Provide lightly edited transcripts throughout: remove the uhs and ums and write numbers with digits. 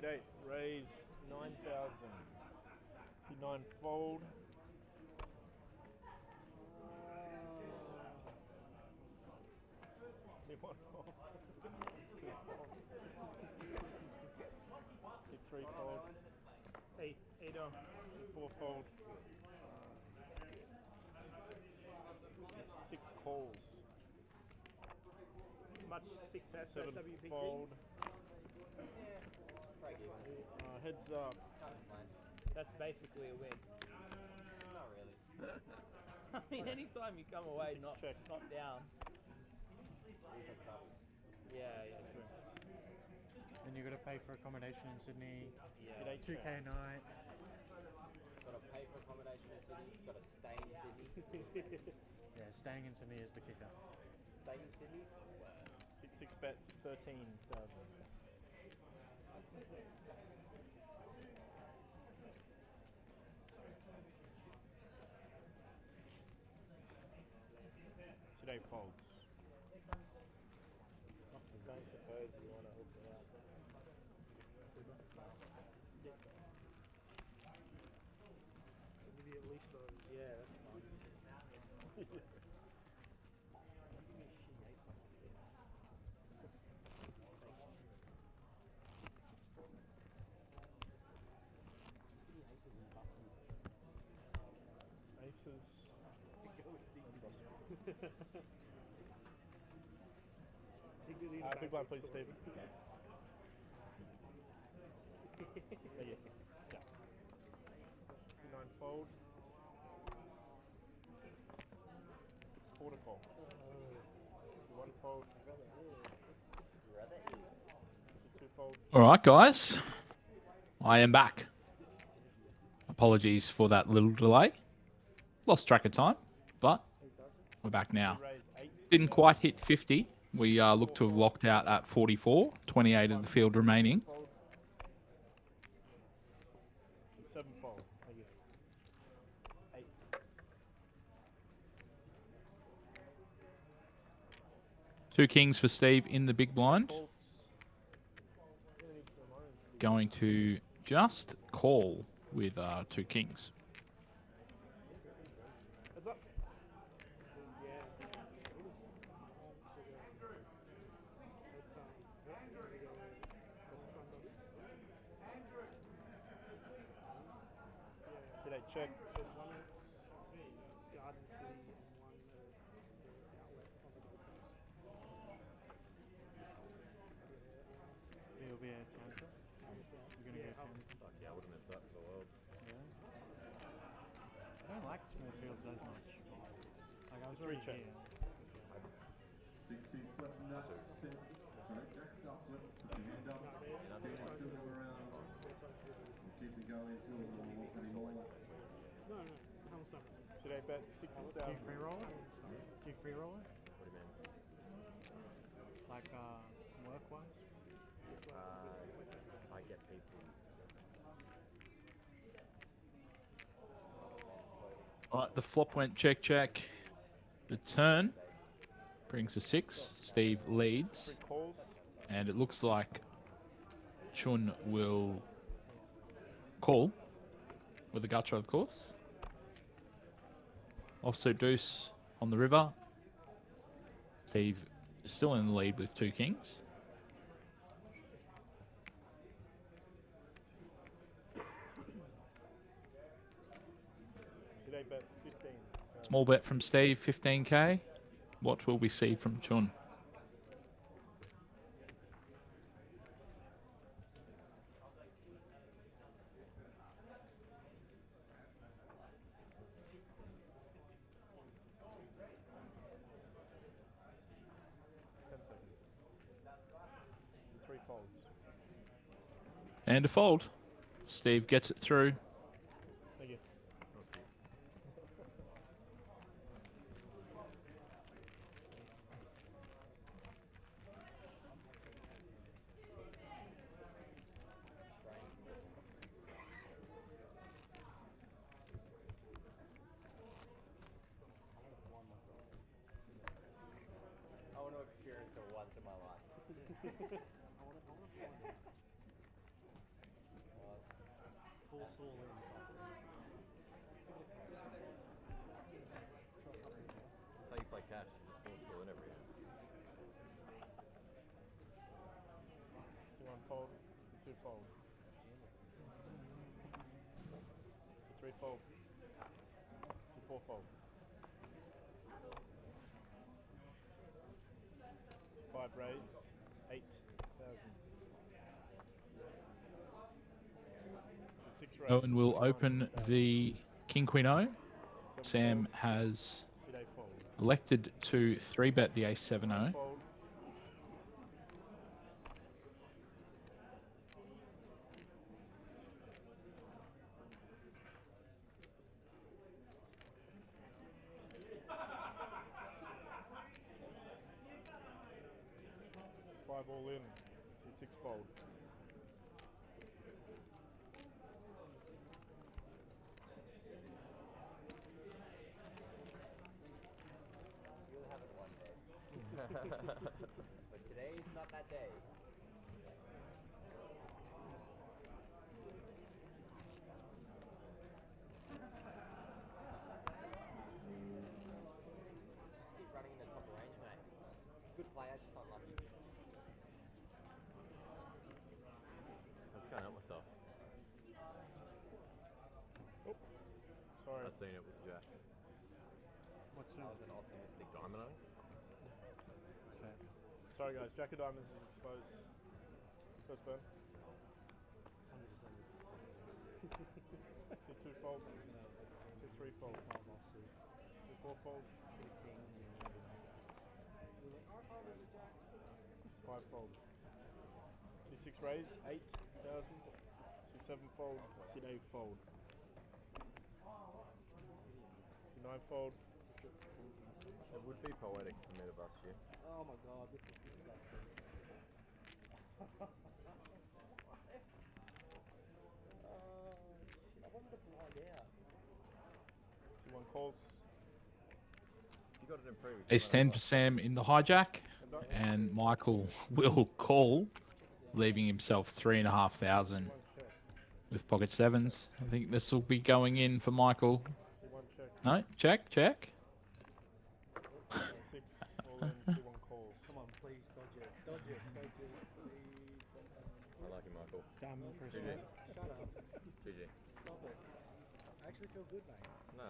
Sit 8, raise 9,000. 9 fold. One fold. 2 fold. Sit 3 fold. 8 on. 4 fold. 6 calls. Much success, 7 WPG. fold. Heads up. That's basically a win. Not really. I mean, anytime you come away not down. Yeah, true. Then you've got to pay for accommodation in Sydney. Yeah. 2K a night. Got to pay for accommodation in Sydney. Got to stay in Sydney. Yeah, staying in Sydney is the kicker. Stay in Sydney. 6 bets, 13,000. Today folds. I don't suppose you want to hook it out. Give you at least those. Yeah, that's fine. Aces. Big blind, please, Stephen. Thank you. Yeah. 9 fold. Quarter call. 1 fold. 2 fold. All right, guys. I am back. Apologies for that little delay. Lost track of time, but we're back now. Didn't quite hit 50. We look to have locked out at 44, 28 of the field remaining. 7 fold. Thank you. 8. Two kings for Steve in the big blind. Going to just call with 2 kings. Heads up. Today check. You'll be a Tampa. You're going to go Tampa. Fuck yeah, I wouldn't miss that for the world. Yeah. I don't like small fields as much. Like I was already check. here. 60 left in that set. Next up, put your hand up. Still come around. We'll keep it going until no one wants any more. No. Today bet 6,000. Do you free roll it? Do you free roll it? What do you mean? Like work-wise? I get people. All right, the flop went check, check. The turn brings a 6. Steve leads. 3 calls. And it looks like Chun will call with a gutcher, of course. Offsuit deuce on the river. Steve is still in the lead with 2 kings. Today bets 15. Small bet from Steve, 15k. What will we see from Chun? And a fold. Steve gets it through. Thank you. I want to experience it once in my life. force all in. That's how you play cash. You just force all in every year. One fold, two fold. Three fold. Four fold. Five raise, 8,000. Six raise. Owen will open the King Queen O. Sam has elected to 3-bet the Ace 7-0. Fold. Five all in. Six fold. You'll have it one day. But today's not that day. Just keep running in the top range, mate. Good player, just unlucky. I just can't help myself. Sorry. I've seen it with Jack. What's That was an optimistic Domino? Sorry guys, Jack of Diamonds is exposed. First burn. See two fold. See three fold. See four fold. Five fold. See six raise, 8,000. See seven fold. See eight fold. See nine fold. It would be poetic for me to bust you. Oh my god, this is disgusting. Shit, I wanted to blind out. See one calls. You got it improved. Ace 10 for Sam in the hijack. And Michael will call, leaving himself 3,500 with pocket sevens. I think this will be going in for Michael. See one check. No, check, check. Six all in. See one calls. Come on, please, dodge it. Dodge it, dodge it, please. I like you, Michael. Diamond for a GG. swing. Shut up. GG. Stop it. I actually feel good, mate. No, I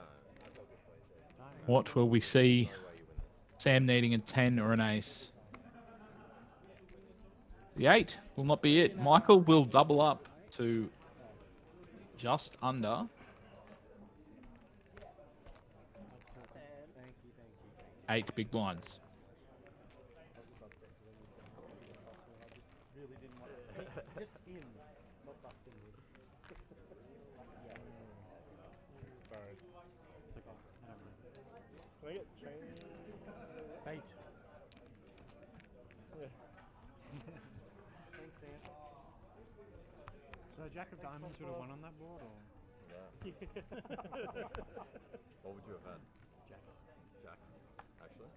felt good for you too. Diamond. What will we see? No way you win this. Sam needing a 10 or an ace. The 8 will not be it. Michael will double up to just under. Thank you, thank you. 8 big blinds. Really didn't want it. Just in, not busting in. Sorry. It's okay. I don't mind. Can I get chain? Fate. Yeah. Thanks, Sam. So Jack of Diamonds would have won on that board, or Yeah. What would you have had? Jacks? Jacks, actually.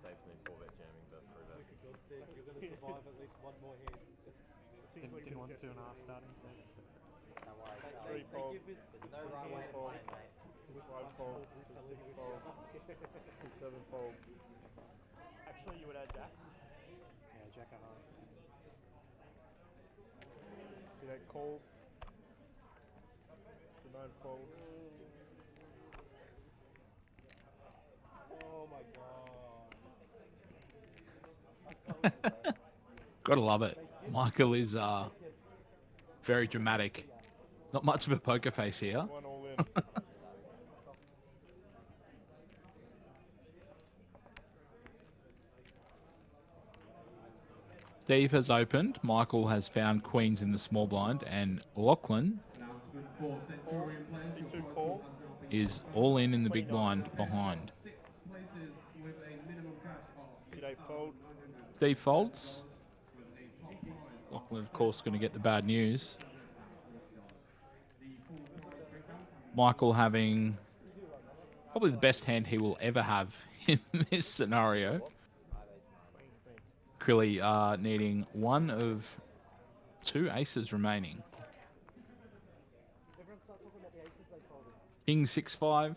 Saves me 4-bet jamming versus 3-bet. You're going to survive at least one more hand. Didn't want 2.5 starting stakes. Don't worry. Three fold. There's no right way to play it, mate. Five fold. Six fold. Seven fold. Actually, you would add Jack. Yeah, Jack of Hearts. See that calls. See nine fold. Oh my god. Gotta love it. Michael is very dramatic. Not much of a poker face here. One all in. Steve has opened. Michael has found queens in the small blind, and Lachlan Announcement for Centurion players. See two call. is all in the big blind behind. 6 places with a minimum cash of See they fold. Steve folds. Lachlan, of course, going to get the bad news. Michael having probably the best hand he will ever have in this scenario. Crilly are needing one of two aces remaining. King 6-5.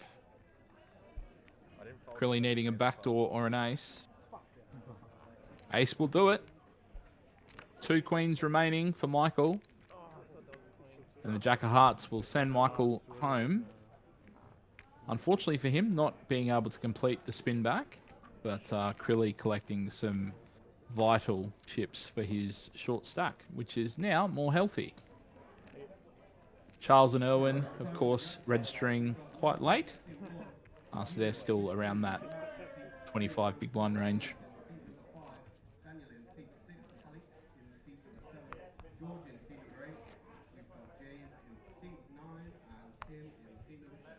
I didn't fold Crilly needing a backdoor or an ace. Ace will do it. Two queens remaining for Michael. And the Jack of Hearts will send Michael home. Unfortunately for him, not being able to complete the spin back. But Crilly collecting some vital chips for his short stack, which is now more healthy. Charles and Irwin, of course, registering quite late. So they're still around that 25 big blind range. Daniel in seat 6, Halleck in seat number 7, George in seat number 8, we've got Jays in seat 9, and Tim in seat number 10.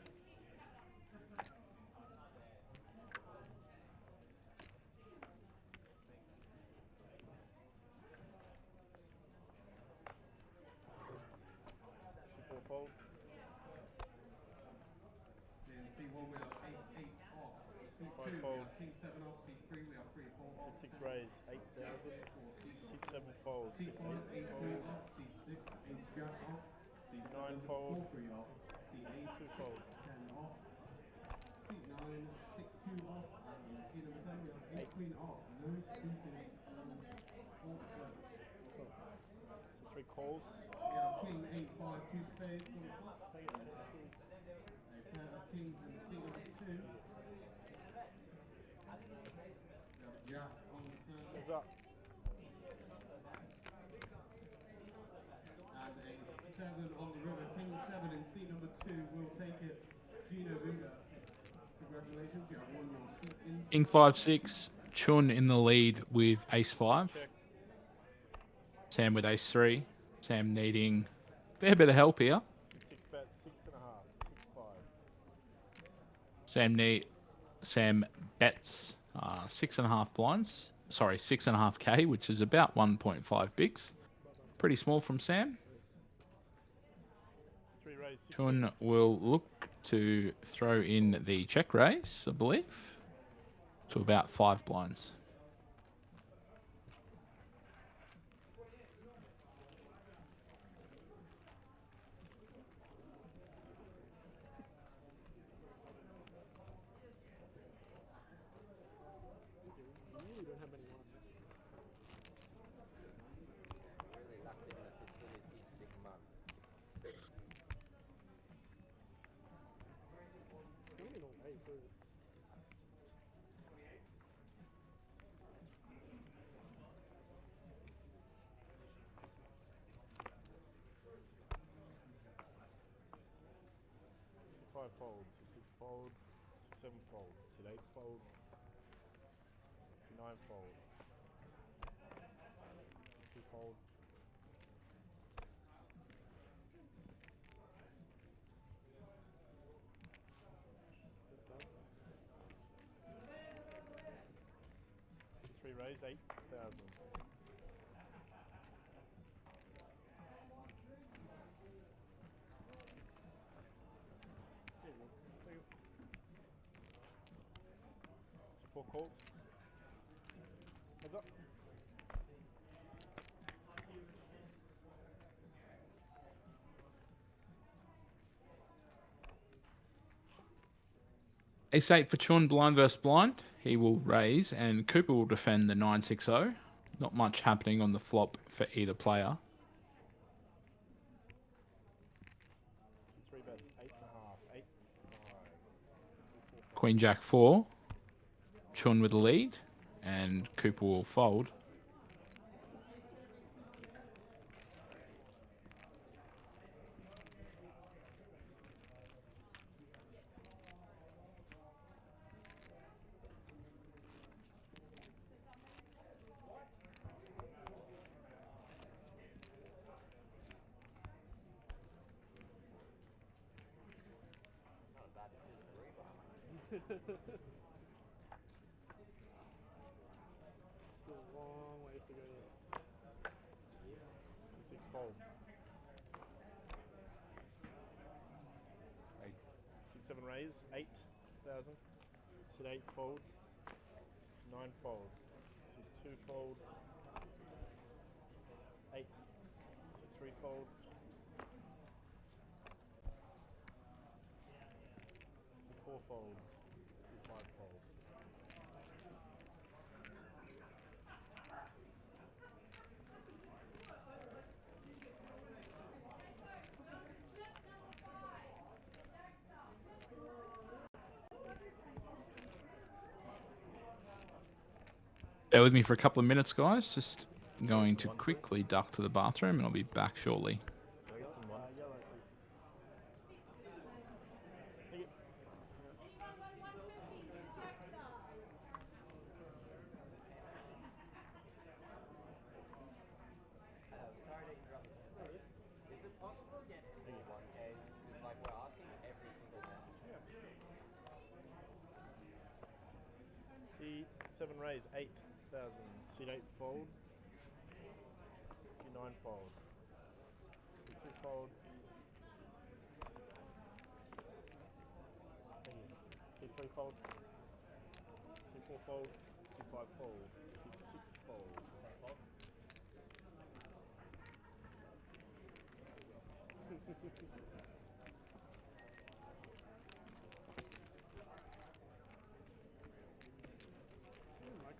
Four fold. In seat 1 we have ace 8 off, seat 2 we fold. have king 7 off, seat 3 we have 3 4 off, Seat 6 raise, 8,000. Seat 7 fold. seat Seat 5 8 8 fold. 3 off, seat 6 ace jack off, seat 9 7 fold. 4 3 off, seat 8 2 fold. 10 off, seat 9 6 2 off, and seat number 10 we have ace queen off, no suited and 4 flips. So 3 calls. We have king 8 5 2 spades on the flop. A pair of kings in seat number 2. We have jack on the turn. Heads up. And a 7 on the river. King 7 in seat number 2 will take it. Gino Buga. Congratulations, you have won your seat in. King 5-6. Chun in the lead with ace 5. Check. Sam with ace 3. Sam needing a fair bit of help here. 6 bets, 6.5. 6 5. Sam bets 6.5 blinds. Sorry, 6.5k, which is about 1.5 bigs. Pretty small from Sam. 3 raise, 6 Chun will look to throw in the check raise, I believe, to about 5 blinds. Really lucky in the facility to pick him up. Five fold, 6 fold, 7 fold, 8 fold, 9 fold, 2 fold, 3 raise, 8,000. Four calls. Heads up. Ace 8 for Chun, blind versus blind. He will raise, and Cooper will defend the 9-6-0. Not much happening on the flop for either player. 3 bets, 8.5, 8, 5. Queen Jack 4. Chun with the lead, and Cooper will fold. Still a long ways to go yet. 6 fold. 8. 6 7 raise, 8,000. 8 fold. 9 fold. 2 fold, 8, 3 fold, 4 fold, 5 fold. Bear with me for a couple of minutes, guys. Just going to quickly duck to the bathroom, and I'll be back shortly. Can I get some ones? Yellow, please. Thank you. Sorry to interrupt. Is it possible to get any 1Ks? Because like we're asking every single match. See 7 raise 8,000. See 8 fold. See 9 fold. See 2 fold. Thank you. See 3 fold. See 4 fold. See 5 fold. See 6 fold.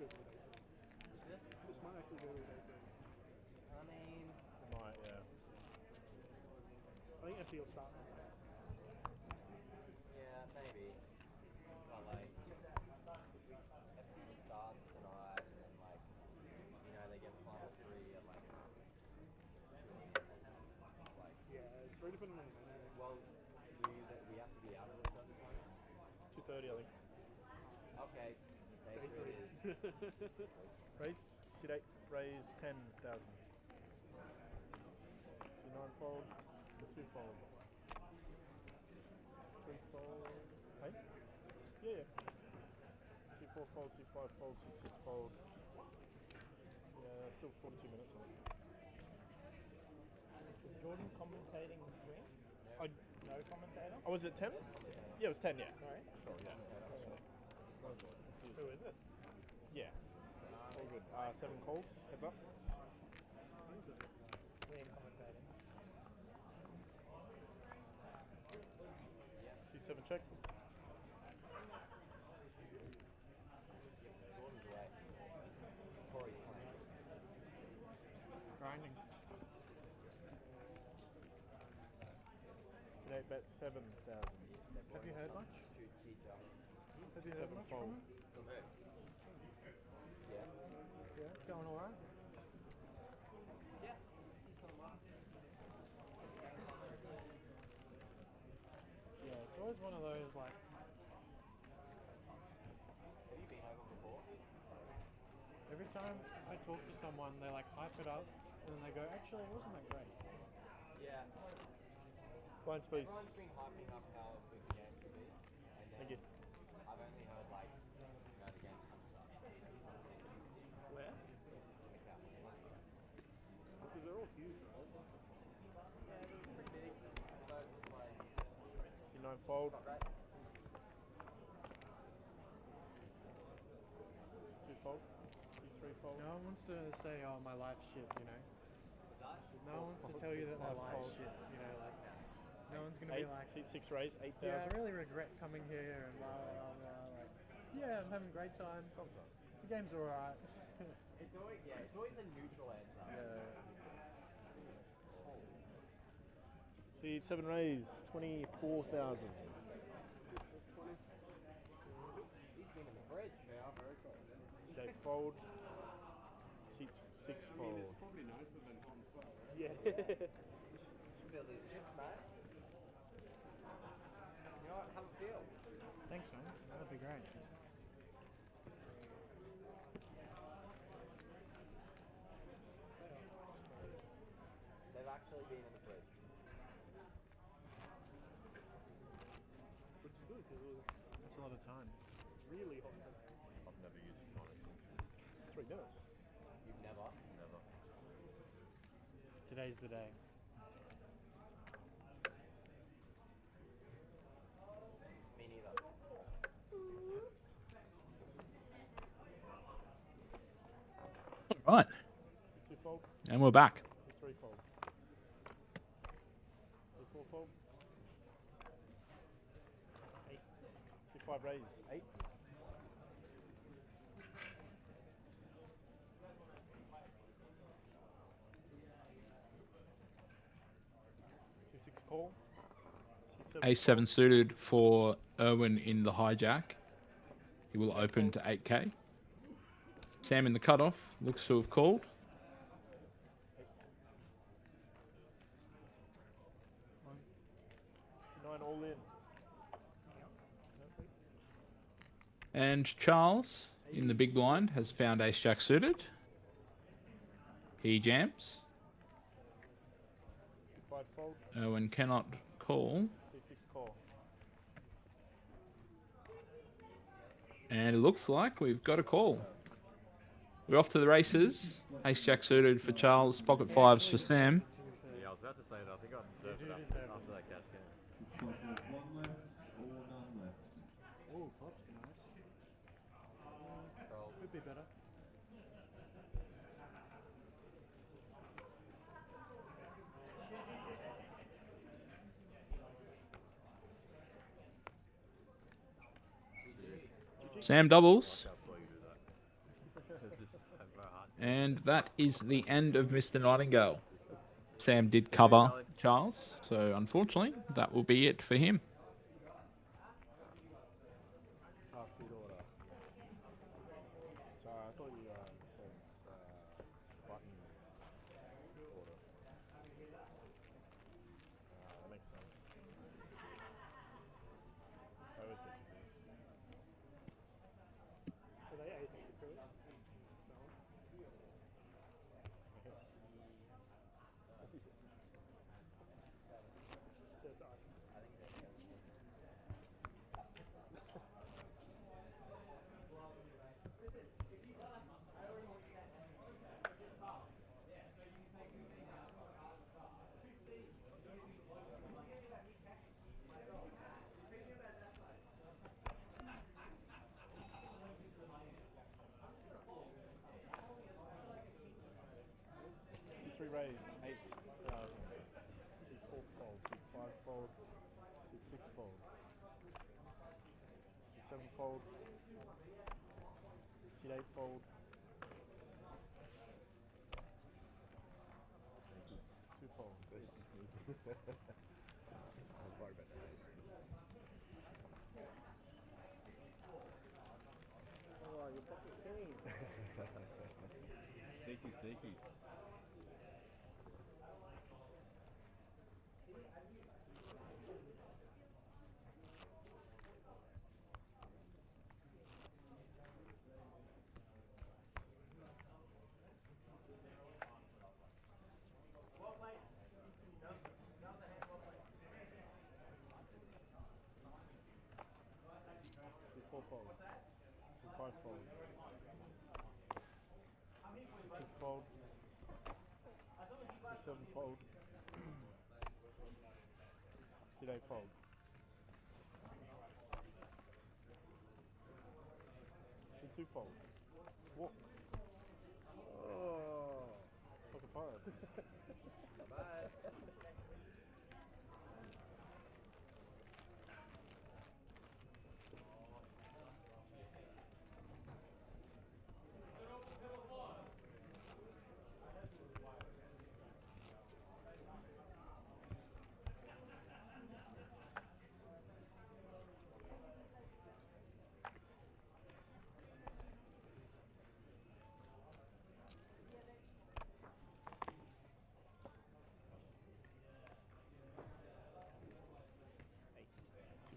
This might actually go with that. I mean, Might, yeah. I think FD will start like that. yeah, maybe. But like, FD starts tonight, and then like, you know, they get final 3 at like, Yeah, it's very dependent on the menu. well, we have to be out of a certain time. 230, I think. Okay, day 3 is. Raise. See 8. Raise 10,000. See 9 fold. See 2 fold. 3 fold. Hey? Yeah, yeah. See 4 fold. See 5 fold. See 6 fold. Yeah, still 42 minutes on it. Is Jordan commentating this week? I, No commentator? oh, was it 10? Yeah, it was 10, yeah. Sorry? Sure, yeah. Who is it? Yeah. All good. 7 calls. Heads up. Liam commentating. See 7 check. Jordan's away. Corey's playing. Grinding. See 8 bet 7,000. Have you heard much? Shoot each other. Have you heard 7 much fold. from him? From who? Yeah. Yeah, going alright? Yeah. Yeah, it's always one of those like, Have you been over before? every time I talk to someone, they like hype it up, and then they go, actually, it wasn't that great. Yeah. Blinds, please. Everyone's been hyping up how good the game could be, and then Thank you. I've only heard like, no, the game's kind of suck. Where? Okay. Because they're all huge, right? Yeah, they're pretty big, but it's like, See 9 fold. not great. 2 fold. See 3 fold. No one wants to say, oh, my life's shit, you know? What's that? No one wants to tell you that their Five life's fold. shit, you know? Like, no one's gonna 8. be like, See 6 raise 8,000. yeah, I really regret coming here and blah, blah, blah. Like, yeah, I'm having a great time. Sometimes. The game's alright. It's always, yeah, it's always a neutral answer. See 7 raise 24,000. He's been in the fridge. Yeah, very cool. See 8 fold. See 6 fold. Probably nicer than home foot. Yeah. Feel these chips, mate. You know what? Have a feel. Thanks, man. That'd be great. They've actually been in the fridge. Which is good because it was That's a lot of time. really hot today. I've never used a tonic. 3 minutes. You've never. Never. Today's the day. Me neither. Right, Two fold. and we're back. See three fold. See four fold. Eight. See five raise. Eight. See six call. See seven A7 fold. suited for Irwin in the hijack. He will open to 8k. Sam in the cutoff looks to have called. See nine all in. And Charles in the big blind has found ace jack suited. He jams. See five fold. Irwin cannot call. See six call. And it looks like we've got a call. We're off to the races. Ace jack suited for Charles, pocket fives for Sam. Yeah, I was about to say that. I think I deserved it after that cash game. One left or none left. Oh, pot's nice. Could be better. Sam doubles. How slow you do that. Just have no heart. And that is the end of Mr. Nightingale. Sam did cover Charles, so unfortunately, that will be it for him. Car seat order. So I thought you said button order. That makes sense. I always get confused. Are they 8 acrylic? That's ice. See three raise, 8,000. See four fold, see five fold, see six fold. See seven fold. See eight fold. Two fold. I was worried about that. Oh, you're pocket 10. Sneaky, sneaky. See four fold. See five fold. See six fold. See seven fold. See eight fold. See two fold. What? Oh, pocket five. Bye.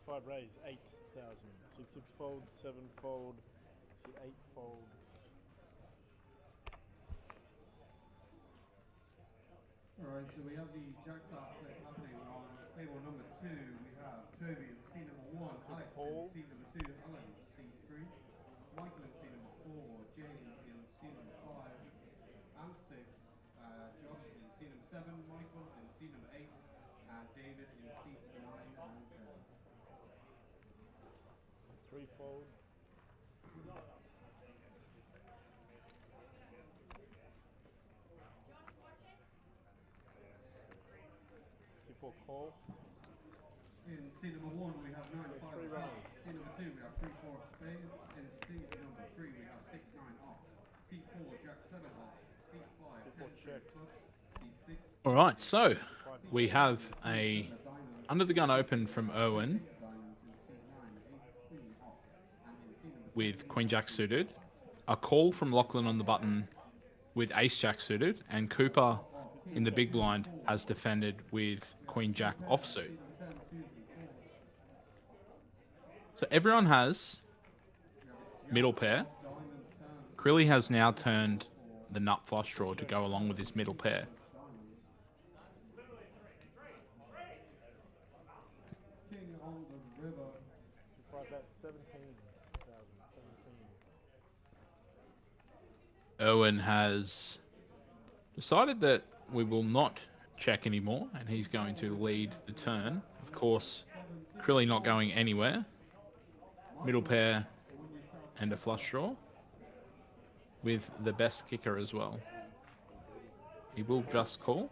5 raise, 8,000. See 6 fold, 7 fold, see 8 fold. Alright, so we have the Jackstart flip happening on table number 2. We have Toby in seat number 1, Alex in seat number 2, Alan in seat 3, Michael in seat number 4, Jane in seat number 5 and 6, Josh in seat number 7, Michael in seat number 8, and David in seats 9 and 10. 3 fold. C4 call. In seat number 1, we have 9-5 Three of runners. hearts. Seat number 2, we have 3-4 of spades. In seat number 3, we have 6-9 off. Seat 4, Jack 7 off. Seat 5, 10 check. clubs. Seat 6, All right, so we have a under the gun open from Irwin diamonds. In seat 9, ace queen off. And in seat number 10, with Queen Jack suited, a call from Lachlan on the button with Ace Jack suited, and Cooper in the big blind has defended with Queen Jack offsuit. So everyone has middle pair. Crilly has now turned the nut flush draw to go along with his middle pair. King on the river. C5 bet 17,000. 17. Irwin has decided that we will not check anymore, and he's going to lead the turn. Of course, Crilly not going anywhere. Middle pair and a flush draw with the best kicker as well. He will just call.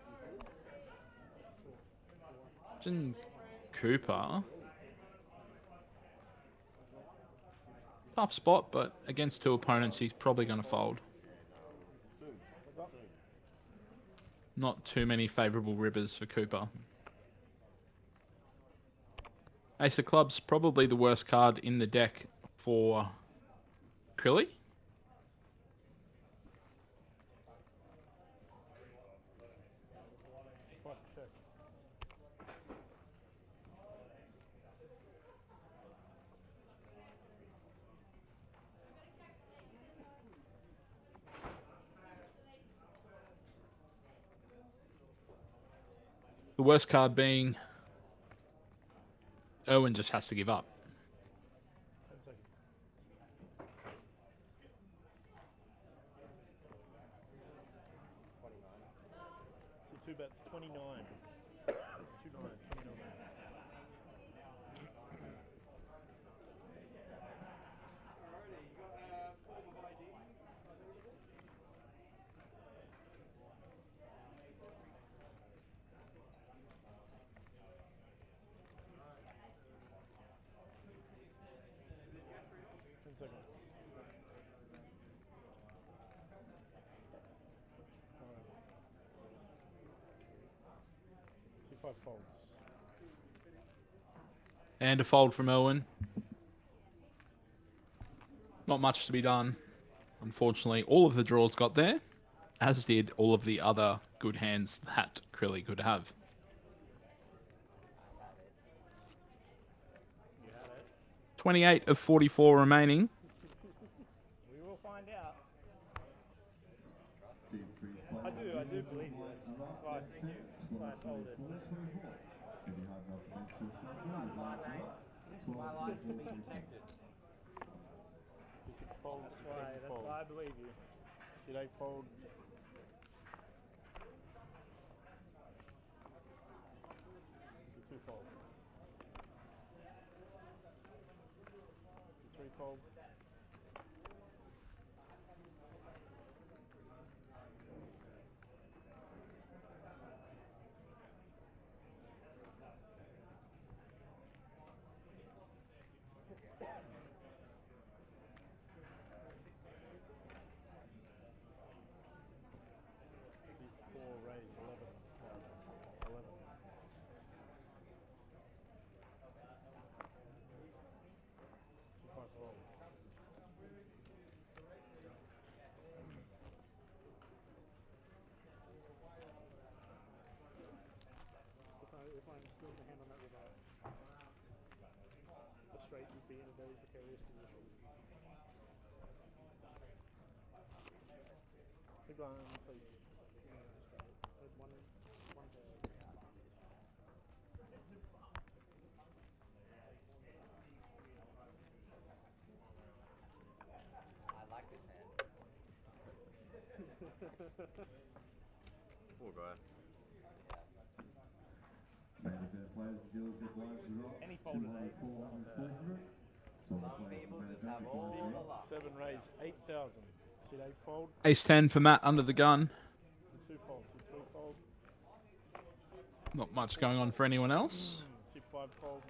Imagine Cooper. Tough spot, but against two opponents, he's probably going to fold. Not too many favourable ribbers for Cooper. Ace of clubs, probably the worst card in the deck for Crilly. The worst card being Irwin just has to give up. 10 seconds. C2 bets 29. 29. C5 folds. And a fold from Irwin. Not much to be done. Unfortunately, all of the draws got there, as did all of the other good hands that Crilly could have. You had it. 28 of 44 remaining. We will find out. Deep freeze ball. I do believe you. That's why I told it. If you have no potential shot, you would like to up. My life to be protected. C6 fold. That's why I believe you. C8 fold. C2 fold. C3 fold. C4 raise 11,000. 11. C5 fold. If I'm still in the hand on that with a straight, you'd be in a very precarious position. Big blind, please. With one pair. I like this hand. Poor guy. Many of their players and dealers get blinds are up. Any folded 200, aces 400, 400. Some Some players people can just benefit have because all of the it. luck. 7 raise 8,000. C8 fold. Ace 10 for Matt under the gun. C2 fold. C3 fold. Not much going on for anyone else. C5 fold.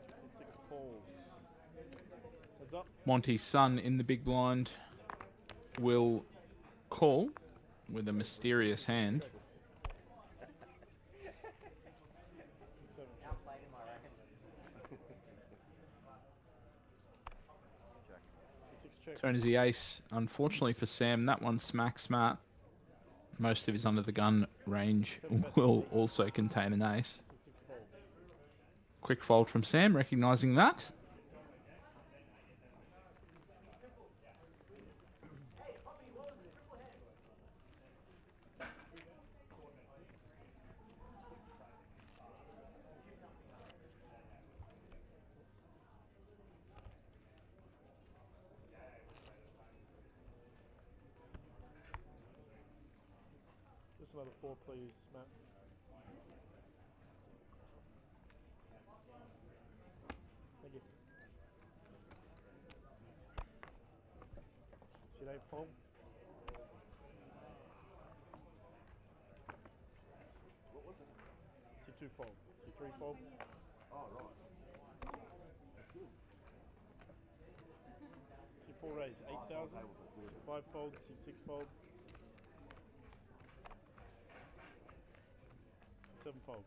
C6 calls. Heads up. Monty's son in the big blind will call with a mysterious hand. C7 Outplayed him, I reckon. C6 check. Turn is the ace. Unfortunately for Sam, that one smack smart. Most of his under the gun range will also contain an ace. C6 fold. Quick fold from Sam, recognizing that. Just another 4, please, Matt. Thank you. C8 fold. C2 fold. C3 fold. C4 raise 8,000. 5 fold. C6 fold. 7 fold.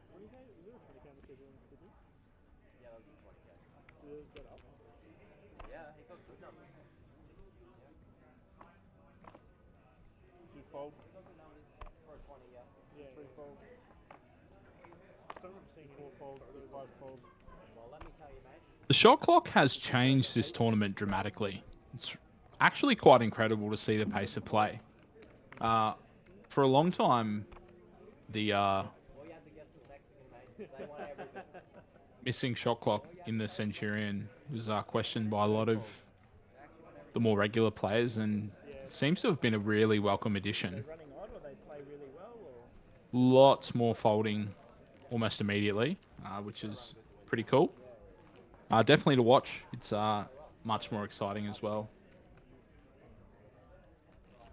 What do you think? Is there a 20 camera schedule in Sydney? Yeah, that'll be 20k. Did it get up? Yeah, he got good numbers. 2 fold. Got good numbers for a 20, yeah. Yeah. 3 fold. I don't remember seeing 4 fold, 5 fold. Well, let me tell you, mate. The shot clock has changed this tournament dramatically. It's actually quite incredible to see the pace of play. For a long time, the All you had to guess was Mexican, mate. They won everything. missing shot clock in the Centurion was questioned by a lot of the more regular players, and seems to have been a really welcome addition. Running on, or they play really well, or? Lots more folding almost immediately, which is pretty cool. Definitely to watch. It's much more exciting as well.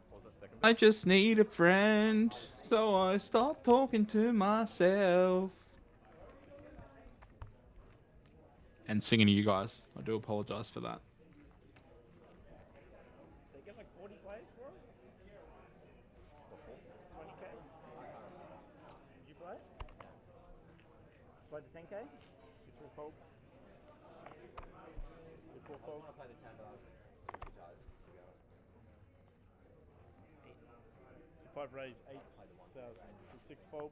What was that second? I just need a friend, so I stop talking to myself. And singing to you guys. I do apologize for that. They get like 40 players for it? 20k? Did you play? Play the 10k? C3 fold. C4 I was fold. going to play the 10, but I was too tired, to be honest. C5 raise 8,000. C6 fold.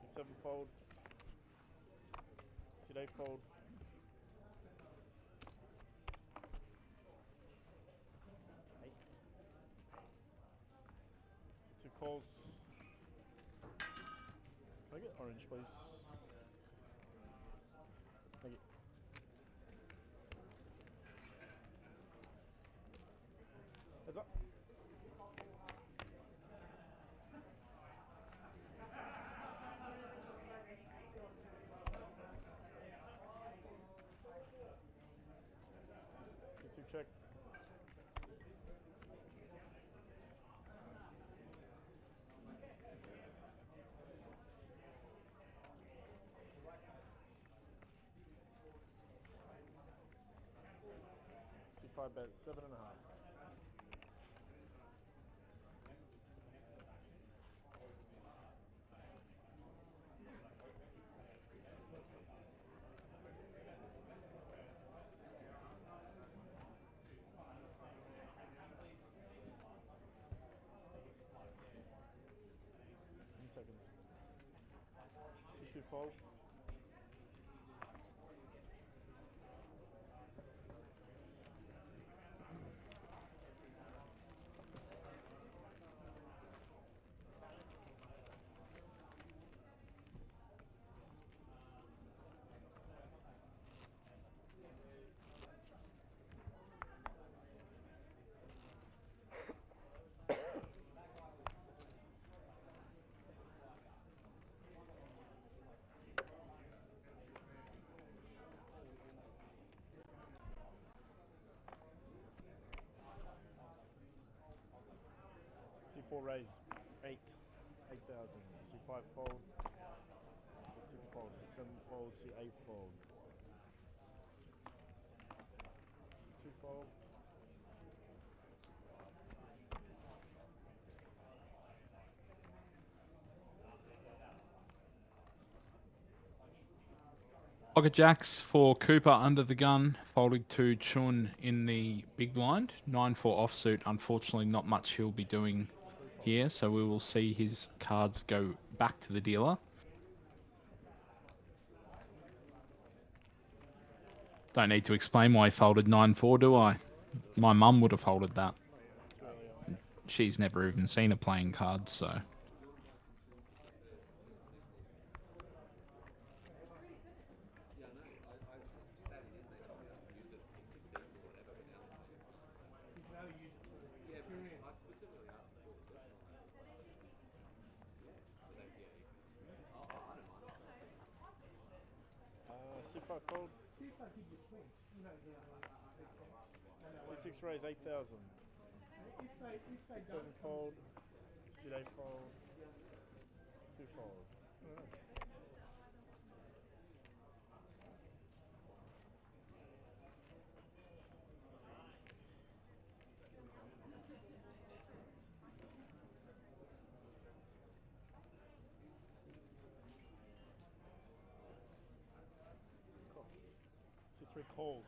C7 fold. C8 fold. Two calls. Can I get orange, please? Thank you. Heads up. C2 check. C5 bet 7.5. Seconds. C2 fold. C4 raise 8, 8,000. C5 fold. C6 fold. C7 fold. C8 fold. C2 fold. Pocket jacks for Cooper under the gun, folding to Chun in the big blind. 9-4 offsuit. Unfortunately, not much he'll be doing here, so we will see his cards go back to the dealer. Don't need to explain why he folded 9-4, do I? My mum would have folded that. She's never even seen a playing card, so... C5 fold. C6 raise 8,000. C7 fold. C8 fold. 2 fold. C3 calls.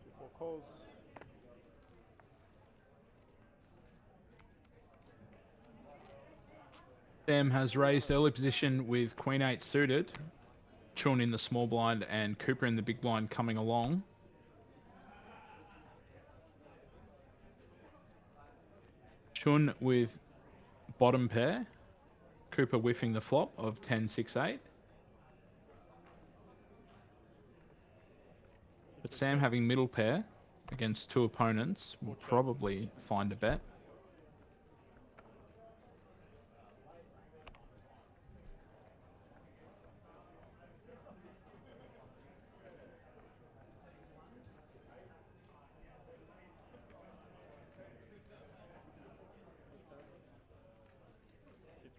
C4 calls. Sam has raised early position with Queen 8 suited. Chun in the small blind and Cooper in the big blind coming along. Chun with bottom pair. Cooper whiffing the flop of 10-6-8. But Sam having middle pair against 2 opponents will probably find a bet.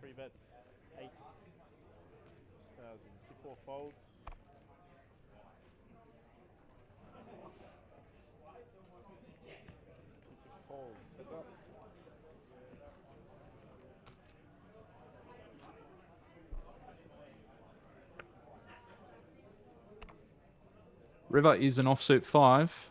C3 bets 8,000. C4 folds. C6 calls. Heads up. River is an offsuit 5.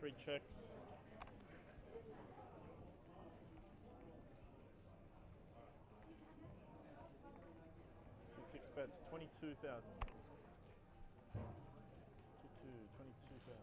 C3 checks. C6 bets 22,000. 22,000.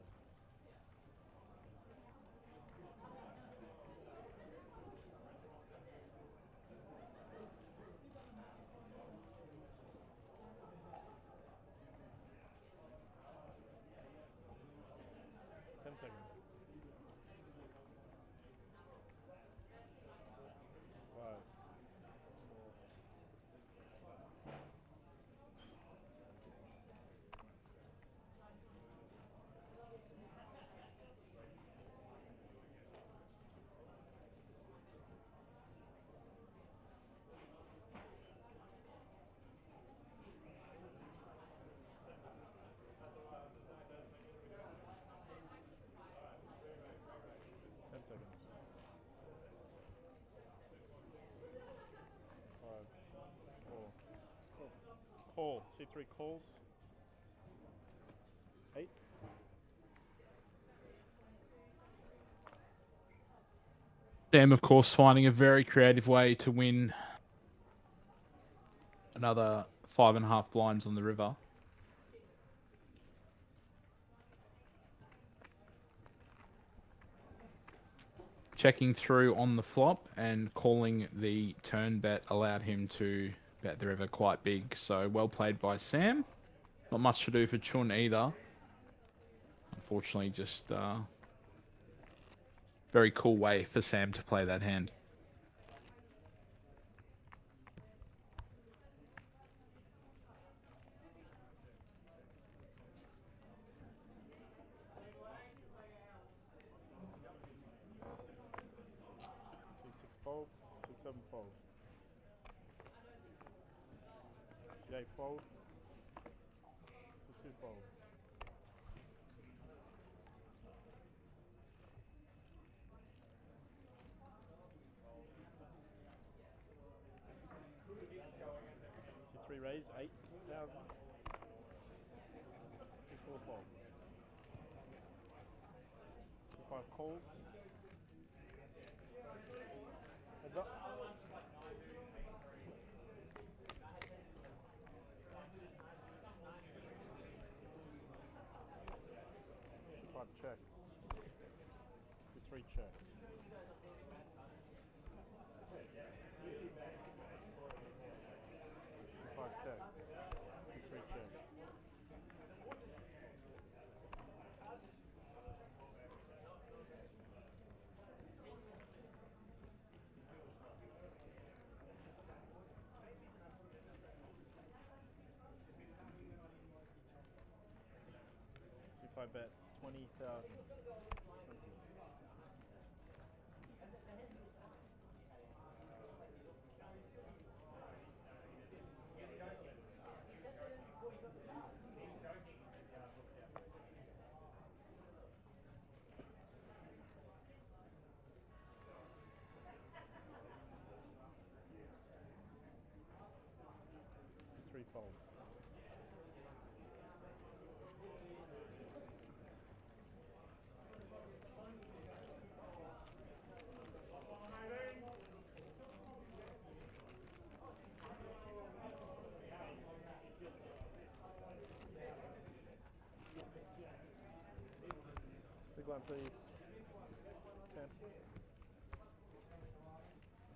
Seconds. Five. Call. C3 calls. 8. Sam, of course, finding a very creative way to win another 5.5 blinds on the river. checking through on the flop and calling the turn bet allowed him to bet the river quite big. So well played by Sam. Not much to do for Chun either. Unfortunately, just very cool way for Sam to play that hand. C6 fold, C7 fold. C8 fold, C2 fold. C3 raise, 8,000. C4 fold. C5 call. Heads up. C5 check. C3 check. C5 check. C3 check. C5 bets, 20,000. C3 fold. Big blind, please. 10.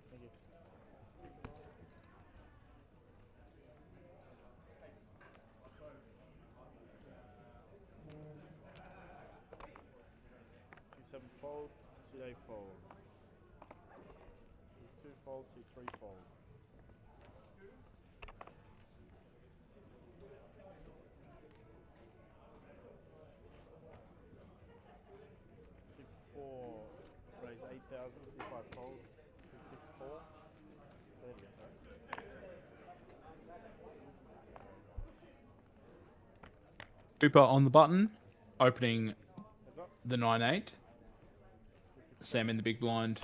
Thank you. C7 fold, C8 fold. C2 fold, C3 fold. C4 raise 8,000, C5 fold, C6 4. There we go, sorry. Cooper on the button, opening Heads up. the 9-8. Sam in the big blind,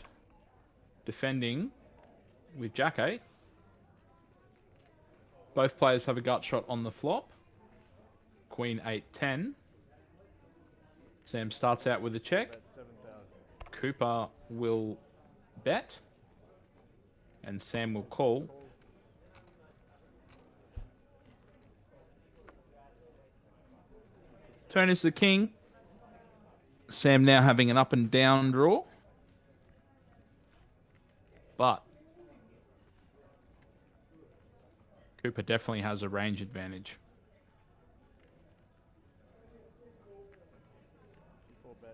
defending with Jack 8. Both players have a gut shot on the flop. Queen 8-10. Sam starts out with a check. That's 7,000. Cooper will bet. And Sam will call. Turn is the king. Sam now having an up and down draw. But Cooper definitely has a range advantage.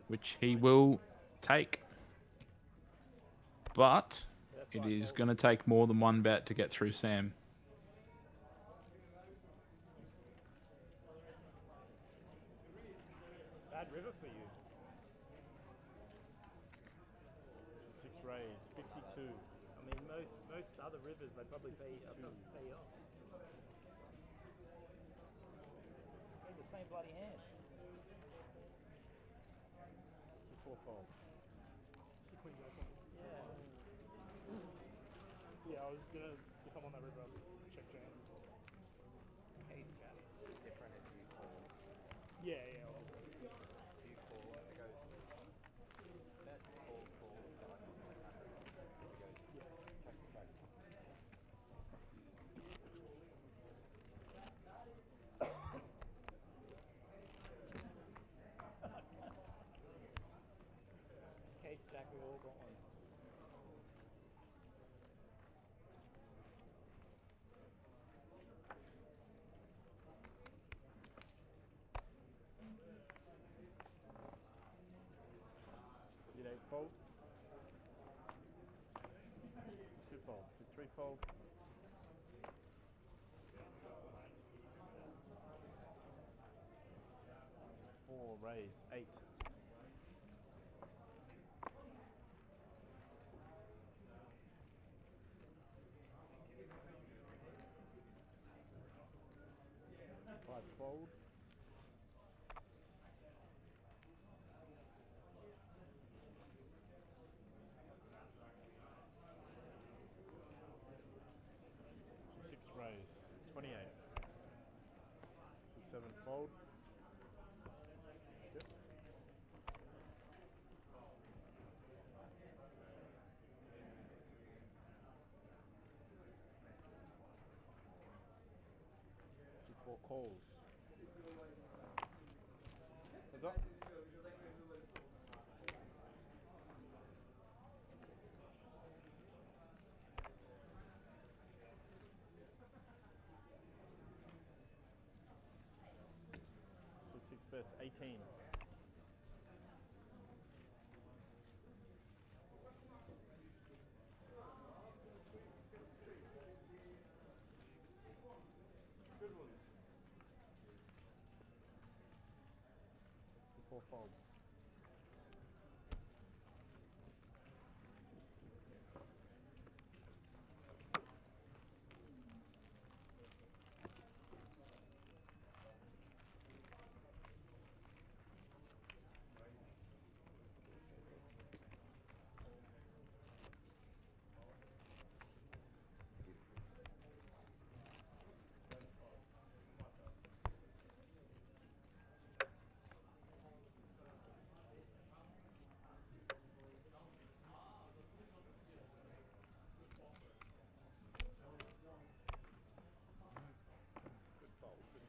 Which he will take. But it is going to take more than one bet to get through Sam. Bad river for you. 6 raise, 52. I mean, most other rivers they probably pay off. It's the same bloody hand. C4 fold. Yeah, I was gonna, if I'm on that river, I'll check jam. Ace jack. Different if you call. Yeah. You call and it goes bet, call, then I can like that. It goes check. Case jack, we all got one. fold. 2 fold. So 3 fold. 4 raise. 8. 5 fold. 6 raise. 28. So 7 fold. Yep. 4 calls. Heads up. So 6 best. 18. So 4 fold.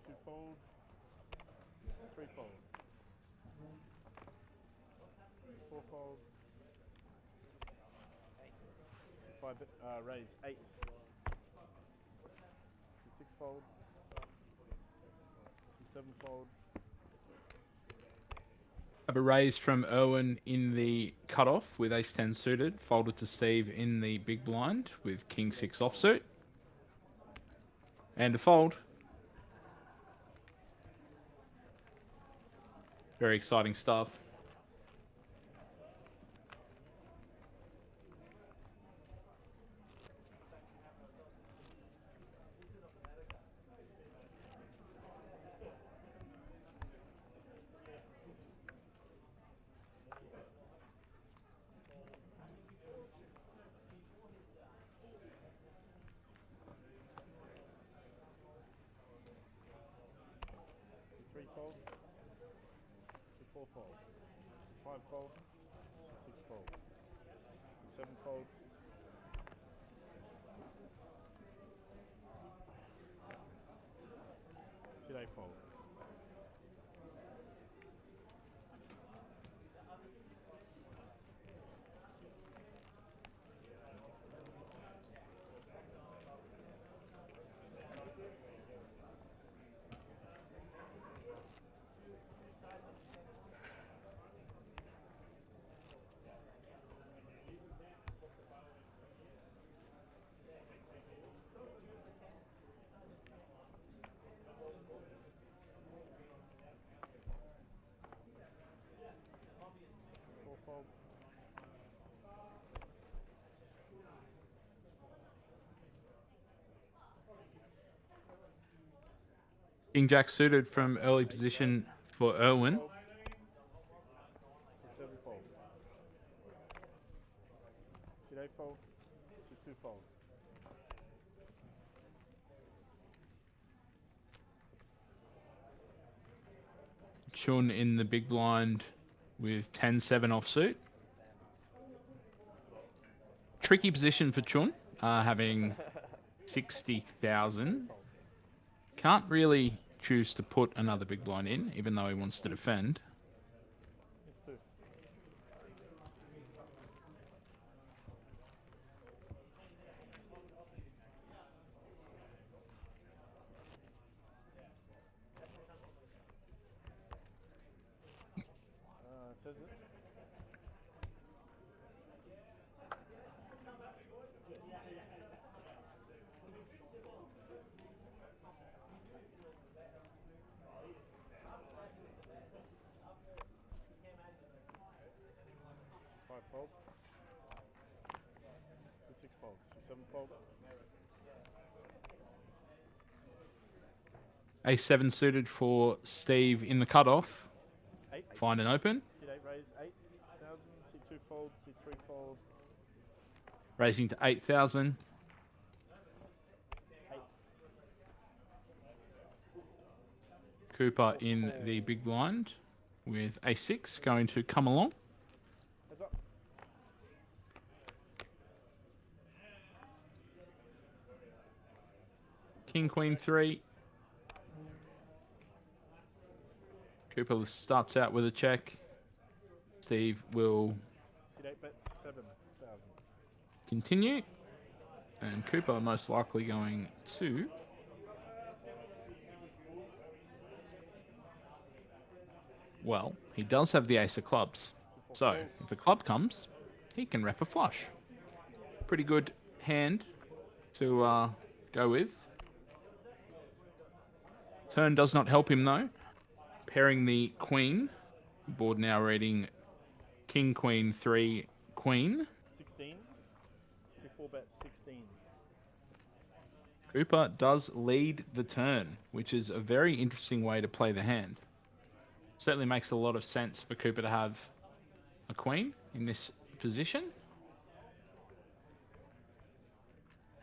2 fold. 3 fold. 4 fold. 5 raise. 8. 6 fold. 7 fold. Have a raise from Irwin in the cutoff with ace-10 suited. Folded to Steve in the big blind with king-6 offsuit. And a fold. Very exciting stuff. Three fold. 4 fold. 5 fold. 6 fold. 7 fold. 2 day fold. 4 fold. King-Jack suited from early position for Irwin. 7 fold. 2 day fold. 2 fold. Chun in the big blind with 10-7 offsuit. Tricky position for Chun, having 60,000. Can't really choose to put another big blind in, even though he wants to defend. It's 2. It says it. fold. C6 fold. C7 fold. A7 suited for Steve in the cutoff. 8. Find an open. C8 raise 8,000. C2 fold. C3 fold. Raising to 8,000. 8. Cooper in the big blind with A6 going to come along. Heads up. King, Queen 3. Cooper starts out with a check. Steve will C8 bets 7,000. continue. And Cooper most likely going to... Well, he does have the ace of clubs. So, if a club comes, he can rep a flush. Pretty good hand to go with. Turn does not help him though. Pairing the queen. Board now reading King, Queen, 3, Queen. 16. C4 bets 16. Cooper does lead the turn, which is a very interesting way to play the hand. Certainly makes a lot of sense for Cooper to have a queen in this position.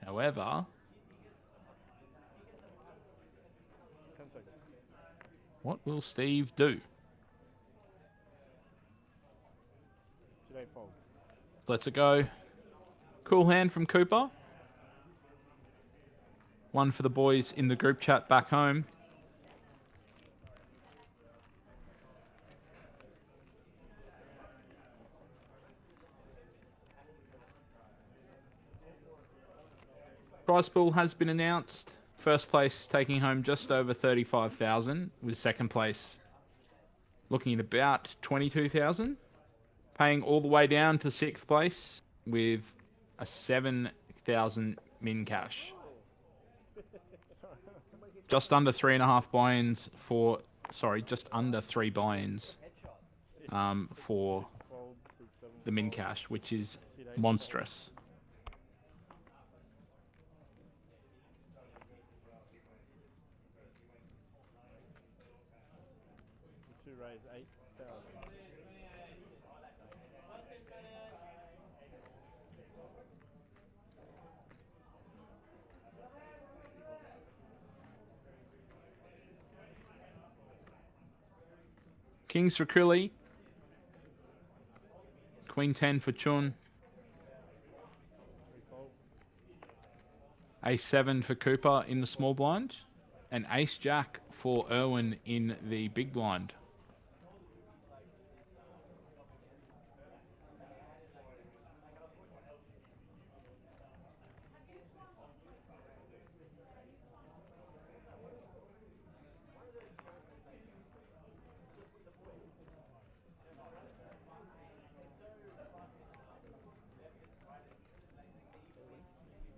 However, 10 seconds. what will Steve do? C8 fold. Let's it go. Cool hand from Cooper. One for the boys in the group chat back home. Prize pool has been announced. First place taking home just over 35,000, with second place looking at about 22,000. Paying all the way down to sixth place with a 7,000 min cash. Just under 3.5 buy-ins for, sorry, just under 3 buy-ins for Fold. C7. the min cash, which is monstrous. C2 raise 8,000. Kings for Krilly. Queen 10 for Chun. 3 fold. A7 for Cooper in the small blind. And Ace Jack for Irwin in the big blind.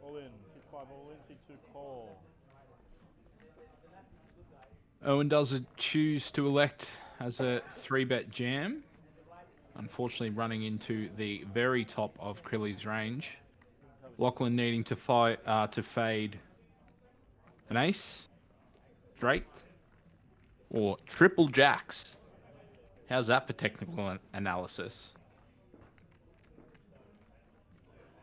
All in. C5 all in. C2 call. Owen does choose to elect as a 3-bet jam. Unfortunately running into the very top of Krilly's range. Lachlan needing to fade an ace, straight, or triple jacks. How's that for technical analysis?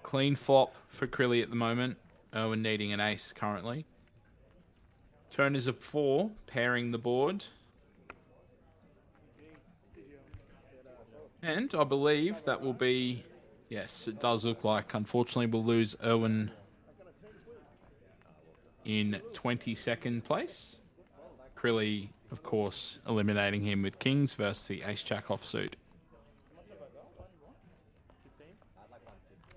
Clean flop for Krilly at the moment. Owen needing an ace currently. Turn is a 4, pairing the board. And I believe that will be... Yes, it does look like. Unfortunately, we'll lose Owen in 22nd place. Krilly, of course, eliminating him with kings versus the ace-jack offsuit. I'd like 150.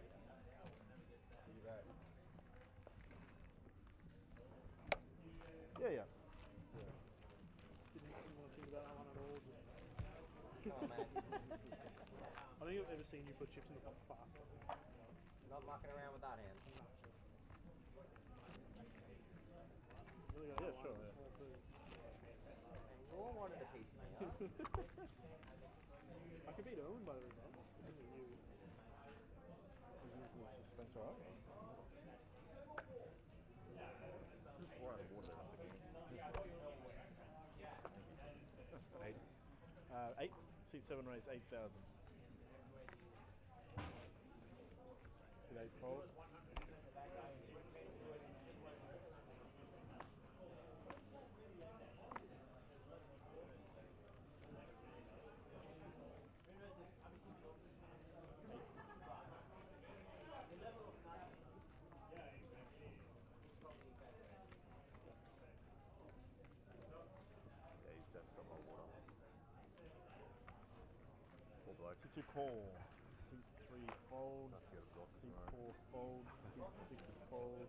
Yeah, yeah. Didn't want to think about that one at all. Come on, man. I think I've ever seen you put chips in the pot faster. Not mucking around with that hand. Really Yeah, got sure, one, yeah. all two. You all wanted a piece of me, huh? I could beat Owen by the result. Only you. the suspense alright? Just water out of water there a second. 8. C7 raise 8,000. C8 fold. Yeah, he's definitely got my water. Poor bloke. C2 call. C3 fold. Can't get a block C4 tomorrow. fold. C6 fold.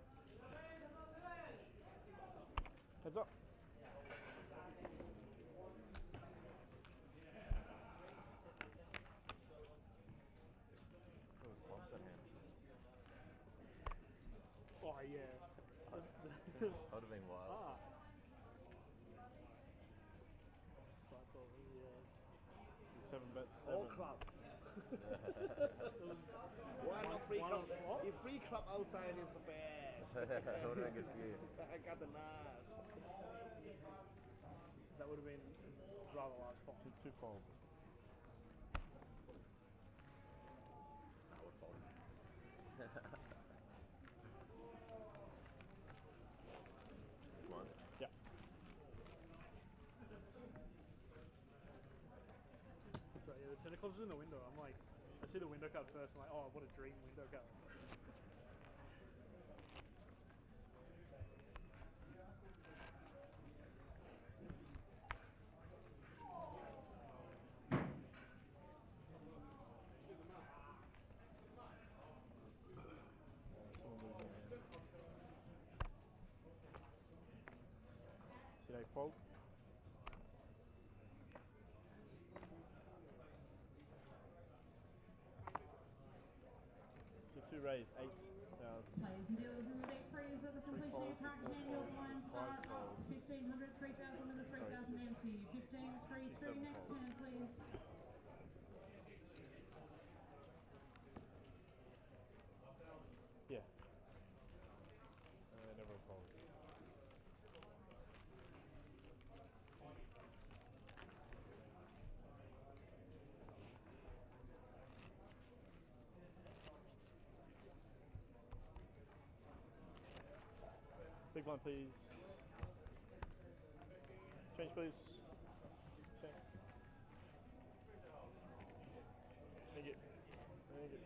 Heads up. That was close at hand. Oh yeah. That would have been wild. Ah. So I thought we, 7 bets 7. All club. Why not free Why club? not what? If free club outside is the best. That would have been good for you. I got the NAS. that would have been rather large pot. C2 fold. I would fold. One. Yeah. So yeah, the 10 of clubs is in the window. I'm like, I see the window card first. I'm like, oh, what a dream window card. C8 fold. C2 raise 8,000. Players and dealers in the deck freeze at the completion of your current hand, your blinds are up 1,500, 3,000 with a 3,000 empty. 15, 3, 2, next hand please. Yeah. Never fold. Big blind, please. Change, please. Same. Make it. Make it.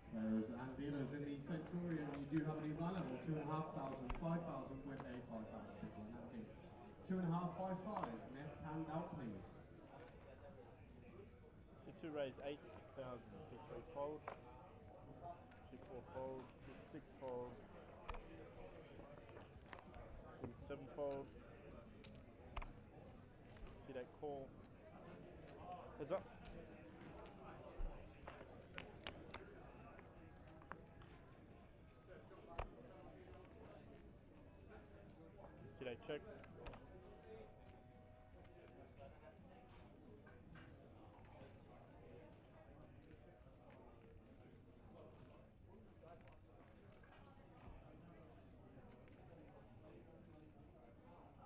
Players and dealers in the Centurion, you do have a new line level, 2,500, 5,000 with a 5,000 big blind empty. 2.5, 5, 5. Next hand out, please. C2 raise 8,000. C3 fold. C4 fold. C6 fold. C7 fold. C8 call. Heads up. C8 check.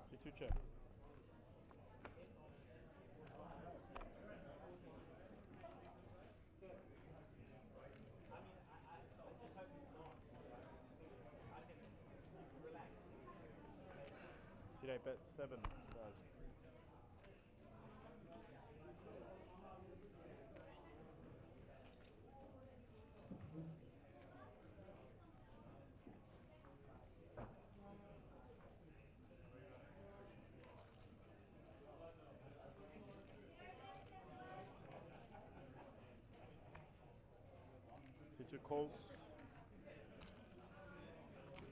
C2 check. C8 bet 7,000. C2 calls.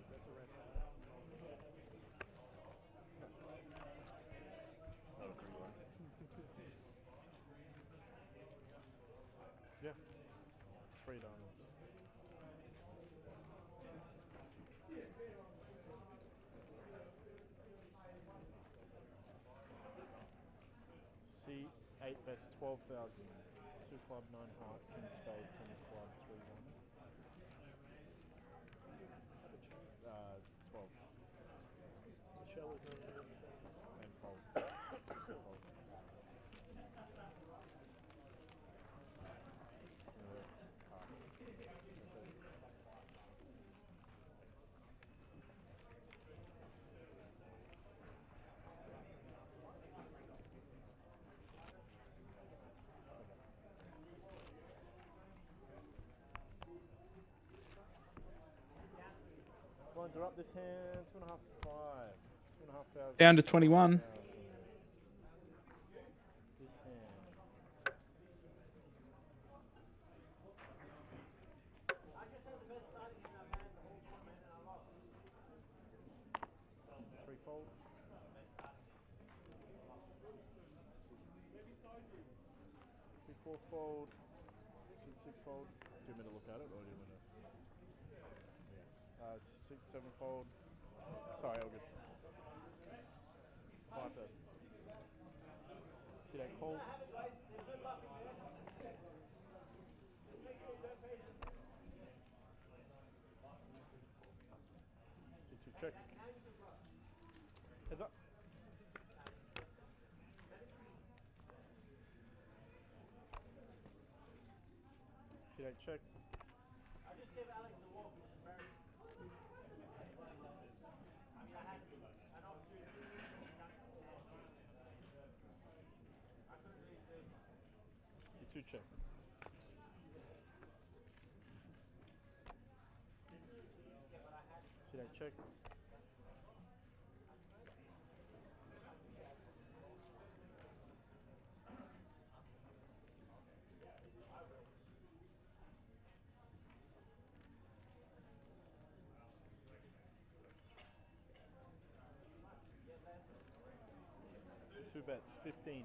That's a red card. That was pretty one. Yeah. 3 diamonds. C8 bet bets, 12,000. 2 club, 9 heart, 10 spade, 10 club, 3 1. 12. The shell is over And fold. Two fold. Blinds are up this hand, 2.5, 5. 2,500. Down to 21. 5,000. This hand. Three fold. Two, 4 fold. 6 fold. Do you want me to look at it or do you want me to? 6, 7 fold. Sorry, all good. 5,000. See that call? Check. Heads up. See that check. Two check. See that check. Two bets, 15,000.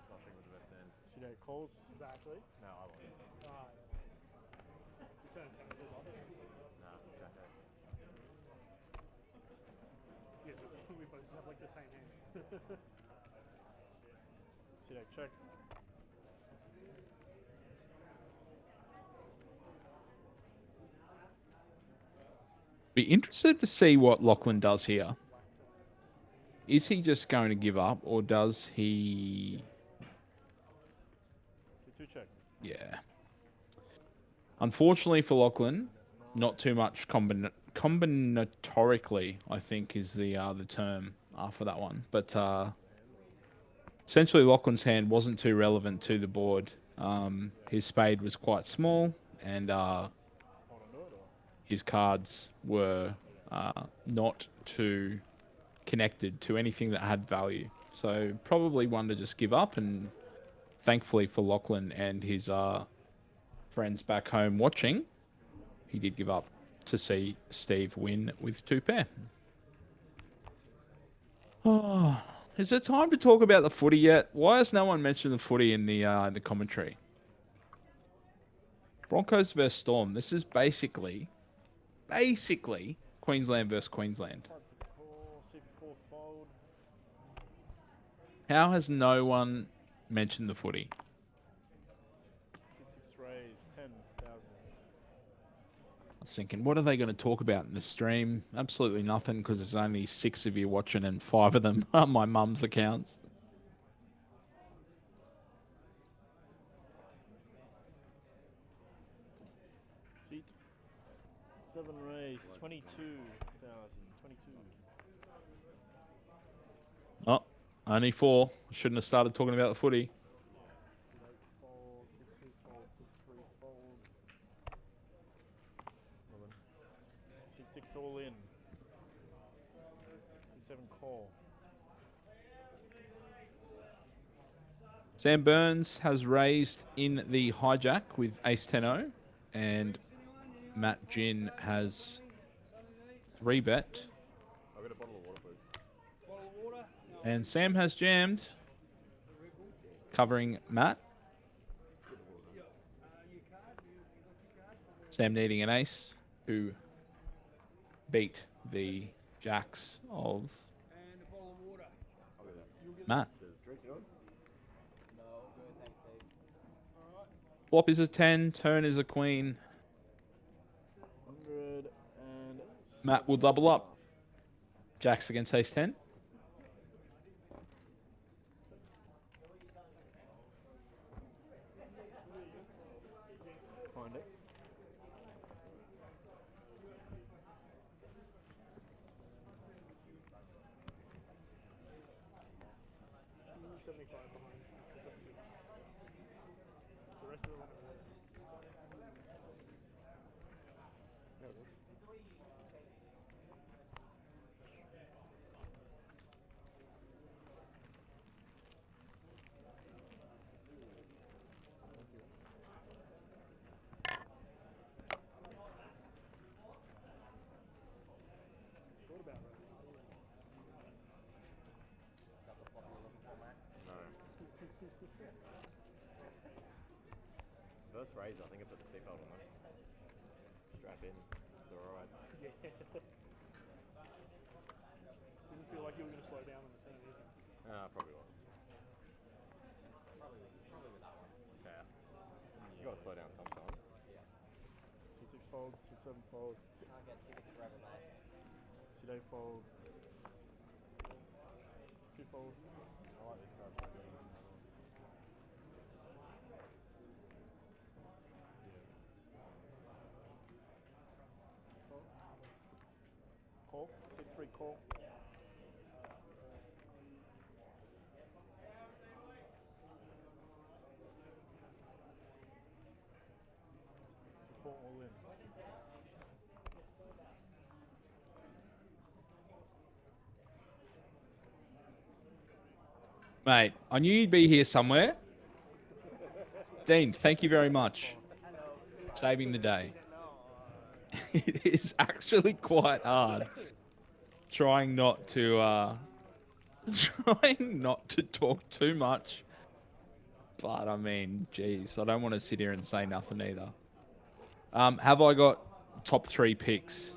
Nothing with the best end. See that calls? exactly. No, I won't. You turn 10 good off. No, jack eight. Yeah, we both have like the same hand. See that check. Be interested to see what Lachlan does here. Is he just going to give up, or does he? Two check. Yeah. Unfortunately for Lachlan, not too much combinatorically, I think, is the term for that one. But essentially, Lachlan's hand wasn't too relevant to the board. His spade was quite small, and his cards were not too connected to anything that had value. So probably one to just give up, and thankfully for Lachlan and his friends back home watching, he did give up to see Steve win with 2 pair. Oh, is it time to talk about the footy yet? Why has no one mentioned the footy in the commentary? Broncos versus Storm. This is basically Queensland versus Queensland. How has no one mentioned the footy? 6 raise, 10,000. I was thinking, what are they going to talk about in the stream? Absolutely nothing, because there's only 6 of you watching and 5 of them are my mum's accounts. Seat. 7 raise, 22,000. 22. Oh, only 4. Shouldn't have started talking about the footy. Fold, 6 fold, 6 fold. 6 all in. 7 call. Sam Burns has raised in the hijack with ace-10-0, and Matt Gin has 3-bet. I'll get a bottle of water, please. And Sam has jammed, covering Matt. Sam needing an ace to beat the jacks of And a bowl of water. Matt. Drinks yours? No, good, thanks, Steve. Flop is a 10, turn is a queen. 100 and Matt will double up. Jacks against ace 10. Find it. The rest of the one. There it is. Thought about that. Got the flop you're looking for, Matt? No. First raise, I think I put the seatbelt on it. Strap in. They're alright. Yeah. Didn't feel like you were going to slow down on the turn either. Probably was. Probably with that one. Yeah. You gotta slow down sometimes. Yeah. C6 fold, C7 fold, Can't get tickets forever, mate. C8 fold, 2 fold. I like this card. Call, C3 call. C4 all in. Mate, I knew you'd be here somewhere. Dean, thank you very much. Saving the day. It is actually quite hard trying not to talk too much. But I mean, geez, I don't want to sit here and say nothing either. Have I got top 3 picks?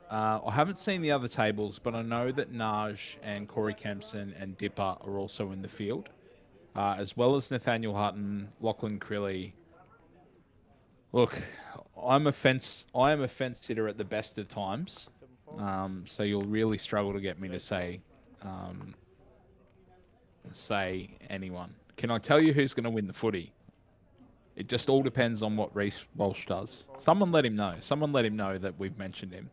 I haven't seen the other tables, but I know that Naj and Corey Kempson and Dipper are also in the field, as well as Nathaniel Hutton, Lachlan Crilly. Look, I am a fence sitter at the best of times, so you'll really struggle to get me to say anyone. Can I tell you who's going to win the footy? It just all depends on what Reece Walsh does. Someone let him know. Someone let him know that we've mentioned him.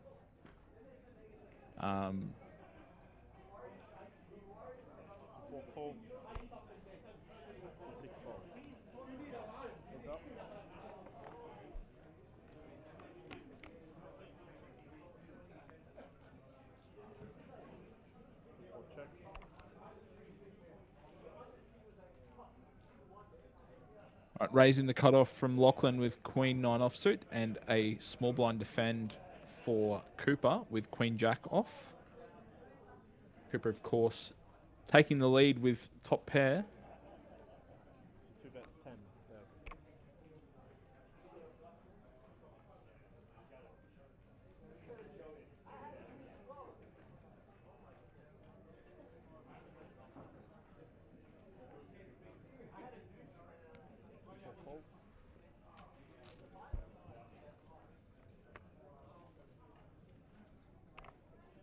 C4 call. C6 fold. Heads up. C4 check. Right, raising the cutoff from Lachlan with Queen 9 offsuit and a small blind defend for Cooper with Queen Jack off. Cooper, of course, taking the lead with top pair. 2 bets 10,000. C4 fold.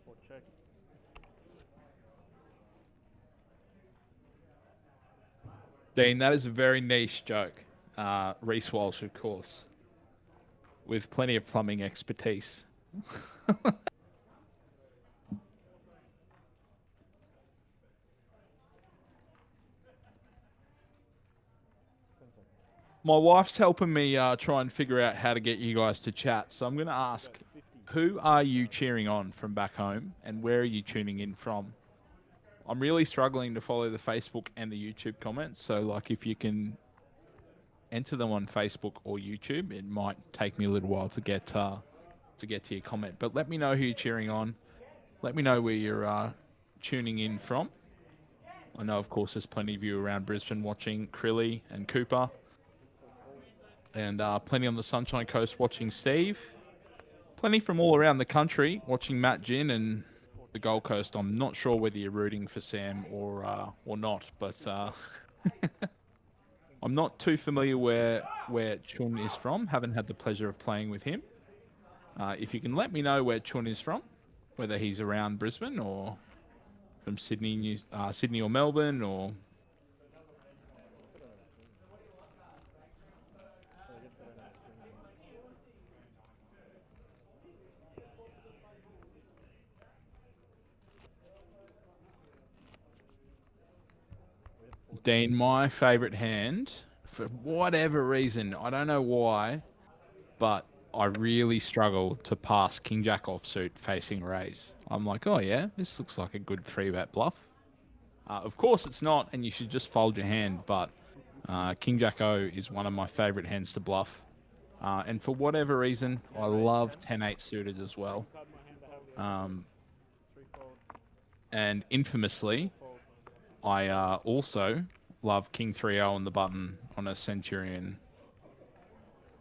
C4 check. Dean, that is a very niche joke. Reece Walsh, of course, with plenty of plumbing expertise. My wife's helping me try and figure out how to get you guys to chat. So I'm going to ask, who are you cheering on from back home and where are you tuning in from? I'm really struggling to follow the Facebook and the YouTube comments. So like if you can enter them on Facebook or YouTube, it might take me a little while to get to your comment. But let me know who you're cheering on. Let me know where you're tuning in from. I know, of course, there's plenty of you around Brisbane watching Crilly and Cooper. And plenty on the Sunshine Coast watching Steve. Plenty from all around the country watching Matt Gin and the Gold Coast. I'm not sure whether you're rooting for Sam or not, but I'm not too familiar where Chun is from. Haven't had the pleasure of playing with him. If you can let me know where Chun is from, whether he's around Brisbane or from Sydney, Sydney or Melbourne, or Dean, my favourite hand, for whatever reason, I don't know why, but I really struggle to pass King Jack offsuit facing raise. I'm like, oh yeah, this looks like a good 3-bet bluff. Of course it's not, and you should just fold your hand, but King Jack O is one of my favourite hands to bluff. And for whatever reason, I love 10-8 suited as well. And infamously, I also love King 3-0 on the button on a Centurion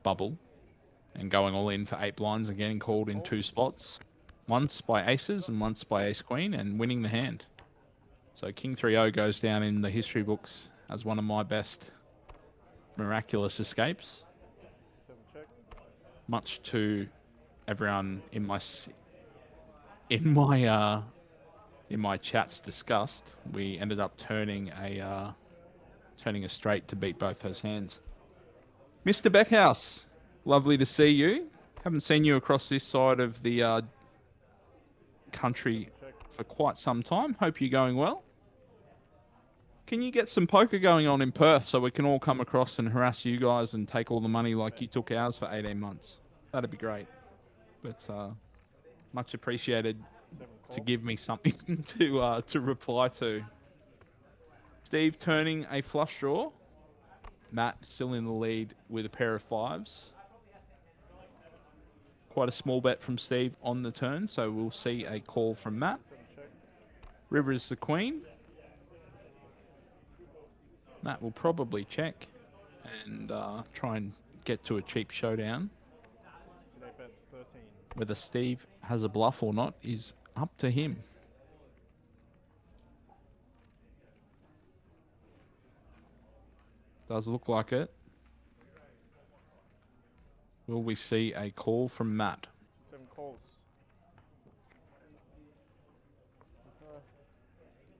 bubble and going all in for 8 blinds and getting called in 2 spots. Once by aces and once by ace-queen and winning the hand. So King 3-0 goes down in the history books as one of my best miraculous escapes. Much to everyone in my chat's disgust, we ended up turning a straight to beat both those hands. Mr. Beckhouse, lovely to see you. Haven't seen you across this side of the country for quite some time. Hope you're going well. Can you get some poker going on in Perth so we can all come across and harass you guys and take all the money like you took ours for 18 months? That'd be great. But much appreciated to give me something to reply to. Steve turning a flush draw. Matt still in the lead with a pair of 5s. Quite a small bet from Steve on the turn, so we'll see a call from Matt. River is the queen. Matt will probably check and try and get to a cheap showdown. Whether Steve has a bluff or not is up to him. Does look like it. Will we see a call from Matt? 7 calls.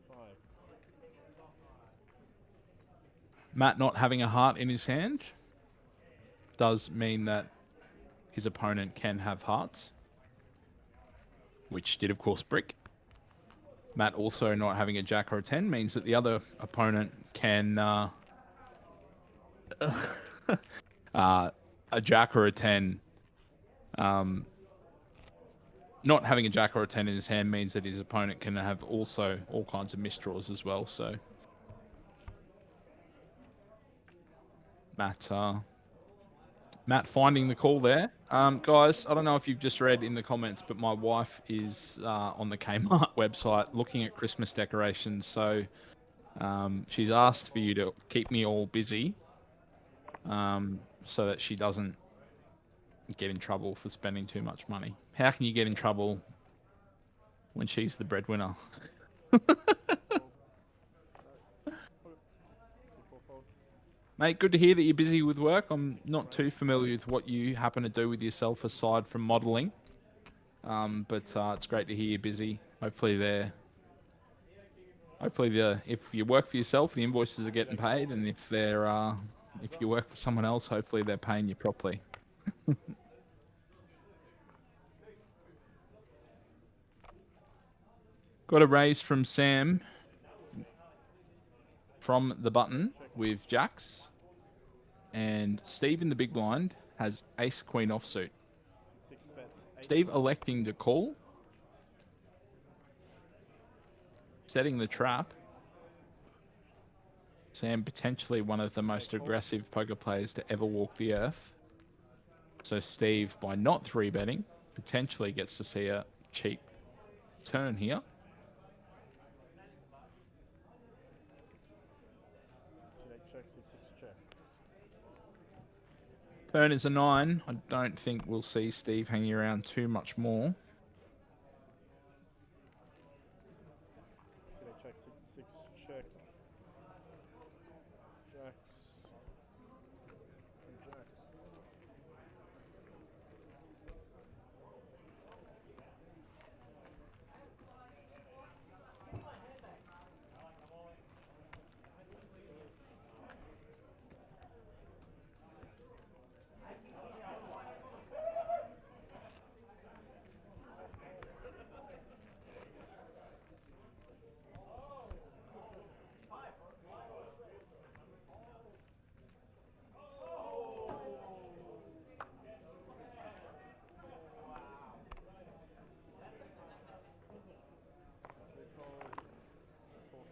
5. Matt not having a heart in his hand does mean that his opponent can have hearts, which did, of course, brick. Matt also not having a jack or a 10 means that the other opponent can a jack or a 10. Not having a jack or a 10 in his hand means that his opponent can have also all kinds of misdraws as well. So Matt finding the call there. Guys, I don't know if you've just read in the comments, but my wife is on the Kmart website looking at Christmas decorations. So she's asked for you to keep me all busy so that she doesn't get in trouble for spending too much money. How can you get in trouble when she's the breadwinner? Mate, good to hear that you're busy with work. I'm not too familiar with what you happen to do with yourself aside from modelling. But it's great to hear you're busy. Hopefully if you work for yourself, the invoices are getting paid, and if you work for someone else, hopefully they're paying you properly. Got a raise from Sam from the button with jacks, and Steve in the big blind has ace queen offsuit. Steve electing to call, setting the trap. Sam potentially one of the most aggressive poker players to ever walk the earth. So Steve, by not 3-betting, potentially gets to see a cheap turn here. Turn is a 9. I don't think we'll see Steve hanging around too much more. So they check 6, check. Jacks. And jacks.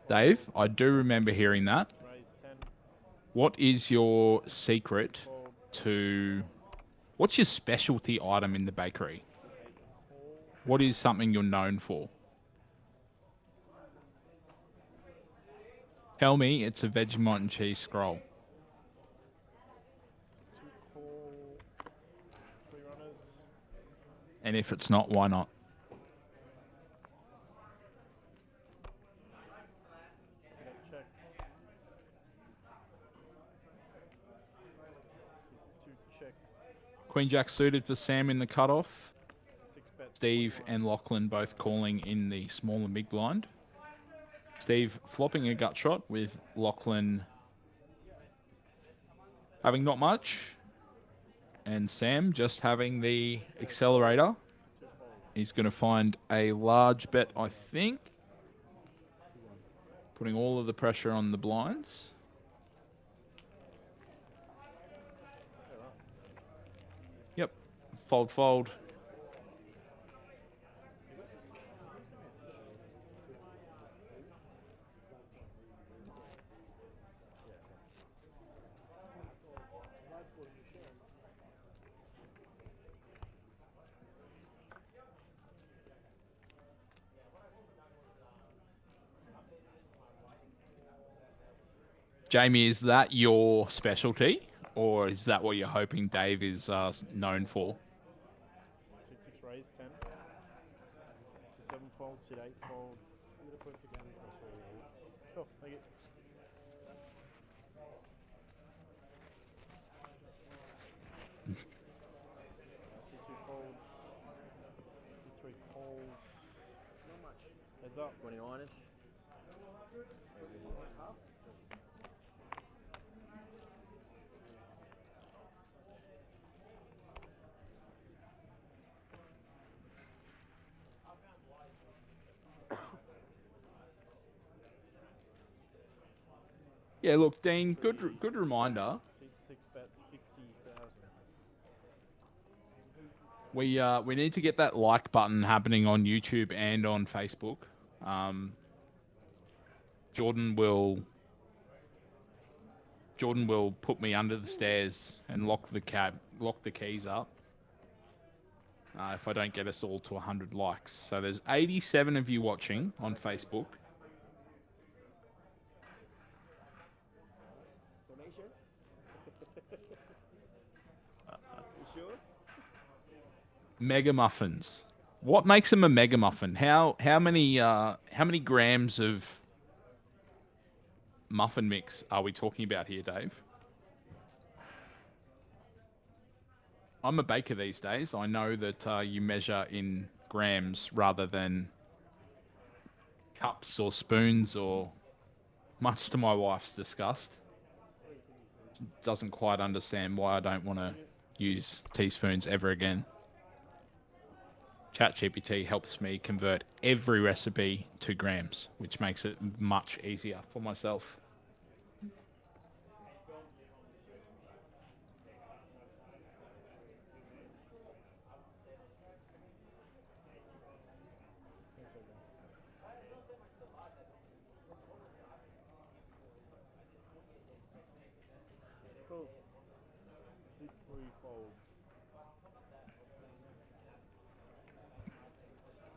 Dave, I do remember hearing that. Raise 10. What is your secret to... What's your specialty item in the bakery? What is something you're known for? Tell me it's a Vegemite and cheese scroll. 2 call. 3 runners. And if it's not, why not? So they check. 2 check. Queen Jack suited for Sam in the cutoff. 6 bets. Steve and Lachlan both calling in the small and big blind. Steve flopping a gut shot with Lachlan having not much. And Sam just having the accelerator. He's going to find a large bet, I think. Putting all of the pressure on the blinds. Yep. Fold, fold. Jamie, is that your specialty? Or is that what you're hoping Dave is known for? 6 raise 10. 7 fold, sit 8 fold. Oh, thank you. I see 2 folds. 3 calls. Not much. Heads up. 29ish. Yeah, look, Dean, good reminder. 6 bets, 50,000. We need to get that like button happening on YouTube and on Facebook. Jordan will put me under the stairs and lock the keys up if I don't get us all to 100 likes. So there's 87 of you watching on Facebook. Mega muffins. What makes them a mega muffin? How many grams of muffin mix are we talking about here, Dave? I'm a baker these days. I know that you measure in grams rather than cups or spoons, or much to my wife's disgust. She doesn't quite understand why I don't want to use teaspoons ever again. ChatGPT helps me convert every recipe to grams, which makes it much easier for myself. Cool. 3 fold.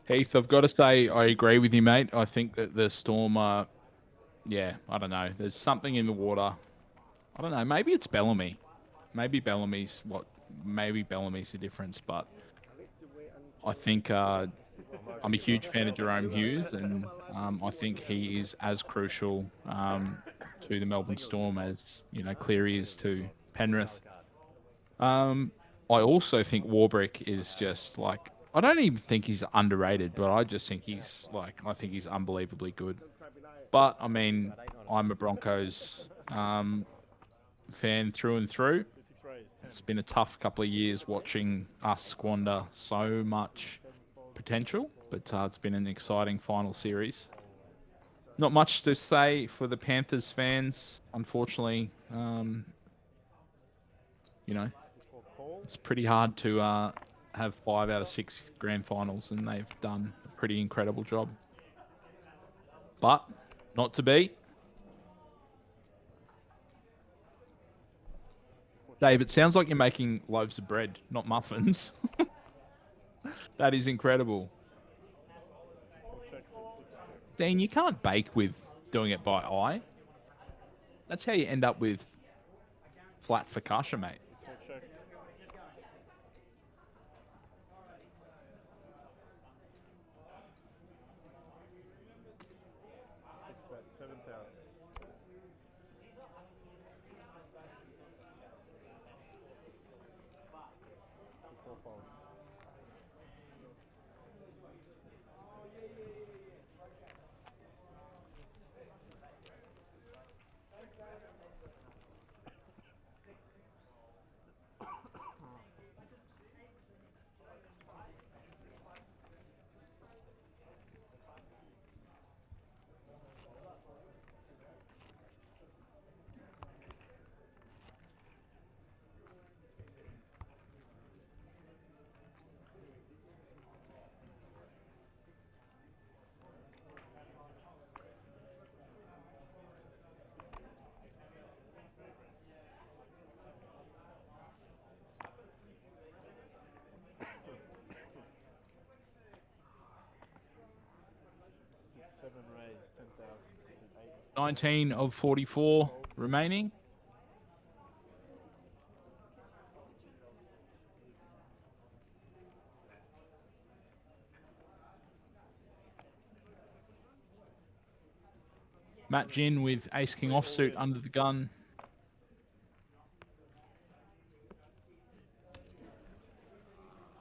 Heath, I've got to say, I agree with you, mate. I think that the Storm are, yeah, I don't know. There's something in the water. I don't know. Maybe it's Bellamy. maybe Bellamy's the difference, but I think I'm a huge fan of Jerome Hughes, and I think he is as crucial to the Melbourne Storm as Cleary is to Penrith. I also think Warbrick is just like, I don't even think he's underrated, but I just think I think he's unbelievably good. But I mean, I'm a Broncos fan through and through. It's been a tough couple of years watching us squander so much potential, but it's been an exciting final series. Not much to say for the Panthers fans, unfortunately. It's pretty hard to have 5 out of 6 grand finals, and they've done a pretty incredible job. But not to be. Dave, it sounds like you're making loaves of bread, not muffins. That is incredible. Dean, you can't bake with doing it by eye. That's how you end up with flat focaccia, mate. Seven rays, 10,000. 19 of 44 remaining. Matt Ginn with Ace King offsuit under the gun.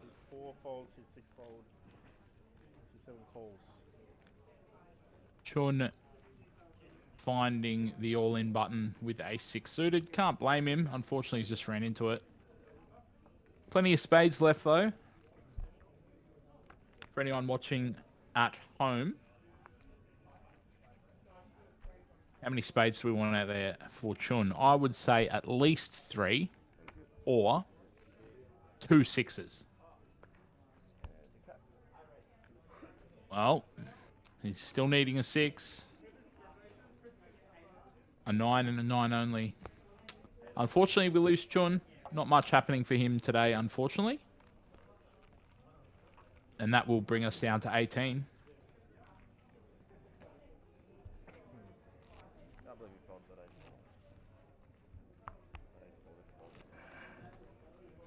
See 4 folds, see 6 fold, see 7 calls. Chun finding the all-in button with Ace-6 suited. Can't blame him. Unfortunately, he's just ran into it. Plenty of spades left, though. For anyone watching at home. How many spades do we want out there for Chun? I would say at least 3 or 2 6s. Well, he's still needing a 6. A 9 and a 9 only. Unfortunately, we lose Chun. Not much happening for him today, unfortunately. And that will bring us down to 18.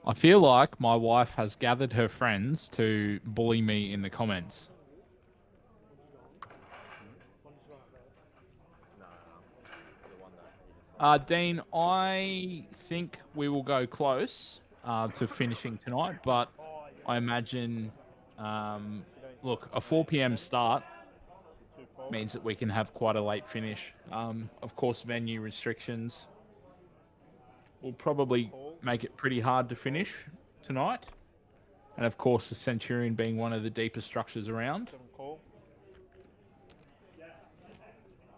I feel like my wife has gathered her friends to bully me in the comments. Dean, I think we will go close to finishing tonight, but I imagine, look, a 4 p.m. start means that we can have quite a late finish. Of course, venue restrictions will probably make it pretty hard to finish tonight. And of course, the Centurion being one of the deepest structures around.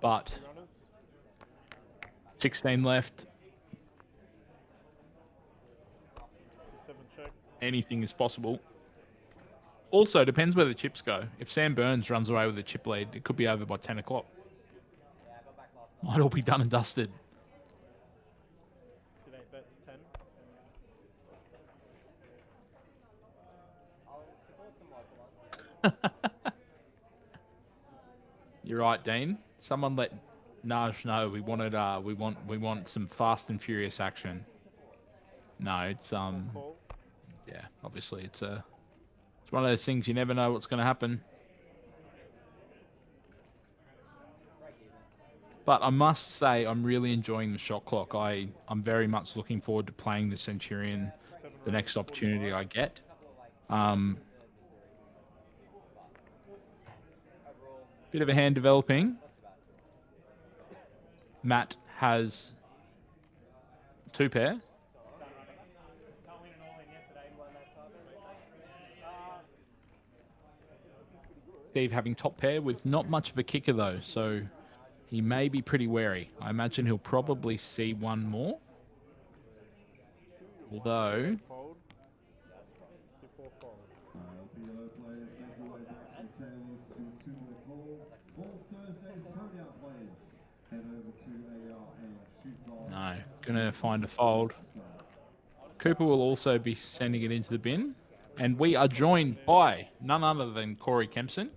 But 16 left. Anything is possible. Also, depends where the chips go. If Sam Burns runs away with a chip lead, it could be over by 10 o'clock. Might all be done and dusted. Bets 10. You're right, Dean. Someone let Naj know we want some fast and furious action. no, it's Call. yeah, obviously it's one of those things you never know what's going to happen. But I must say I'm really enjoying the shot clock. I'm very much looking forward to playing the Centurion the next opportunity I get. Bit of a hand developing. Matt has 2 pair. Steve having top pair with not much of a kicker though, so he may be pretty wary. I imagine he'll probably see one more. Although, Fold. C4 fold. Below players make your way back to the tables to do 2 more call. All Thursday throwdown players head over to AR and shoot off. no, gonna find a fold. Cooper will also be sending it into the bin. And we are joined by none other than Corey Kempson,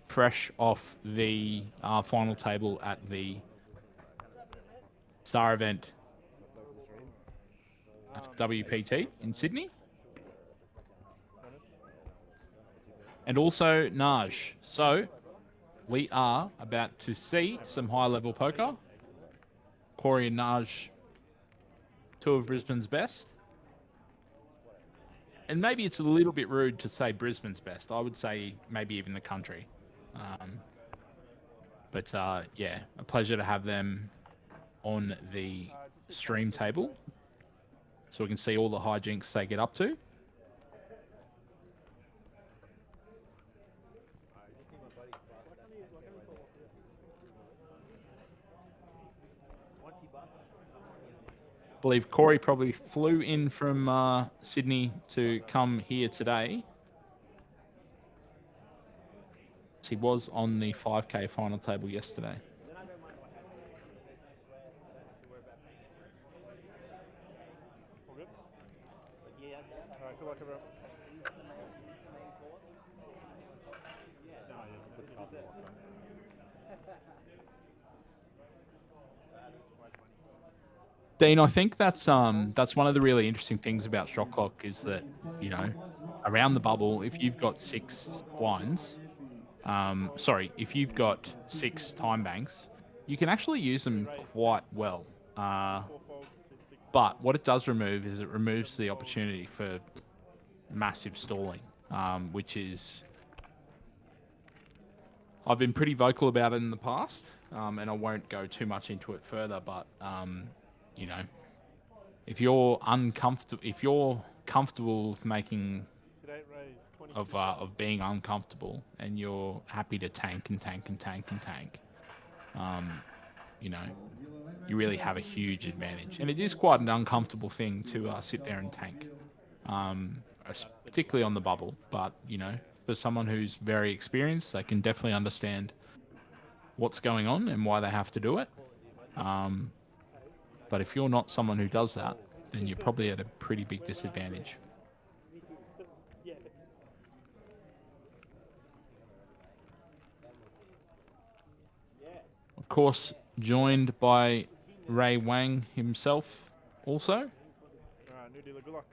fresh off the final table at the Star event at WPT in Sydney. And also Naj. So we are about to see some high-level poker. Corey and Naj, 2 of Brisbane's best. And maybe it's a little bit rude to say Brisbane's best. I would say maybe even the country. But yeah, a pleasure to have them on the stream table so we can see all the hijinks they get up to. I believe Corey probably flew in from Sydney to come here today. He was on the 5K final table yesterday. All good? Alright, good luck everyone. Dean, I think that's one of the really interesting things about shot clock is that, you know, around the bubble, if you've got 6 blinds, if you've got 6 time banks, you can actually use them quite well. But what it does remove is it removes the opportunity for massive stalling, which is... I've been pretty vocal about it in the past, and I won't go too much into it further, but, you know, if you're comfortable making... of being uncomfortable and you're happy to tank and tank and tank and tank, you know, you really have a huge advantage. And it is quite an uncomfortable thing to sit there and tank, particularly on the bubble. But, you know, for someone who's very experienced, they can definitely understand what's going on and why they have to do it. But if you're not someone who does that, then you're probably at a pretty big disadvantage. Of course, joined by Ray Wang himself also. Alright, new dealer, good luck.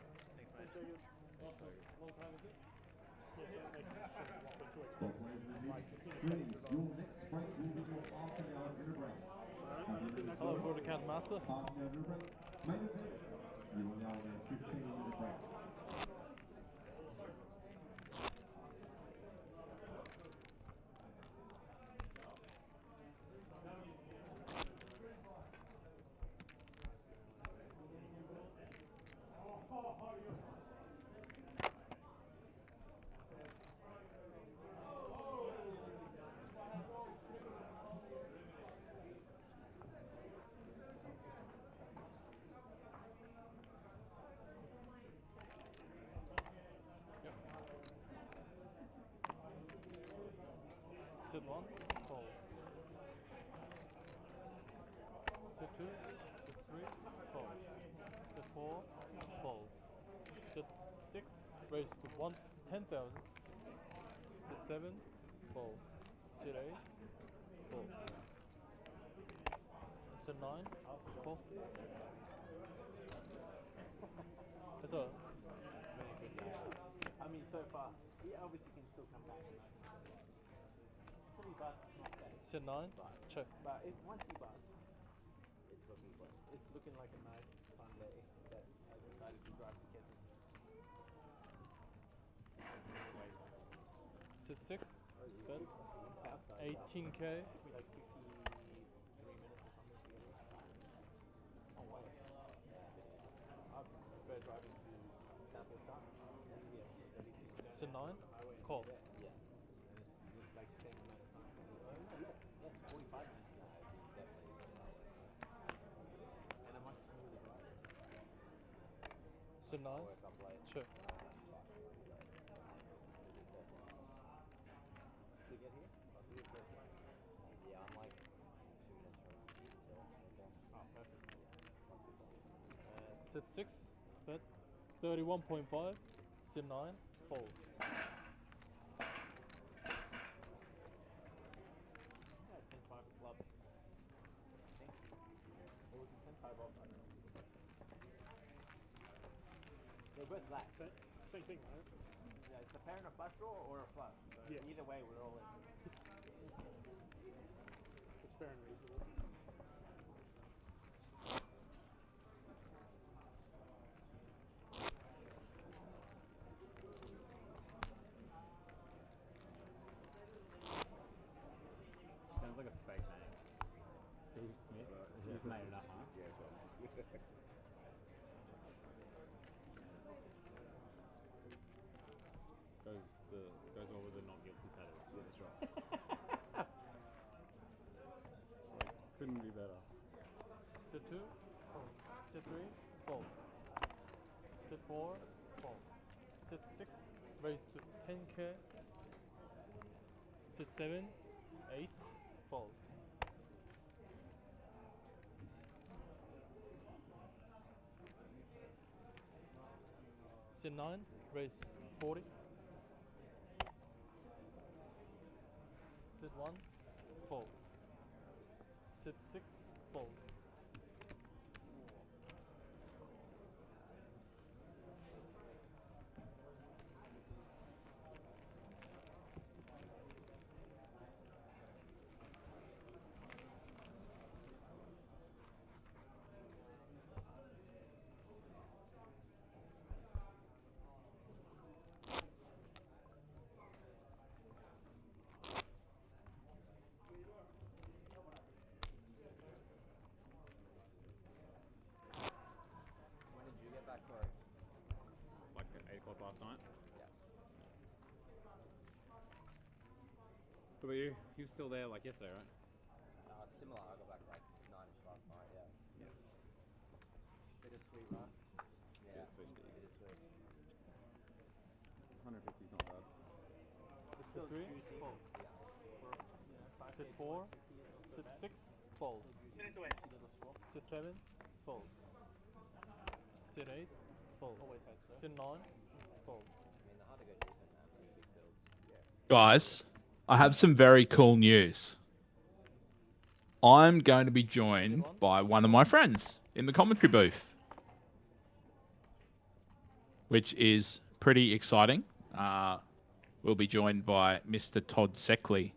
Hello, broadcast master. Sit 1, fold. Sit 2, sit 3, fold. Sit 4, fold. Sit 6, raise to 10,000. Sit 7, fold. Sit 8, fold. Sit 9, fold. That's all. I mean, so far, he obviously can still come back. Until he busts, it's not bad. Set 9. Check. But once he busts, it's looking like a nice, fun day that I decided to drive to KEDRON. Set 6. Bet. 18k. Like 53 minutes or something to get it. Oh, wow. I prefer driving to Sample Shop. Yeah, 36 minutes. Set 9. Call. Yeah. And it's like the same amount of time. Less, 45 minutes. And a much smoother drive. Set 9. Check. To get here? Yeah, I'm like 2 minutes from so Oh, perfect. Set 6. Bet. 31.5. Set 9. Fold. Yeah, 10-5 a club. I think. Or was it 10-5 off? I don't know. They're both black. Same thing, right? Yeah, it's a pair and a flush draw or a flush. So Yeah. either way, we're all in. It's fair and reasonable. Sounds like a fake name. Steve Smith. You just made it up, huh? Yeah, well. Goes well with the not guilty tattoo. Yeah, that's right. Couldn't be better. Set 2. Fold. Set 3. Fold. Set 4. Fold. Set 6. Raise to 10k. Set 7. 8. Fold. Set 9. Raise 40. Set 1. Fold. Set 6. Fold. when did you get back, Corey? Like at 8 o'clock last night. What about you? You were still there like yesterday, right? Similar, I got back like 9ish last night, yeah. Bittersweet run. Yeah, Bittersweet. bittersweet. 150 is not bad. It's still Three. juicy. Fold. For, Set 4. Set 6. Fold. Set 7. Fold. Set 8. Fold. Always had so. Set 9. Fold. I mean, they're hard to go deep in that many big builds. Guys, I have some very cool news. I'm going to be joined by one of my friends in the commentary booth, which is pretty exciting. We'll be joined by Mr. Todd Seckley.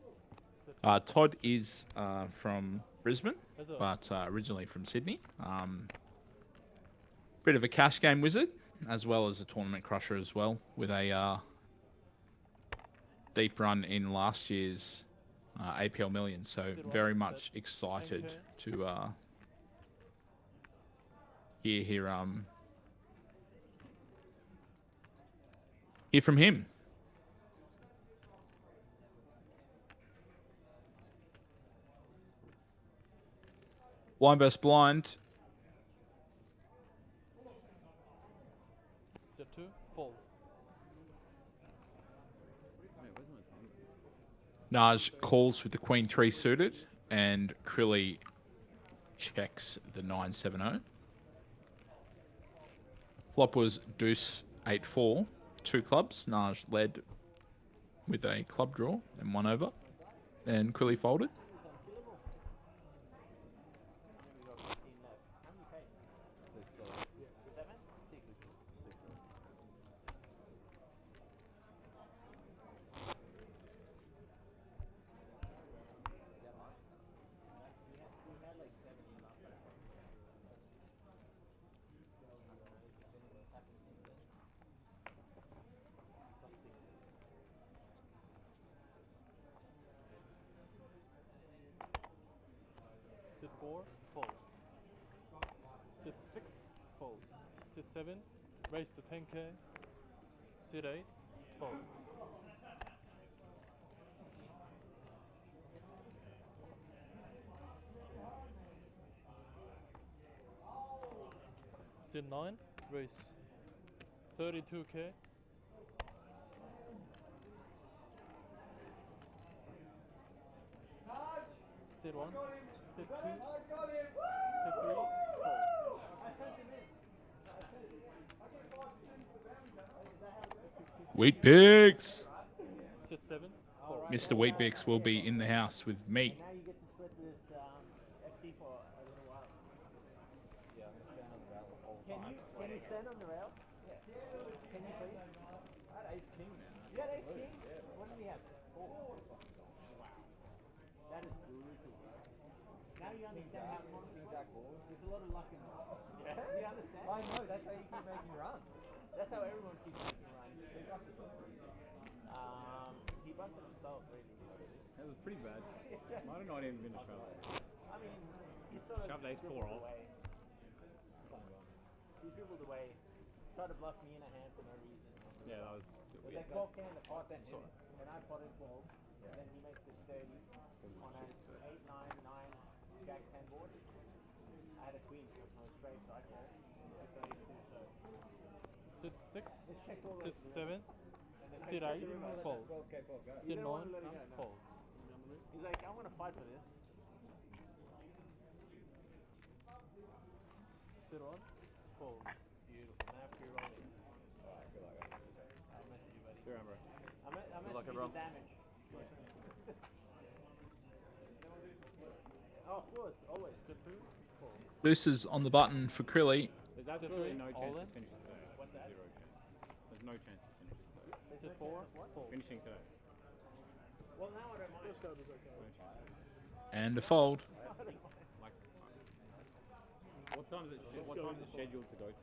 Todd is from Brisbane, but originally from Sydney. Bit of a cash game wizard, as well as a tournament crusher as well, with a deep run in last year's APL Million. So very much excited to hear from him. Blind versus blind. Set 2. Fold. Naj calls with the Queen 3 suited, and Krilly checks the 970. Flop was Deuce 8-4, 2 clubs. Naj led with a club draw and 1 over, and Krilly folded. 4, fold. Sit 6, fold. Sit 7, raise to 10k. Sit 8, fold. Sit 9, raise 32k. Sit 1, sit 2, sit 3, fold. Wheat Bix. Sit 7, fold. Mr. Wheat Bix will be in the house with me. Now you get to split this FD for a little while. Yeah, I'm gonna stand on the rail the whole Can time. you stand on the rail? Yeah. Can you please? I had ace king, man. You got ace king? What did he have? 4. Wow. That is brutal, bro. Now you understand how Jack ball. there's a lot of luck in this. Yeah. You understand? I know, that's how you keep making runs. That's how everyone keeps making runs. He busted himself, really. That was pretty bad. Might have not even been a shot. I mean, he sort of Shoved ace 4 dribbled off. away. He dribbled away. Tried to bluff me in a hand for no reason. Yeah, that was It was weird. like 12k in the pot, and I potted 12, and then he makes it 30 on an 8, 9, 9, jack 10 board. I had a queen on a straight side ball. Sit 6, Just check all sit the 7, sit 8, fold. Okay, go. Sit 9, want to let it go, no. fold. He's like, I'm gonna fight for this. Sit 1, fold. Beautiful. Now free rolling. Alright, good luck. I'll message you, buddy. See you around, bro. I'm luck, messaging you everyone. the damage. Oh, of course, always. Sit 2, fold. Deuces on the button for Krilly. There's absolutely no all chance in? to finish this today. What's that? 0 chance. There's no chance to finish this today. Sit 4, fold. Finishing today. Well, now I don't mind. First card was okay. No chance. And a fold. Like, what time is it scheduled to go to?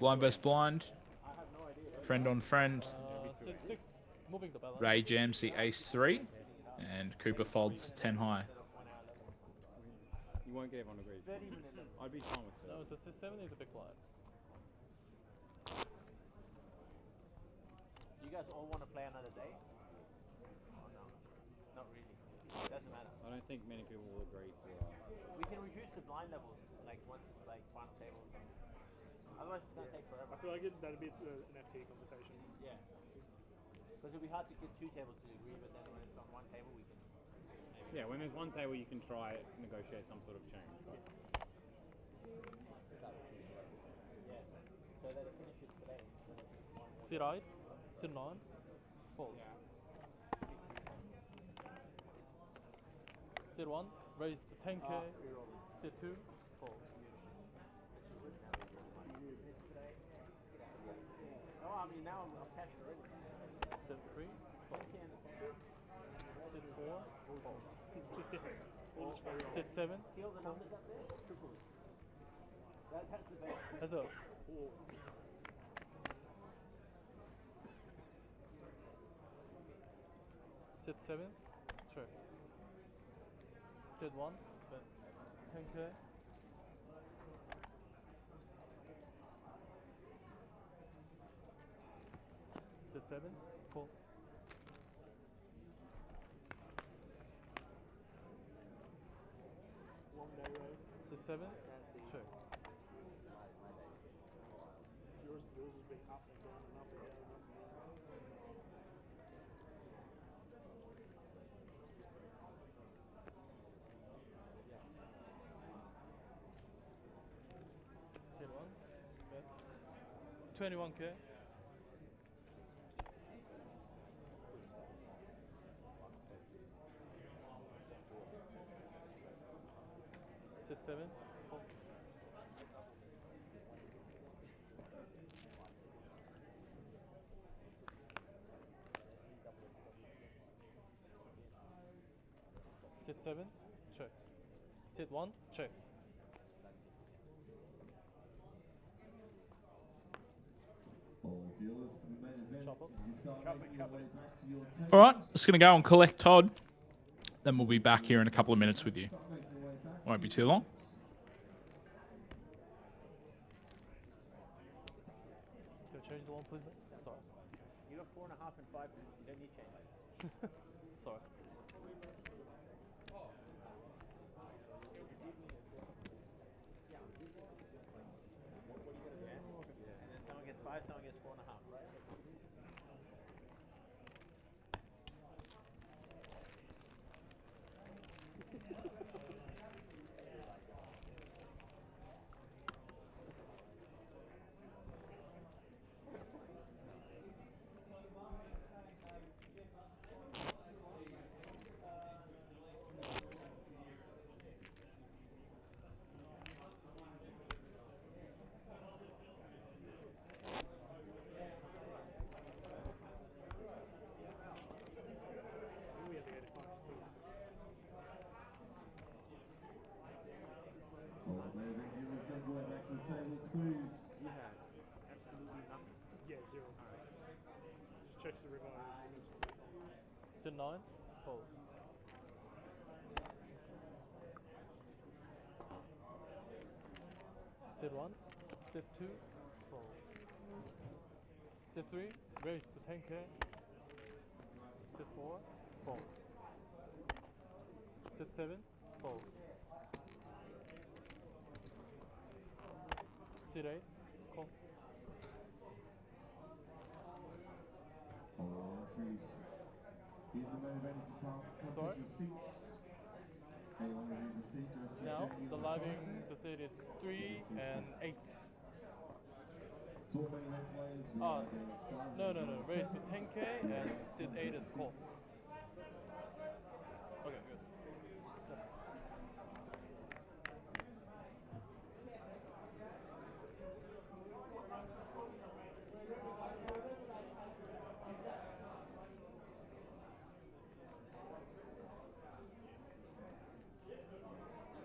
Blind versus blind. I have no idea. Friend on friend. Sit 6, moving the balance. Ray jams the ace 3. And Cooper folds 10 high. You won't get everyone agreed. 30 minutes. I'd be fine with No, that. so sit 7 is a big blind. Do you guys all want to play another day? Oh, no. Not really. Doesn't matter. I don't think many people will agree to. We can reduce the blind levels, like once it's like final tables. Otherwise, it's gonna take I forever. feel like that'd be an FT conversation. Yeah. Because it'll be hard to get 2 tables to agree, but then when it's on 1 table, we can. Yeah, when there's one table, you can try negotiate some sort of change. Right? Yeah. So that it finishes today. So that it's 1 more. Sit 8, sit 9, fold. Sit 1, raise to 10k. Sit 2, fold. Oh, I mean, now I'm cashed already. Sit 3, fold. Sit 4, fold. Sit 7, See all the numbers up there? Triple. That's the best. that's a sit 7, check. Sit 1, bet 10k. Sit 7, fold. Long day, Ray. Sit 7, check. Yours has been up and down and up and down and up and down. Sit 1, bet 21k. Sit 7, fold. Sit 7, check. Sit 1, check. All dealers for the main event. Chop up. You start making your way back to your table. All right, just going to go and collect Todd. Then we'll be back here in a couple of minutes with you. Start making your way back. Won't be too long. Can you change the one, please, mate? Sorry. You got 4.5 and 5. You don't need change. Sorry. What are you gonna get? And then someone gets 5, someone gets 4.5, right? We have the 85 still. You had absolutely nothing. Yeah, 0. Just checks the river. Sit 9, fold. Sit 1, sit 2, fold. Sit 3, raise to 10k. Sit 4, fold. Sit 7, fold. Sit 8, call. Sorry? Now, the living, the seat is 3 and 8. Oh, no, raise to 10k and sit 8 is call. Okay, good.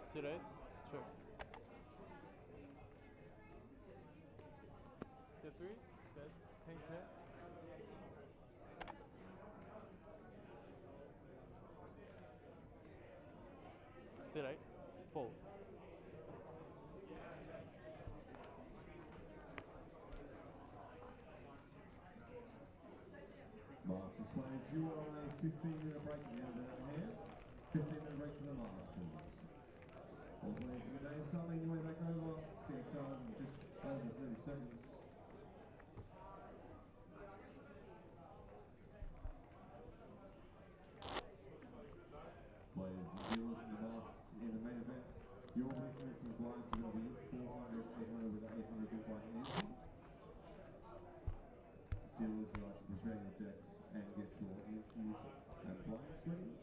Sit 8, sure. Sit 3, dead, 10k. Sit 8, fold. Masters players, you are on a 15-minute break at the end of that here. 15-minute break for the Masters. All players in the day, starting your way back over. Get started in just over 30 seconds. Players and viewers in the main event, your weakness and blinds are going to be 400, 800 with 800 big blind entry. Dealers would like to prepare your decks and get your entries and blinds ready.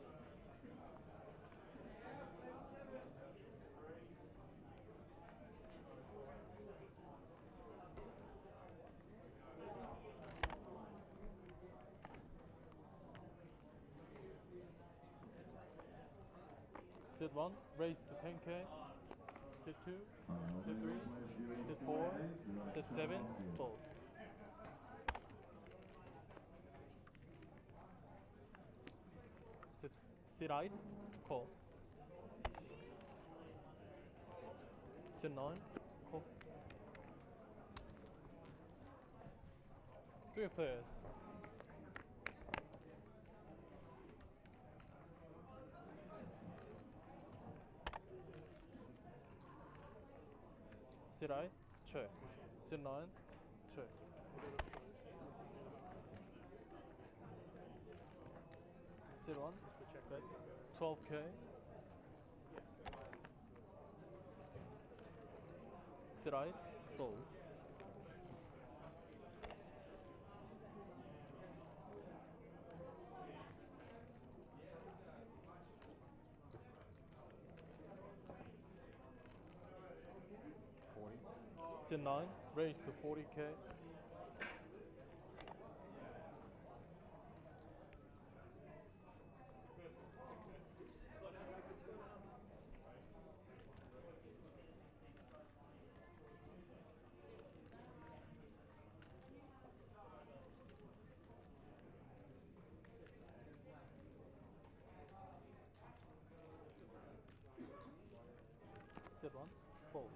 Sit 1, raise to 10k. Sit 2, sit 3, sit 4, sit 7, fold. Sit 8, call. Sit 9, call. 3 players. Sit 8, check. Sit 9, check. Sit 1, bet. 12k. Sit 8, fold. Sit 9, raise to 40k. fold.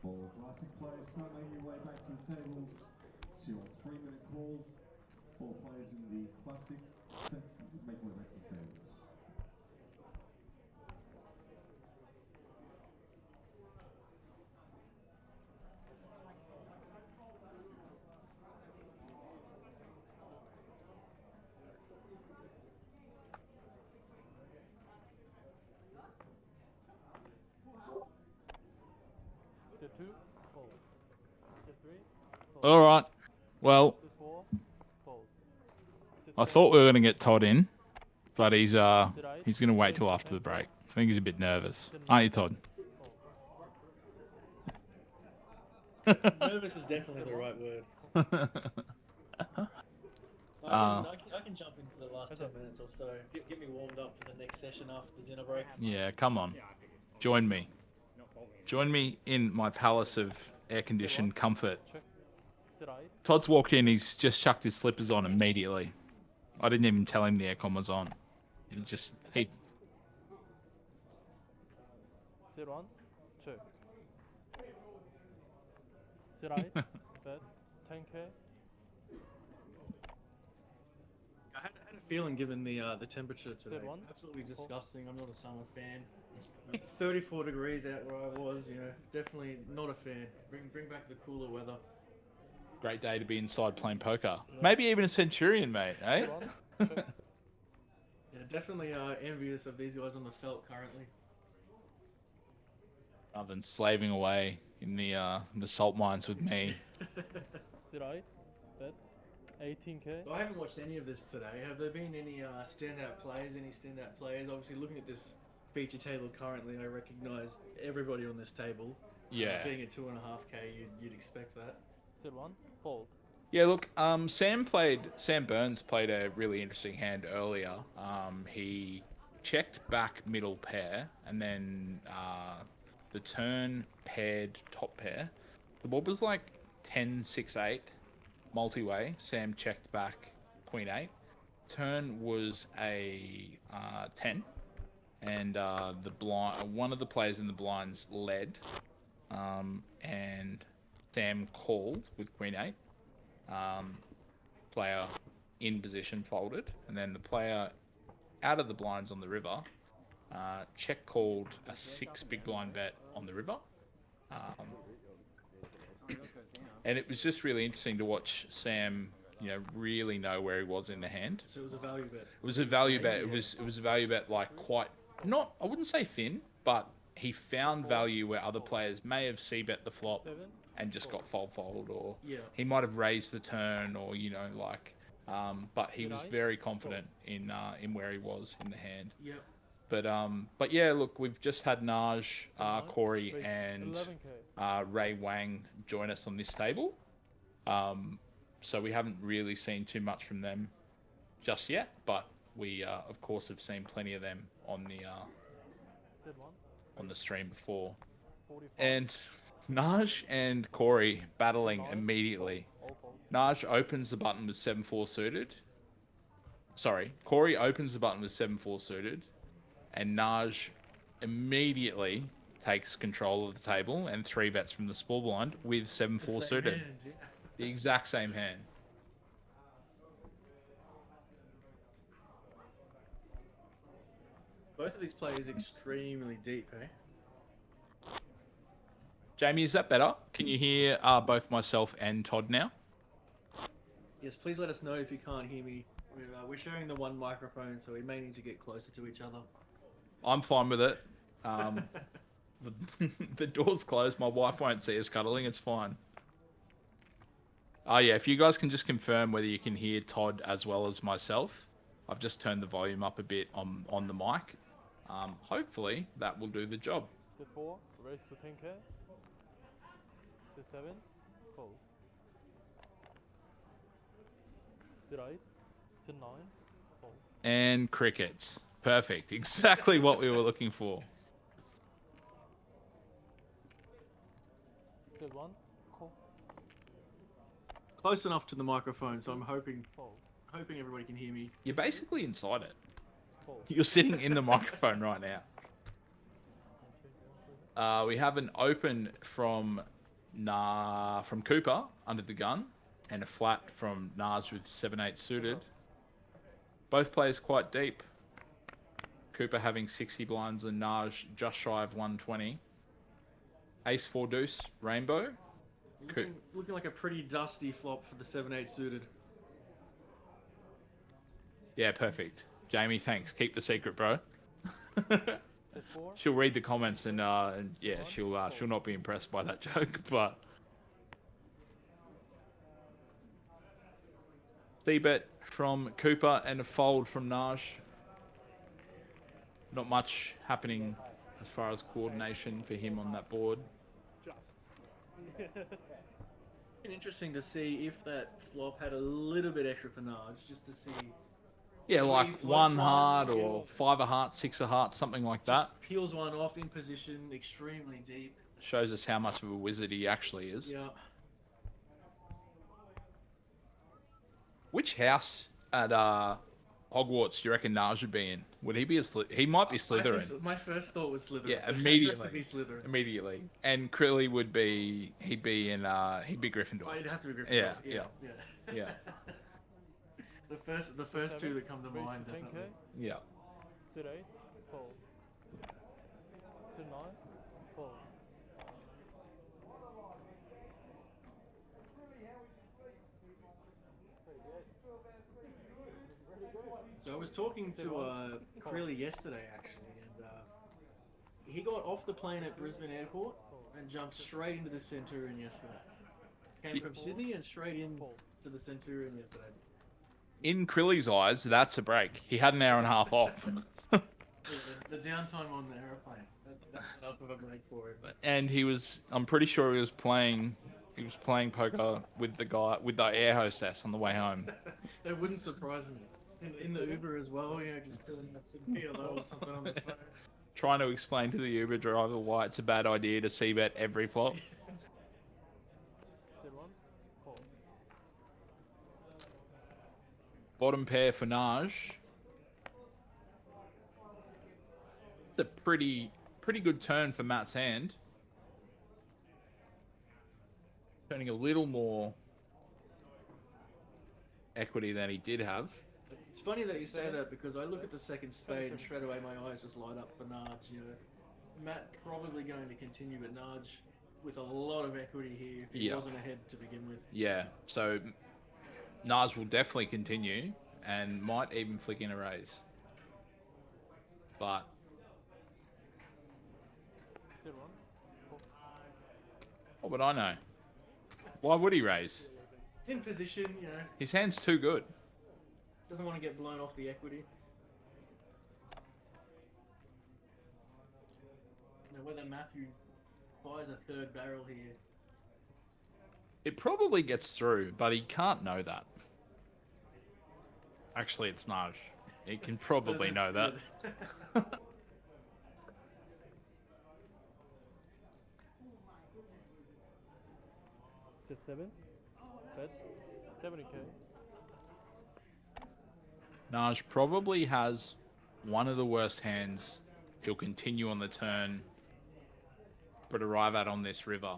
For classic players, start making your way back to the tables. It's your 3-minute call. All players in the classic make way back to the tables. Sit 2, fold. Sit 3, fold. All right. Well, Sit 4, fold. Sit I 7, thought we were going to get Todd in, but he's sit 8, going to wait raise till to after the 10K. break. I think he's a bit nervous. Sit Aren't 9, you, Todd? fold. Nervous is definitely the right word. I can jump in for the last 10 minutes or so. Get me warmed up for the next session after the dinner break. Yeah, come on. Join me. Join me in my palace of air-conditioned comfort. Check. Sit 8. Todd's walked in, he's just chucked his slippers on immediately. I didn't even tell him the aircon was on. He Sit 1, 2. Sit 8, bet 10K. I had a feeling, given the temperature today, Sit 1, absolutely fold. disgusting. I'm not a summer fan. 34 degrees out where I was, definitely not a fan. Bring back the cooler weather. great day to be inside playing poker. Maybe even a Centurion, mate, eh? Sit 1, check. Yeah, definitely envious of these guys on the felt currently. Rather than slaving away in the salt mines with me. Sit 8, bet 18K. So I haven't watched any of this today. Have there been any standout players? Obviously, looking at this feature table currently, I recognise everybody on this table. Yeah. Being at 2.5K, you'd expect that. Sit 1, fold. Yeah, look, Sam Burns played a really interesting hand earlier. He checked back middle pair, and then the turn paired top pair. The board was like 10-6-8 multi-way. Sam checked back queen 8. Turn was a 10, and the blind, one of the players in the blinds led, and Sam called with queen 8. Player in position folded, and then the player out of the blinds on the river check called a 6 big blind bet on the river, and it was just really interesting to watch Sam really know where he was in the hand. So it was a value bet. It was a value bet. It was a value bet, like quite not, I wouldn't say thin, but he found value where other players may have c-bet the flop 7, and just got fold, or Yeah. he might have raised the turn, or but he was very confident in where he was in the hand. Yep. But yeah, look, we've just had Naj, Corey, raise and 11K. Ray Wang join us on this table. So we haven't really seen too much from them just yet, but we of course have seen plenty of them on Sit 1, the stream before. 45. And Naj and Corey battling Nine, immediately. All fold. Naj opens the button with 7-4 suited. Sorry, Corey opens the button with 7-4 suited, and Naj immediately takes control of the table and 3 bets from the small blind with 7-4 suited. Hand, yeah. The exact same hand. Both of these players extremely deep, eh? Jamie, is that better? Can you hear both myself and Todd now? Yes, please let us know if you can't hear me. We're sharing the one microphone, so we may need to get closer to each other. I'm fine with it. The door's closed. My wife won't see us cuddling. It's fine. Oh yeah, if you guys can just confirm whether you can hear Todd as well as myself. I've just turned the volume up a bit on the mic. Hopefully that will do the job. Sit 4, raise to 10K. Sit 7, fold. Sit 8, sit 9, fold. And crickets. Perfect. Exactly what we were looking for. Sit 1, call, Close enough to the microphone, so I'm hoping fold, everybody can hear me. You're basically inside it. fold. You're sitting in the microphone right now. We have an open from Cooper under the gun, and a flat from Nas with 7-8 suited. Both players quite deep. Cooper having 60 blinds and Naj just shy of 120. Ace 4 deuce rainbow. Looking like a pretty dusty flop for the 7-8 suited. Yeah, perfect. Jamie, thanks. Keep the secret, bro. Sit 4, She'll read the comments and yeah, she'll not be impressed by that joke, but C-bet from Cooper and a fold from Naj. Not much happening as far as coordination for him on that board. Interesting to see if that flop had a little bit extra for Naj, just to see. Yeah, Three like floats, 1 one, heart yeah. or 5 of hearts, 6 of hearts, something like that. Just peels one off in position, extremely deep. Shows us how much of a wizard he actually is. Yeah. Which house at Hogwarts do you reckon Naj would be in? Would he be he might be Slytherin. My first thought was Slytherin. Yeah, It has immediately. to be Slytherin. Immediately. And Crilly would be he'd be Gryffindor. Oh, it'd have to be Gryffindor. Yeah, yeah. Yeah. The first two that come to raise mind, to 10K, definitely. Yeah. sit 8, fold. Sit 9, fold. So I was talking to Crilly yesterday, actually, and he got off the plane at Brisbane Airport and jumped straight into the Centurion yesterday. Came from Sydney and straight in to the Centurion yesterday. In Crilly's eyes, that's a break. He had an hour and a half off. The downtime on the aeroplane, that's enough of a break for him. And I'm pretty sure he was playing poker with the air hostess on the way home. It wouldn't surprise me. In the Uber as well, just filling that some PLO or something on the phone. Trying to explain to the Uber driver why it's a bad idea to c-bet every flop. Sit 1, fold. Bottom pair for Naj. It's a pretty good turn for Matt's hand. Turning a little more equity than he did have. It's funny that you say that because I look at the second spade and straight away my eyes just light up for Naj. Matt probably going to continue, but Naj with a lot of equity here if he wasn't ahead to begin with. Yeah, so Naj will definitely continue and might even flick in a raise. But Sit 1, fold. what would I know? Why would he raise? It's in position, His hand's too good. doesn't want to get blown off the equity. Whether Matthew buys a third barrel here. It probably gets through, but he can't know that. Actually, it's Naj. He can probably know that. Sit 7, bet, 70K. Naj probably has one of the worst hands he'll continue on the turn, but arrive at on this river.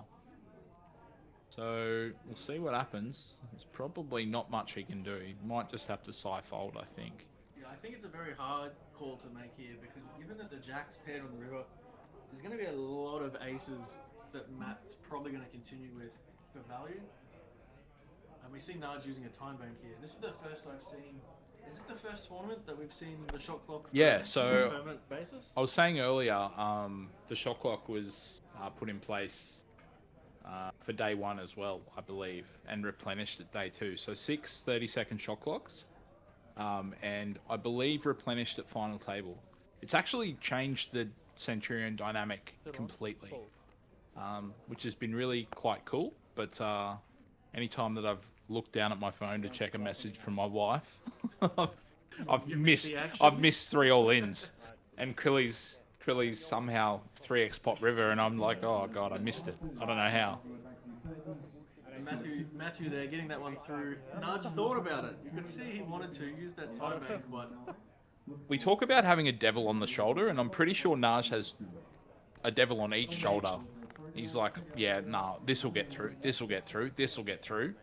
So we'll see what happens. There's probably not much he can do. He might just have to side-fold, I think. Yeah, I think it's a very hard call to make here because given that the jack's paired on the river, there's going to be a lot of aces that Matt's probably going to continue with for value. And we see Naj using a time bank here. This is the first I've seen. Is this the first tournament that we've seen the shot clock Yeah, on a so permanent basis? I was saying earlier, the shot clock was put in place for day 1 as well, I believe, and replenished at day 2. So 6 30-second shot clocks, and I believe replenished at final table. It's actually changed the Centurion dynamic completely, which has been really quite cool. But anytime that I've look down at my phone to check a message from my wife. I've You missed the action? I've missed 3 all-ins, and Krilly's somehow 3x Pot River, and I'm like, oh god, I missed it. I don't know how. Matthew there getting that one through. Nudge thought about it. You could see he wanted to use that time bank, but We talk about having a devil on the shoulder, and I'm pretty sure Naj has a devil on each shoulder. He's like, yeah, nah, this will get through. This will get through. This will get through.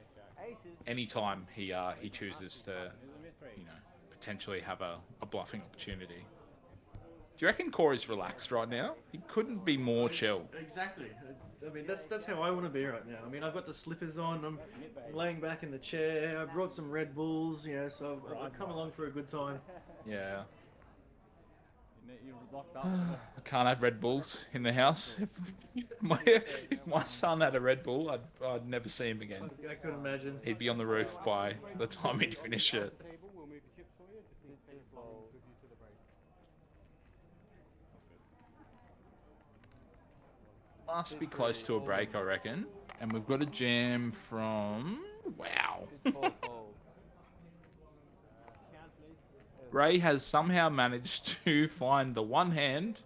Anytime he chooses to, potentially have a bluffing opportunity. Do you reckon Corey's relaxed right now? He couldn't be more chill. exactly. I mean, that's how I want to be right now. I mean, I've got the slippers on. I'm laying back in the chair. I brought some Red Bulls, so I've come along for a good time. Yeah. You're locked up. I can't have Red Bulls in the house. If my son had a Red Bull, I'd never see him again. I could imagine. He'd be on the roof by the time he'd finish it. Must be close to a break, I reckon. And we've got a jam from... Wow. Ray has somehow managed to find the one hand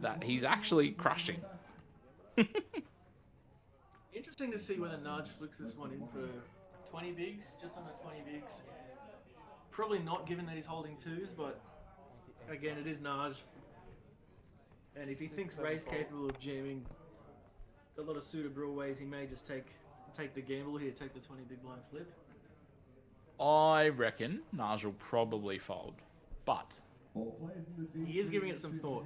that he's actually crushing. Interesting to see whether Nudge flicks this one in for 20 bigs, just under 20 bigs. Probably not, given that he's holding 2s, but again, it is Nudge. And if he thinks Ray's capable of jamming a lot of suited broadways, he may just take the gamble here, take the 20 big blind flip. I reckon Naj will probably fold, but he is giving it some thought.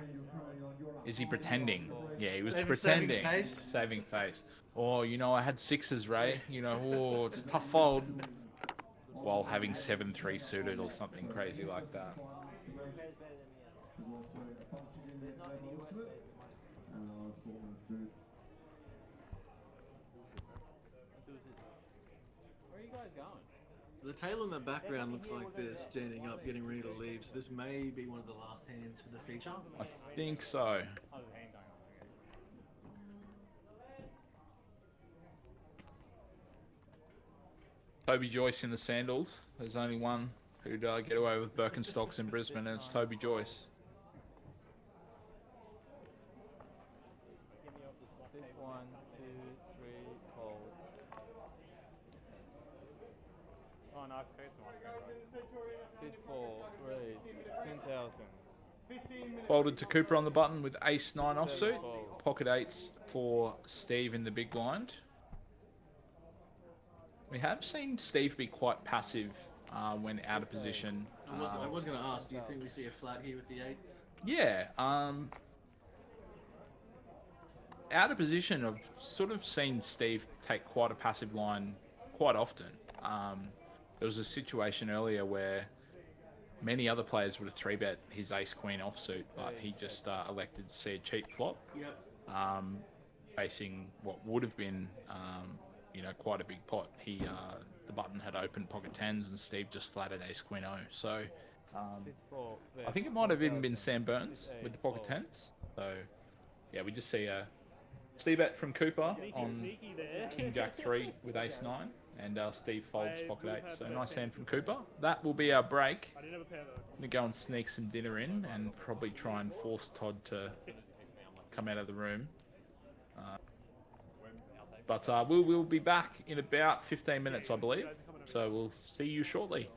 Is he pretending? Yeah, he was Saving pretending. face? Saving face. Oh, I had 6s, Ray. Oh, it's a tough fold. While having 7-3 suited or something crazy like that. Where are you guys going? The tail in the background looks like they're standing up, getting ready to leave, so this may be one of the last hands for the feature. I think so. Oh, there's a hand going on again. Toby Joyce in the sandals. There's only one who'd get away with Birkenstocks in Brisbane, and it's Toby Joyce. Sit 1, 2, 3, hold. Oh, nice face, Sit 4, raise, 10,000. Folded to Cooper on the button with ace 9 offsuit. Pocket 8s for Steve in the big blind. We have seen Steve be quite passive when out of position. I was going to ask, do you think we see a flat here with the 8s? Yeah. Out of position, I've sort of seen Steve take quite a passive line quite often. There was a situation earlier where many other players would have 3-bet his ace-queen offsuit, but he just elected to see a cheap flop. Yep. Facing what would have been, quite a big pot. The button had opened pocket 10s and Steve just flatted ace-queen O. So I think it might have even been Sam Burns with the pocket 10s. So yeah, we just see a Steve bet from Cooper on King Jack 3 with ace 9. And Steve folds pocket 8. So nice hand from Cooper. That will be our break. I'm going to go and sneak some dinner in and probably try and force Todd to come out of the room. But we'll be back in about 15 minutes, I believe. So we'll see you shortly.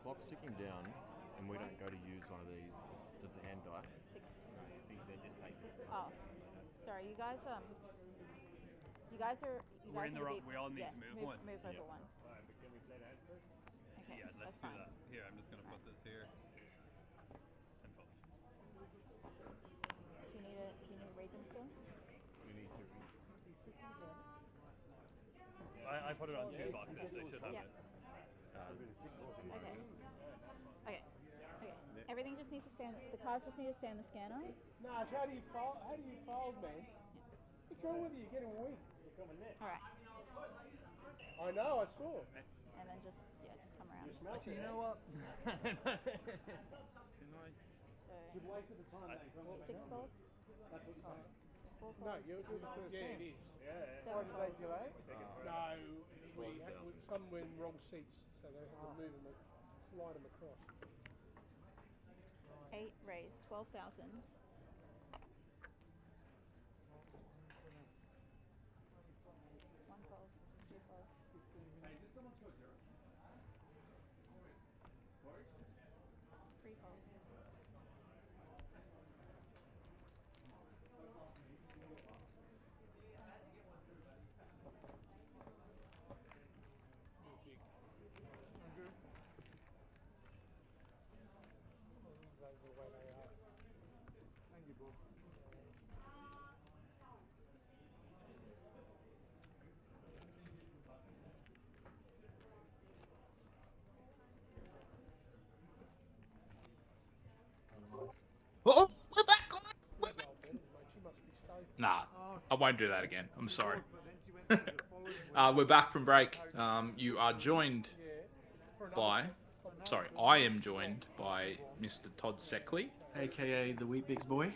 clock's ticking down and we don't go to use one of these, does the hand die? 6. No, I think they just take it. Oh, sorry. You guys are. You guys We're in need the to wrong. be. We all need Yeah, to move one. move over one. Alright, but can we play that first? Okay, Yeah, let's that's do fine. that. Here, I'm just gonna put this here. And fold. Do you need to read them still? We need to read. I put it on 2 boxes. They should have Yeah. it. Okay. Okay. Everything just needs to stand. The cards just need to stay in the scanner. Nah, how do you fold? How do you fold, man? What's wrong with you? You're getting weak. You're coming next. All right. I know. I saw. And then just come around. Actually, you know what? So Good waste of the time. 6 fold. That's what you're saying. 4 fold. No, you're the first. Yeah, it is. Yeah. 7 fold. delay? No, some were in wrong seats, so they have to move them, slide them across. 8 raise. 12,000. 1 fold. 2 fold. Hey, is this someone to a 0? 3 fold. Oh, we're back on. Nah, I won't do that again. I'm sorry. We're back from break. You are joined by, sorry, I am joined by Mr. Todd Seckley, AKA the Wheat Bix boy.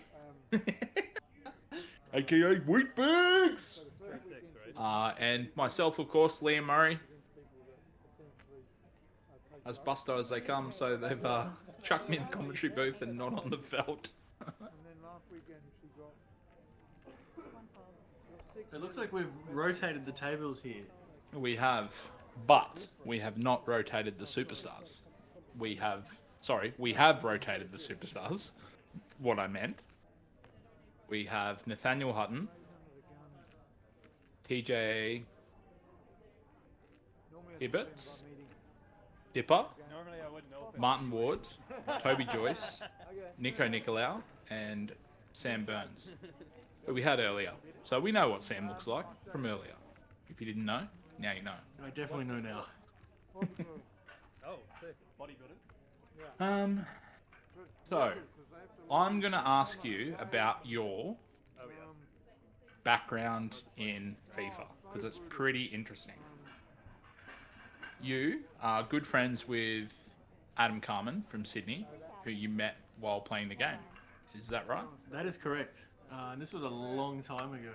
aka Wheat Bigs, 3-6, right? and myself, of course, Liam Murray. As busto as they come, so they've chucked me in the commentary booth and not on the felt. It looks like we've rotated the tables here. We have, but we have not rotated the superstars. We have rotated the superstars. What I meant. We have Nathaniel Hutton, TJ Ibbett, Dipper, Normally I wouldn't open. Martin Ward, Toby Joyce, Nico Nicolau, and Sam Burns, who we had earlier. So we know what Sam looks like from earlier. If you didn't know, now you know. I definitely know now. Oh, sick. Bodybuilder? So, I'm going to ask you about your Oh, yeah. background in FIFA, because it's pretty interesting. You are good friends with Adam Carmen from Sydney, who you met while playing the game. Is that right? That is correct. And this was a long time ago.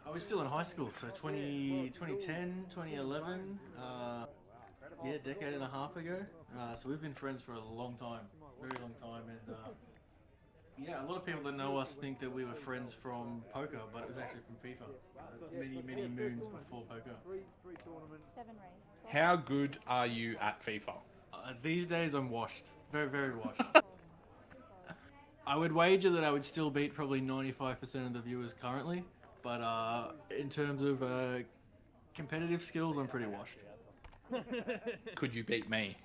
I was still in high school, so 2010, 2011. Yeah, decade and a half ago. So we've been friends for a long time, very long time. And yeah, a lot of people that know us think that we were friends from poker, but it was actually from FIFA. Many moons before poker. 7 raise. How good are you at FIFA? These days I'm washed. Very, very washed. I would wager that I would still beat probably 95% of the viewers currently, but in terms of competitive skills, I'm pretty washed. Could you beat me?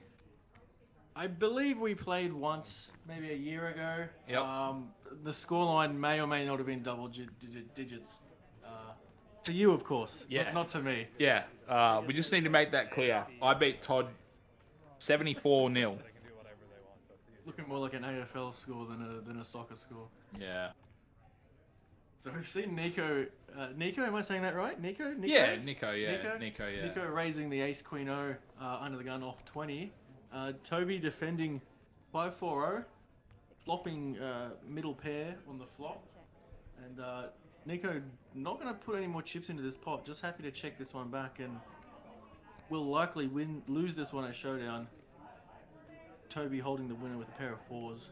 I believe we played once, maybe a year ago. Yep. The scoreline may or may not have been double digits. To you, of course. Yeah. Not to me. Yeah, we just need to make that clear. I beat Todd 74-0. Looking more like an AFL score than a soccer score. Yeah. So we've seen Nico. Nico, am I saying that right? Nico? Yeah, Nico, yeah. Nico, yeah. Nico raising the ace queen O under the gun off 20. Toby defending 5-4-0, flopping middle pair on the flop. And Nico not going to put any more chips into this pot, just happy to check this one back and will likely lose this one at showdown. Toby holding the winner with a pair of 4s.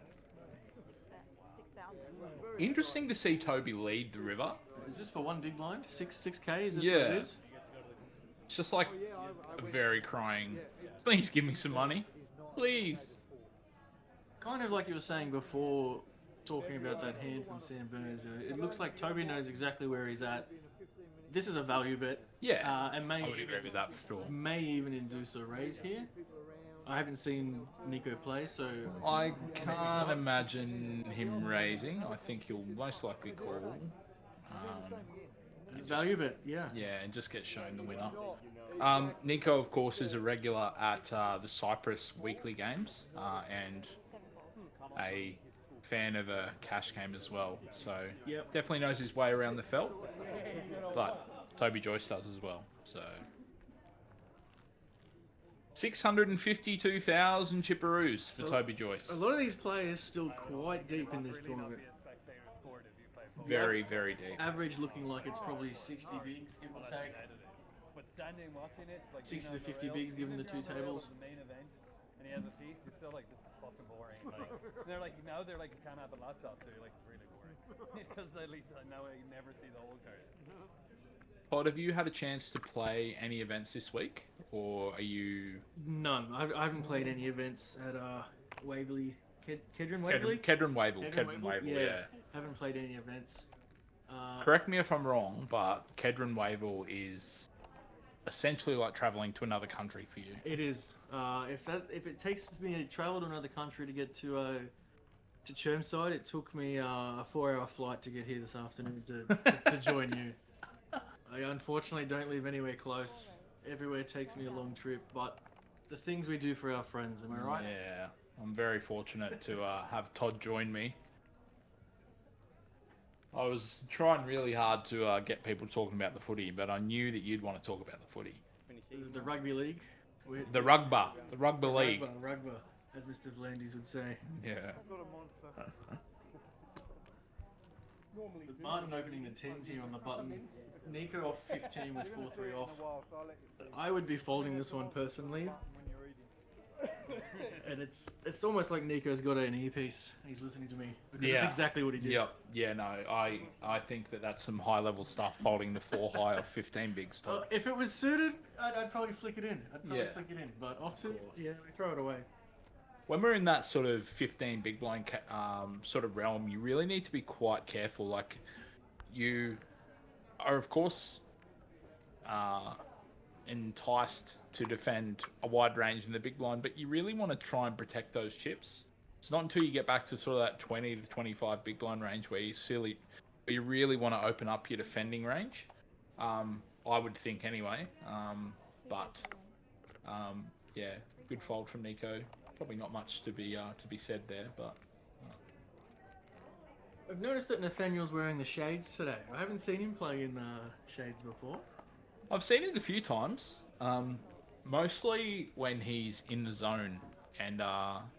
6,000. Interesting to see Toby lead the river. Is this for one big blind? 6K? Is this Yeah. what it is? It's just like a very crying, please give me some money. Please. Kind of like you were saying before, talking about that hand from Sam Burns. It looks like Toby knows exactly where he's at. This is a value bet. Yeah, and I would agree with that for sure. may even induce a raise here. I haven't seen Nico play, so I can't imagine him raising. I think he'll most likely call. Value bet, yeah. Yeah, and just get shown the winner. Nico, of course, is a regular at the Cyprus weekly games and a fan of a cash game as well. So definitely knows his way around the felt. But Toby Joyce does as well. So 652,000 chipperoos for Toby Joyce. A lot of these players still quite deep in this tournament. Very, very deep. Average looking like it's probably 60 bigs, give or take. But standing watching it, like 60 to 50 bigs given the two tables. The main event, and he has a piece. You're still like, this is fucking boring. Like, they're like now they're like, you can't have a laptop, so you're like, it's really boring. Because at least now I never see the whole card. Pod, have you had a chance to play any events this week, or are you? None. I haven't played any events at Waverley. KEDRON-WAVELL? KEDRON-WAVELL, yeah. Haven't played any events. Correct me if I'm wrong, but KEDRON-WAVELL is essentially like traveling to another country for you. It is. If it takes me to travel to another country to get to Chermside, it took me a 4-hour flight to get here this afternoon to join you. I unfortunately don't live anywhere close. Everywhere takes me a long trip, but the things we do for our friends, am I right? Yeah, I'm very fortunate to have Todd join me. I was trying really hard to get people talking about the footy, but I knew that you'd want to talk about the footy. The rugby league? The rugby league. Rugby, as Mr. Vlandis would say. Yeah. Martin opening the 10s here on the button. Nico off 15 with 4-3 off. I would be folding this one personally. And it's almost like Nico's got an earpiece. He's listening to me. Because that's exactly what he did. Yep. Yeah, no, I think that's some high-level stuff, folding the 4 high of 15 bigs. If it was suited, I'd probably flick it in. But offsuit, we throw it away. When we're in that sort of 15 big blind sort of realm, you really need to be quite careful. Like, you are, of course, enticed to defend a wide range in the big blind, but you really want to try and protect those chips. It's not until you get back to sort of that 20 to 25 big blind range where you really want to open up your defending range. I would think anyway. Yeah, good fold from Nico. Probably not much to be said there, but. I've noticed that Nathaniel's wearing the shades today. I haven't seen him playing in shades before. I've seen it a few times, mostly when he's in the zone and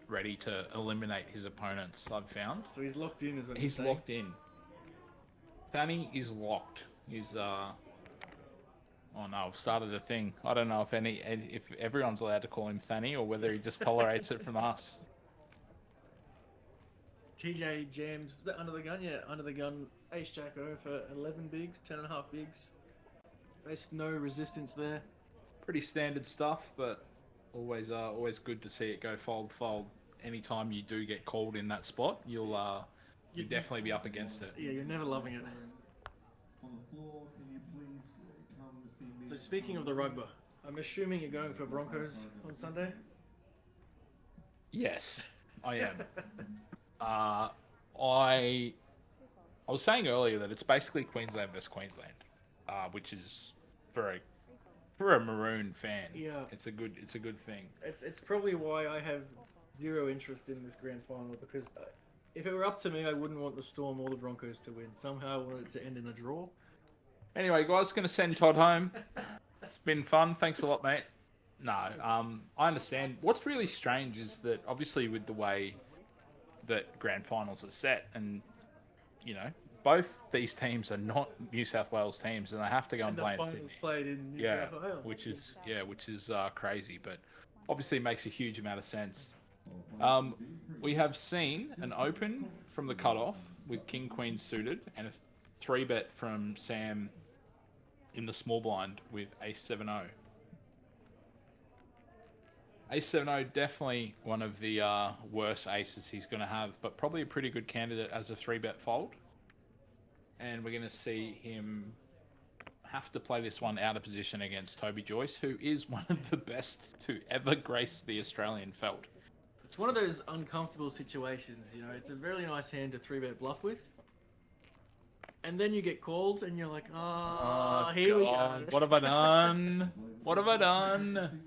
ready to eliminate his opponents, I've found. So he's locked in, is what he's locked in. Fanny is locked. He's oh no, I've started a thing. I don't know if everyone's allowed to call him Fanny or whether he just tolerates it from us. TJ jammed, was that under the gun? Yeah, under the gun. Ace Jack O for 11 bigs, 10.5 bigs. Faced no resistance there. Pretty standard stuff, but always good to see it go fold. Anytime you do get called in that spot, you'll definitely be up against it. Yeah, you're never loving it. On the floor, can you please come see me? So speaking of the rugby, I'm assuming you're going for Broncos on Sunday? Yes, I am. I was saying earlier that it's basically Queensland versus Queensland, which is for a Maroon fan. Yeah, it's a good thing. It's probably why I have zero interest in this grand final, because if it were up to me, I wouldn't want the Storm or the Broncos to win. Somehow I want it to end in a draw. Anyway, guys, going to send Todd home. It's been fun. Thanks a lot, mate. No, I understand. What's really strange is that obviously with the way that grand finals are set, and both these teams are not New South Wales teams, and they have to go and play in Sydney. Played in New South Wales, which is crazy, but obviously makes a huge amount of sense. We have seen an open from the cutoff with King Queen suited, and a 3-bet from Sam in the small blind with Ace 7-0. Ace 7-0, definitely one of the worst aces he's going to have, but probably a pretty good candidate as a 3-bet fold. And we're going to see him have to play this one out of position against Toby Joyce, who is one of the best to ever grace the Australian felt. It's one of those uncomfortable situations, you know. It's a really nice hand to 3-bet bluff with. And then you get called and you're like, oh, here we go. What have I done? What have I done?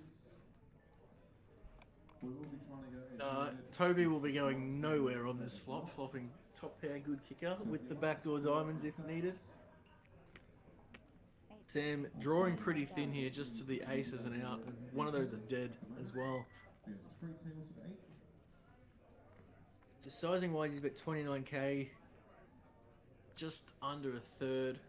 Toby will be going nowhere on this flop, flopping top pair good kicker with the backdoor diamonds if needed. Sam drawing pretty thin here just to the aces and out, and one of those are dead as well. So sizing wise, he's about 29k, just under a third.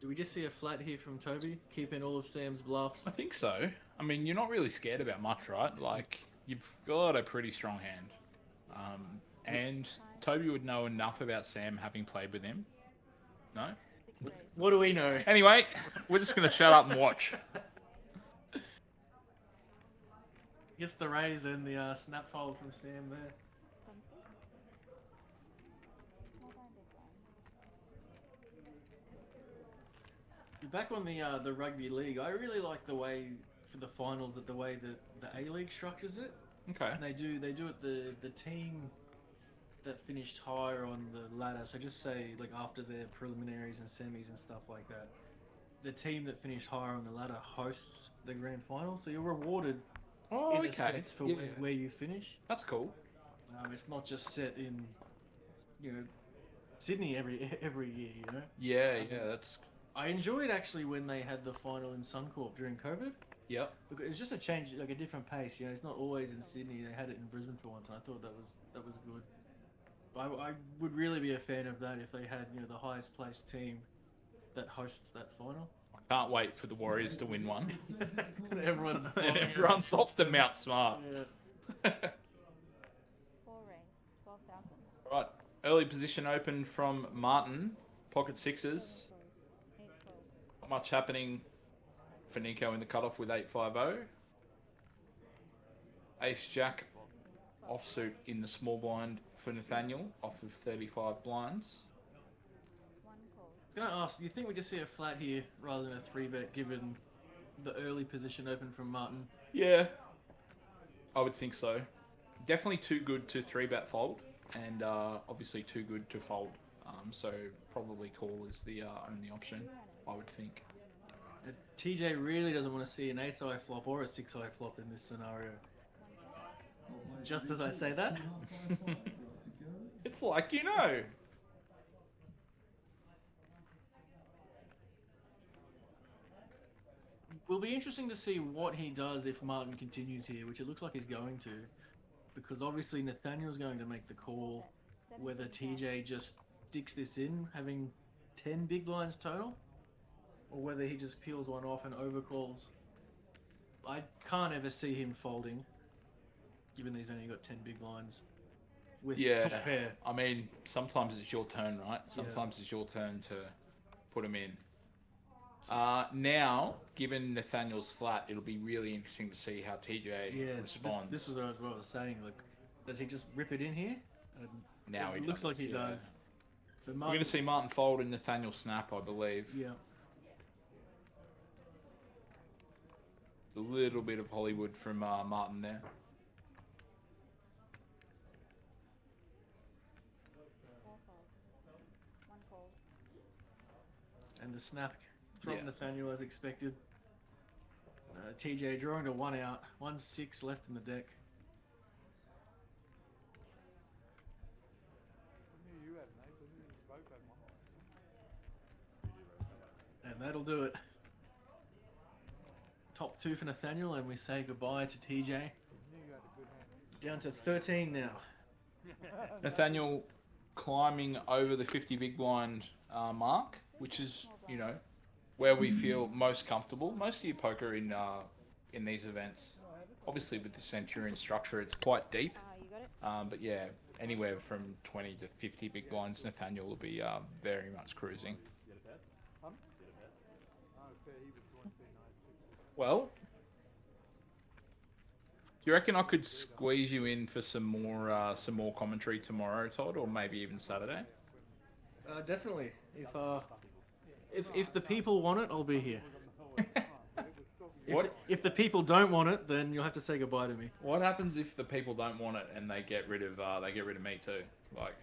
Do we just see a flat here from Toby, keeping all of Sam's bluffs? I think so. I mean, you're not really scared about much, right? Like, you've got a pretty strong hand. And Toby would know enough about Sam having played with him. No? What do we know? Anyway, we're just going to shut up and watch. Gets the raise and the snap fold from Sam there. Back on the rugby league, I really like the way for the finals that the way that the A League structures it. Okay. And they do it the team that finished higher on the ladder. So just say like after their preliminaries and semis and stuff like that, the team that finished higher on the ladder hosts the grand final. So you're rewarded in a sense for where you finish. That's cool. It's not just set in, you know, Sydney every year. You know. Yeah, that's. I enjoyed actually when they had the final in Suncorp during COVID. Yep. Look, it was just a change, like a different pace. You know, it's not always in Sydney. They had it in Brisbane for once, and I thought that was good. I would really be a fan of that if they had, you know, the highest placed team that hosts that final. I can't wait for the Warriors to win one. And everyone's off to Mount Smart. Yeah. 4 raise, 12,000. Right, early position open from Martin, pocket sixes. Not much happening for Nico in the cutoff with 850. Ace Jack offsuit in the small blind for Nathaniel off of 35 blinds. I was going to ask, do you think we just see a flat here rather than a 3-bet given the early position open from Martin? Yeah, I would think so. Definitely too good to 3-bet fold, and obviously too good to fold. So probably call is the only option, I would think. TJ really doesn't want to see an ace-high flop or a 6-high flop in this scenario. Just as I say that. It's like, you know. Will be interesting to see what he does if Martin continues here, which it looks like he's going to. Because obviously Nathaniel's going to make the call whether TJ just sticks this in, having 10 big blinds total, or whether he just peels one off and overcalls. I can't ever see him folding, given that he's only got 10 big blinds with top pair. I mean, sometimes it's your turn, right? Sometimes it's your turn to put him in. Now, given Nathaniel's flat, it'll be really interesting to see how TJ responds. This was what I was saying. Like, does he just rip it in here? Now it looks like he does. So we're going to see Martin fold and Nathaniel snap, I believe. Yeah. A little bit of Hollywood from Martin there. And the snap from Nathaniel as expected. TJ drawing to 1 out, 1-6 left in the deck. And that'll do it. Top 2 for Nathaniel, and we say goodbye to TJ. Down to 13 now. Nathaniel climbing over the 50 big blind mark, which is, you know, where we feel most comfortable. Most of your poker in these events, obviously with the Centurion structure, it's quite deep. But yeah, anywhere from 20 to 50 big blinds, Nathaniel will be very much cruising. Well, do you reckon I could squeeze you in for some more commentary tomorrow, Todd, or maybe even Saturday? Definitely. If the people want it, I'll be here. If the people don't want it, then you'll have to say goodbye to me. What happens if the people don't want it and they get rid of me too? Like,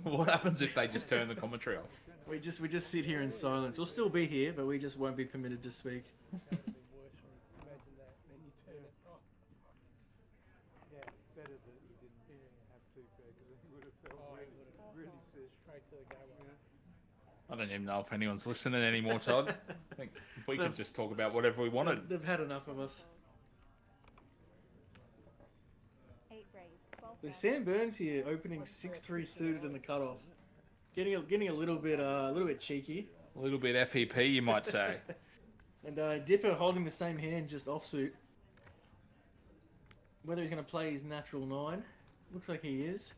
what happens if they just turn the commentary off? We just sit here in silence. We'll still be here, but we just won't be permitted to speak. I don't even know if anyone's listening anymore, Todd. I think we could just talk about whatever we wanted. They've had enough of us. 8 raise. 12. So Sam Burns here, opening 6-3 suited in the cutoff, getting a little bit cheeky. A little bit FEP, you might say. And Dipper holding the same hand, just offsuit. Whether he's going to play his natural 9, looks like he is.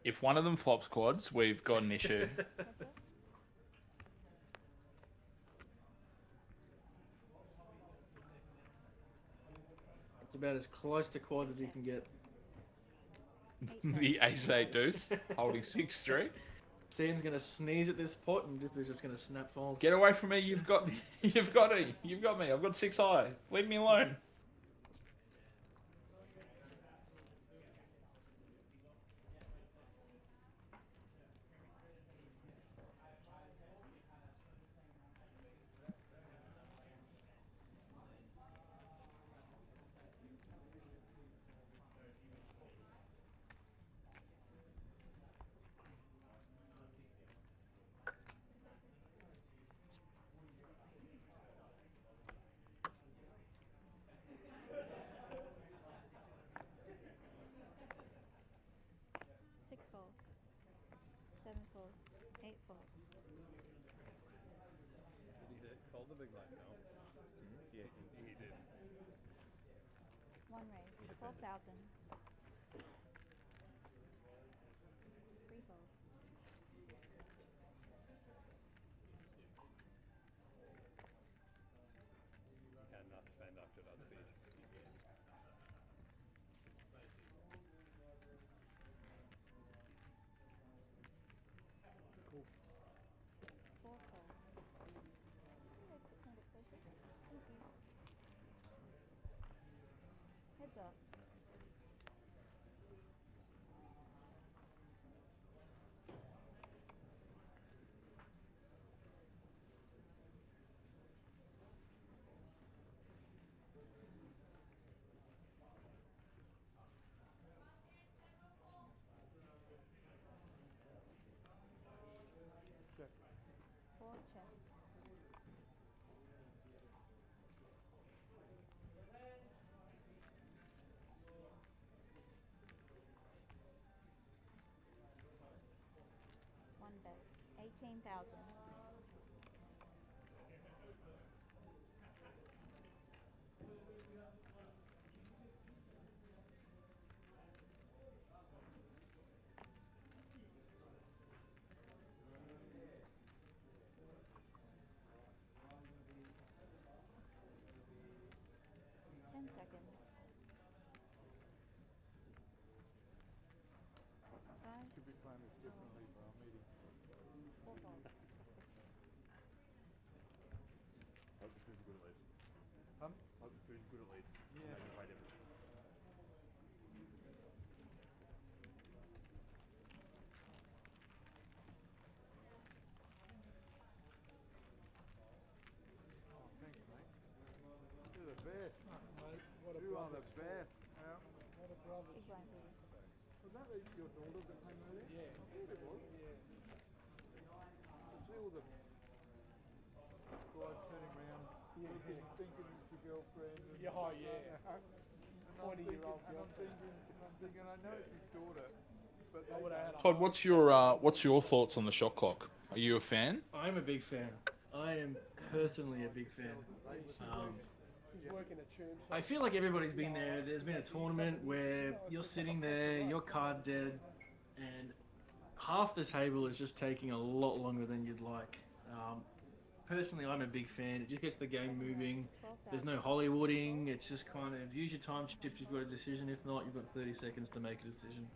If one of them flops quads, we've got an issue. It's about as close to quads as you can get. The ace-8 deuce, holding 6-3. Sam's going to sneeze at this pot, and Dipper's just going to snap fold. Get away from me! You've got me! You've got me! I've got 6 high. Leave me alone. Call the big blind now. Yeah, he did. 1 raise. 12,000. 3 fold. You cannot defend after that speed. Cool. 4 fold. Heads up. Check. 4 check. One bet. 18,000. Should be playing this differently for our meeting. 4 fold. Hope the food's good at least. Huh? Hope the food's good at least. Yeah. Maybe play different. Oh, thanks, mate. You're the best. Mate, what a you are the best. Yeah. What a brother. Big blind, please. Was that your daughter that came earlier? Yeah. I thought it was. Yeah. I see all the guys turning around, thinking it's your girlfriend. And Oh, yeah. 20-year-old and I'm thinking, I know it's his daughter. But I would have had a Todd, what's your thoughts on the shot clock? Are you a fan? I'm a big fan. I am personally a big fan. He's working a tune. I feel like everybody's been there. There's been a tournament where you're sitting there, you're card dead, and half the table is just taking a lot longer than you'd like. Personally, I'm a big fan. It just gets the game moving. There's no Hollywooding. It's just kind of use your time chips. You've got a decision. If not, you've got 30 seconds to make a decision.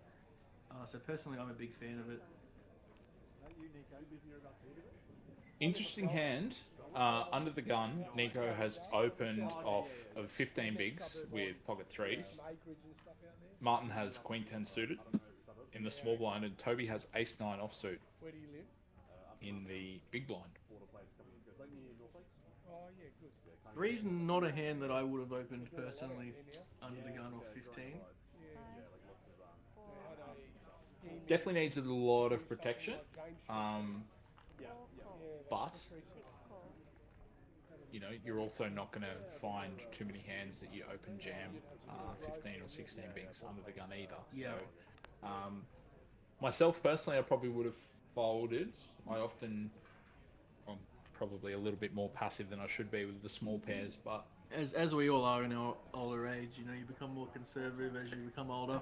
So personally, I'm a big fan of it. Interesting hand. Under the gun, Nico has opened off of 15 bigs with pocket threes. Martin has queen 10 suited in the small blind, and Toby has ace 9 offsuit in the big blind. Three's not a hand that I would have opened personally under the gun off 15. Definitely needs a lot of protection. But you know, you're also not going to find too many hands that you open jam 15 or 16 bigs under the gun either. Yeah. So, myself personally, I probably would have folded. I'm probably a little bit more passive than I should be with the small pairs, but As we all are in our older age, you know, you become more conservative as you become older.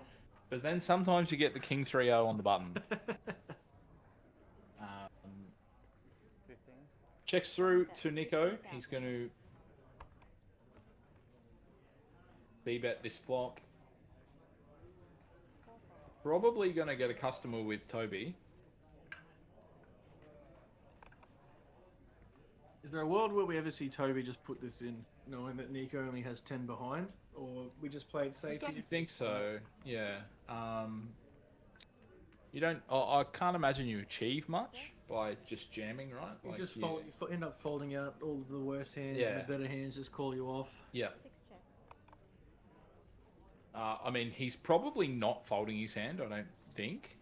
but then sometimes you get the king 3-0 on the button. Checks through to Nico. He's going to b-bet this flop. Probably going to get a customer with Toby. Is there a world where we ever see Toby just put this in, knowing that Nico only has 10 behind? Or we just play it safe? I don't think so. Yeah. You don't. I can't imagine you achieve much by just jamming, right? You Like just end up folding out all of the worst hands, Yeah. and the better hands just call you off. Yeah. I mean, he's probably not folding his hand, I don't think.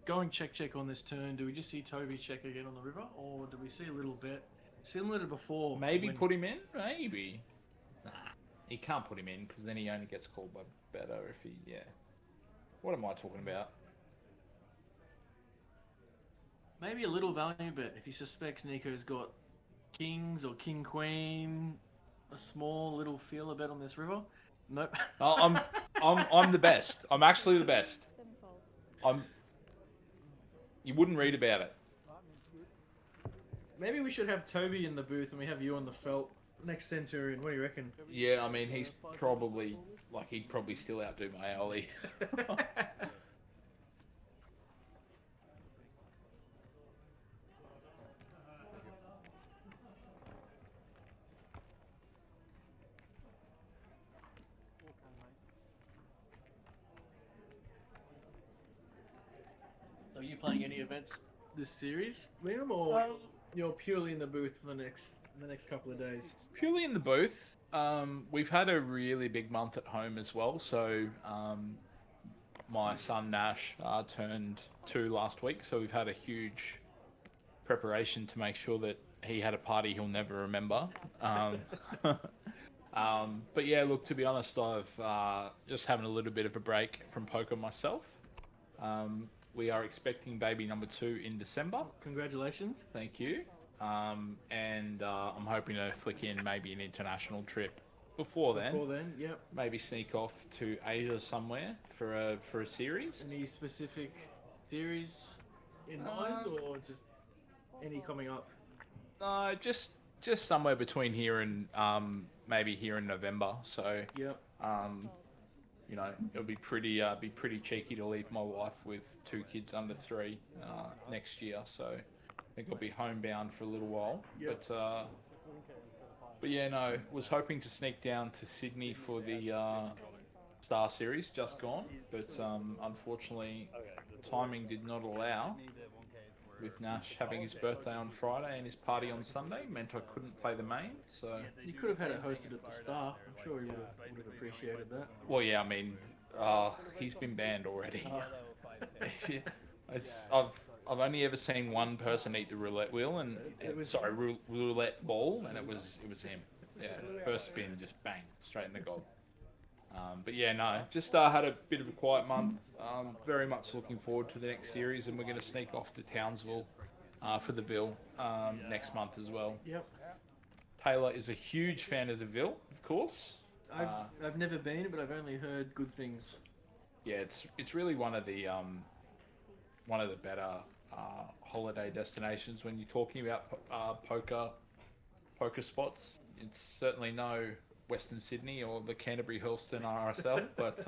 Going check on this turn, do we just see Toby check again on the river, or do we see a little bit similar to before? Maybe when- put him in? Maybe. Nah. He can't put him in, because then he only gets called by better if he... Yeah. What am I talking about? Maybe a little value bet if he suspects Nico's got kings or king queen, a small little feeler bet on this river. Nope. I'm the best. I'm actually the best. You wouldn't read about it. Maybe we should have Toby in the booth and we have you on the felt next Centurion. What do you reckon? Yeah, I mean, he's probably... Like, he'd probably still outdo my Oli. Are you playing any events this series, Liam, or you're purely in the booth for the next couple of days? Purely in the booth. We've had a really big month at home as well, so my son Nash turned 2 last week, so we've had a huge preparation to make sure that he had a party he'll never remember. But yeah, look, to be honest, I've just having a little bit of a break from poker myself. We are expecting baby number 2 in December. Congratulations. Thank you. And I'm hoping to flick in maybe an international trip before then. Before then, yep. Maybe sneak off to Asia somewhere for a series. Any specific series in mind, or just any coming up? No, just somewhere between here and maybe here in November. So yep. You know, it'll be pretty cheeky to leave my wife with 2 kids under 3 next year. So I think I'll be homebound for a little while. Yep. But yeah, no, was hoping to sneak down to Sydney for the Star Series, just gone. But unfortunately, timing did not allow. With Nash having his birthday on Friday and his party on Sunday, meant I couldn't play the main. So you could have had it hosted at the Star. I'm sure he would have appreciated that. Well, yeah, I mean, he's been banned already. I've only ever seen one person eat the roulette wheel, and roulette ball, and it was him. Yeah, first spin, just bang, straight in the gob. But yeah, no, just had a bit of a quiet month. Very much looking forward to the next series, and we're going to sneak off to Townsville for the Ville next month as well. Yep. Taylor is a huge fan of the Ville, of course. I've never been, but I've only heard good things. Yeah, it's really one of the better holiday destinations when you're talking about poker spots. It's certainly no Western Sydney or the Canterbury Hurlston RSL, but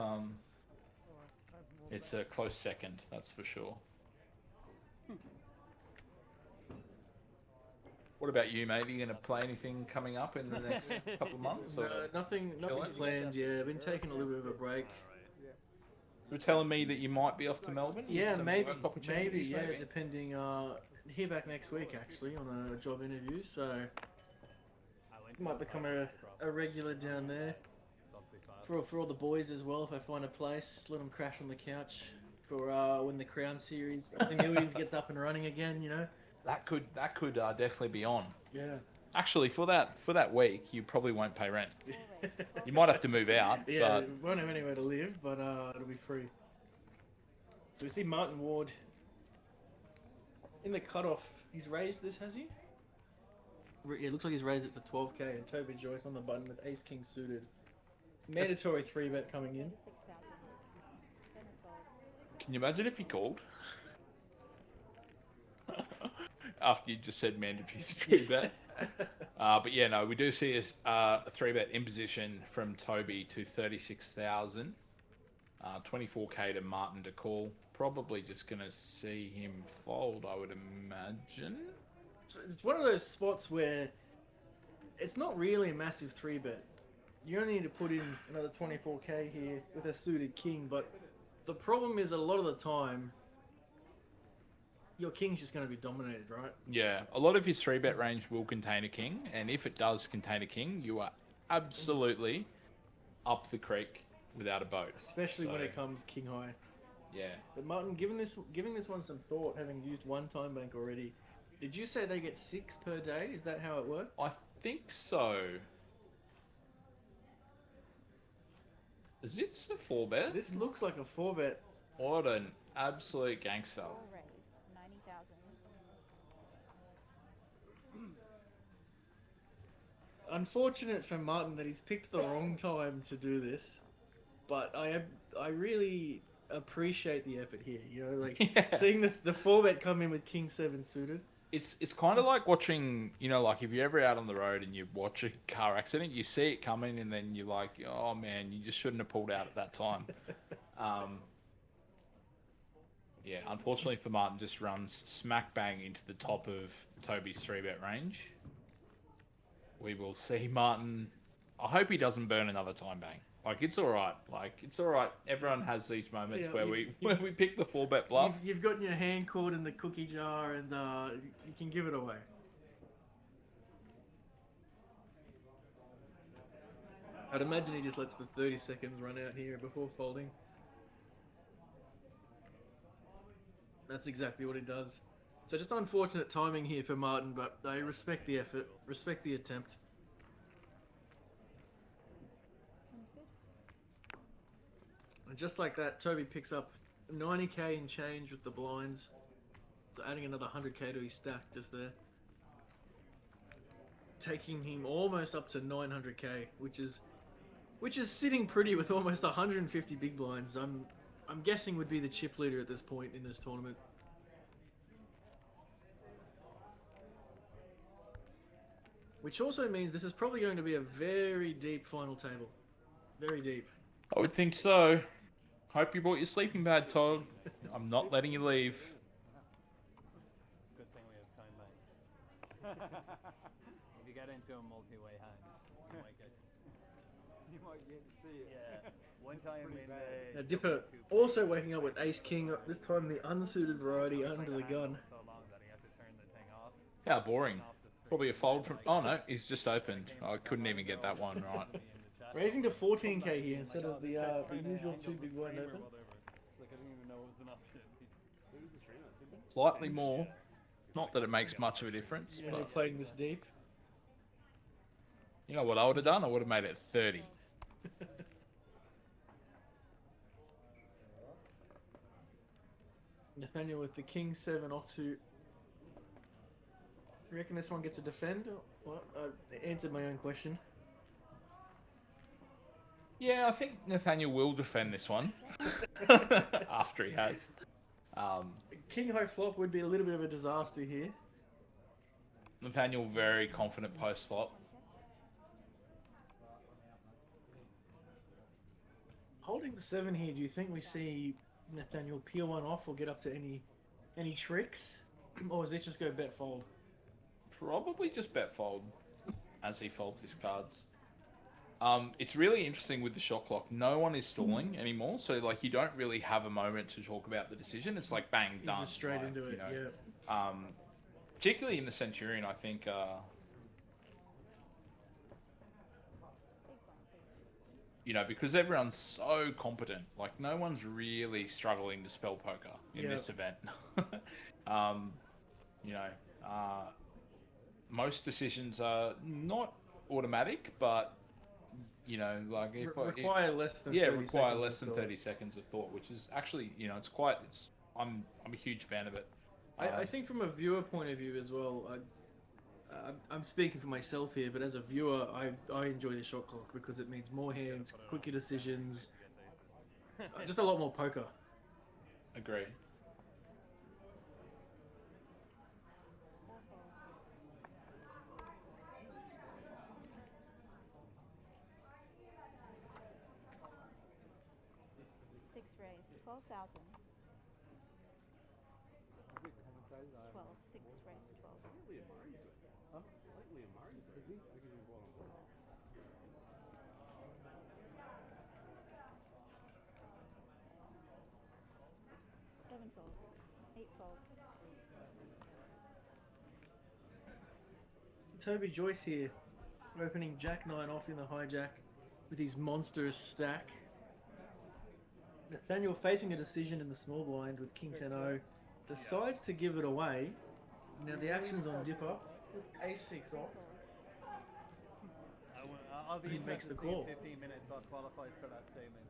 it's a close second, that's for sure. What about you, mate? Are you going to play anything coming up in the next couple of months? Or Nothing chilling? planned. Yeah, I've been taking a little bit of a break. You were telling me that you might be off to Melbourne. Yeah, Some maybe, work opportunities, yeah, depending. Hear back next week actually on a job interview, so might become a regular down there. For all the boys as well, if I find a place, just let them crash on the couch for when the Crown Series Millions gets up and running again. You know. That could definitely be on. Yeah. Actually, for that week, you probably won't pay rent. You might have to move out. Yeah, but... won't have anywhere to live, but it'll be free. So we see Martin Ward in the cutoff. He's raised this, has he? Yeah, it looks like he's raised it to 12k, and Toby Joyce on the button with Ace King suited. Mandatory 3-bet coming in. Can you imagine if he called? After you just said mandatory 3-bet. But yeah, no, we do see a 3-bet imposition from Toby to 36,000. 24k to Martin to call. Probably just going to see him fold, I would imagine. It's one of those spots where it's not really a massive 3-bet. You only need to put in another 24k here with a suited king, but the problem is a lot of the time your king's just going to be dominated, right? Yeah, a lot of his 3-bet range will contain a king, and if it does contain a king, you are absolutely up the creek without a boat. Especially when it comes king high. Yeah. But Martin, giving this one some thought, having used one time bank already, did you say they get 6 per day? Is that how it works? I think so. Is it a 4-bet? This looks like a 4-bet. What an absolute gangster. Unfortunate for Martin that he's picked the wrong time to do this, but I really appreciate the effort here. You know, like seeing the 4-bet come in with King 7 suited. It's kind of like watching, you know, like if you're ever out on the road and you watch a car accident, you see it coming and then you're like, oh man, you just shouldn't have pulled out at that time. Yeah, unfortunately for Martin, just runs smack bang into the top of Toby's 3-bet range. We will see Martin. I hope he doesn't burn another time bang. Like, it's all right. Like, it's all right. Everyone has these moments where we pick the 4-bet bluff. You've got your hand caught in the cookie jar and you can give it away. I'd imagine he just lets the 30 seconds run out here before folding. That's exactly what he does. So just unfortunate timing here for Martin, but I respect the effort, respect the attempt. And just like that, Toby picks up 90k in change with the blinds. So adding another 100k to his stack just there. Taking him almost up to 900k, which is sitting pretty with almost 150 big blinds. I'm guessing would be the chip leader at this point in this tournament. Which also means this is probably going to be a very deep final table. Very deep. I would think so. Hope you brought your sleeping bag, Todd. I'm not letting you leave. Good thing we have time bank. If you get into a multi-way hand, you might get to see it. Yeah. One time in the... Now Dipper also waking up with Ace King, this time the unsuited variety under the gun. So long that he had to turn the thing off. How boring. Probably a fold from... Oh no, he's just opened. I couldn't even get that one right. Raising to 14k here instead of the usual 2 big blind open. Slightly more. Not that it makes much of a difference. When But you're playing this deep. you know what I would have done? I would have made it 30. Nathaniel with the King 7 offsuit. You reckon this one gets a defend? What? I answered my own question. Yeah, I think Nathaniel will defend this one after he has. King high flop would be a little bit of a disaster here. Nathaniel very confident post flop. Holding the 7 here, do you think we see Nathaniel peel one off or get up to any tricks? Or does it just go bet fold? Probably just bet fold as he folds his cards. It's really interesting with the shot clock. No one is stalling anymore, so like you don't really have a moment to talk about the decision. It's like bang, You done. just straight like, into it, you know. yeah. Particularly in the Centurion, I think. You know, because everyone's so competent, like no one's really struggling to spell poker in this event. You know, most decisions are not automatic, but you know, like if require less than 30 seconds of thought, which is actually, you know, it's quite. I'm a huge fan of it. I think from a viewer point of view as well. I'm speaking for myself here, but as a viewer, I enjoy the shot clock because it means more hands, quicker decisions, just a lot more poker. Agreed. Six raise, 12,000. 12, 6 raise, 12. Sevenfold, eightfold. Toby Joyce here, opening Jack 9 off in the hijack with his monstrous stack. Nathaniel facing a decision in the small blind with King 10-0, decides to give it away. Now the action's on Dipper, Ace 6 off. I'll be He interested makes the to see in call. 15 minutes what qualifies for that statement.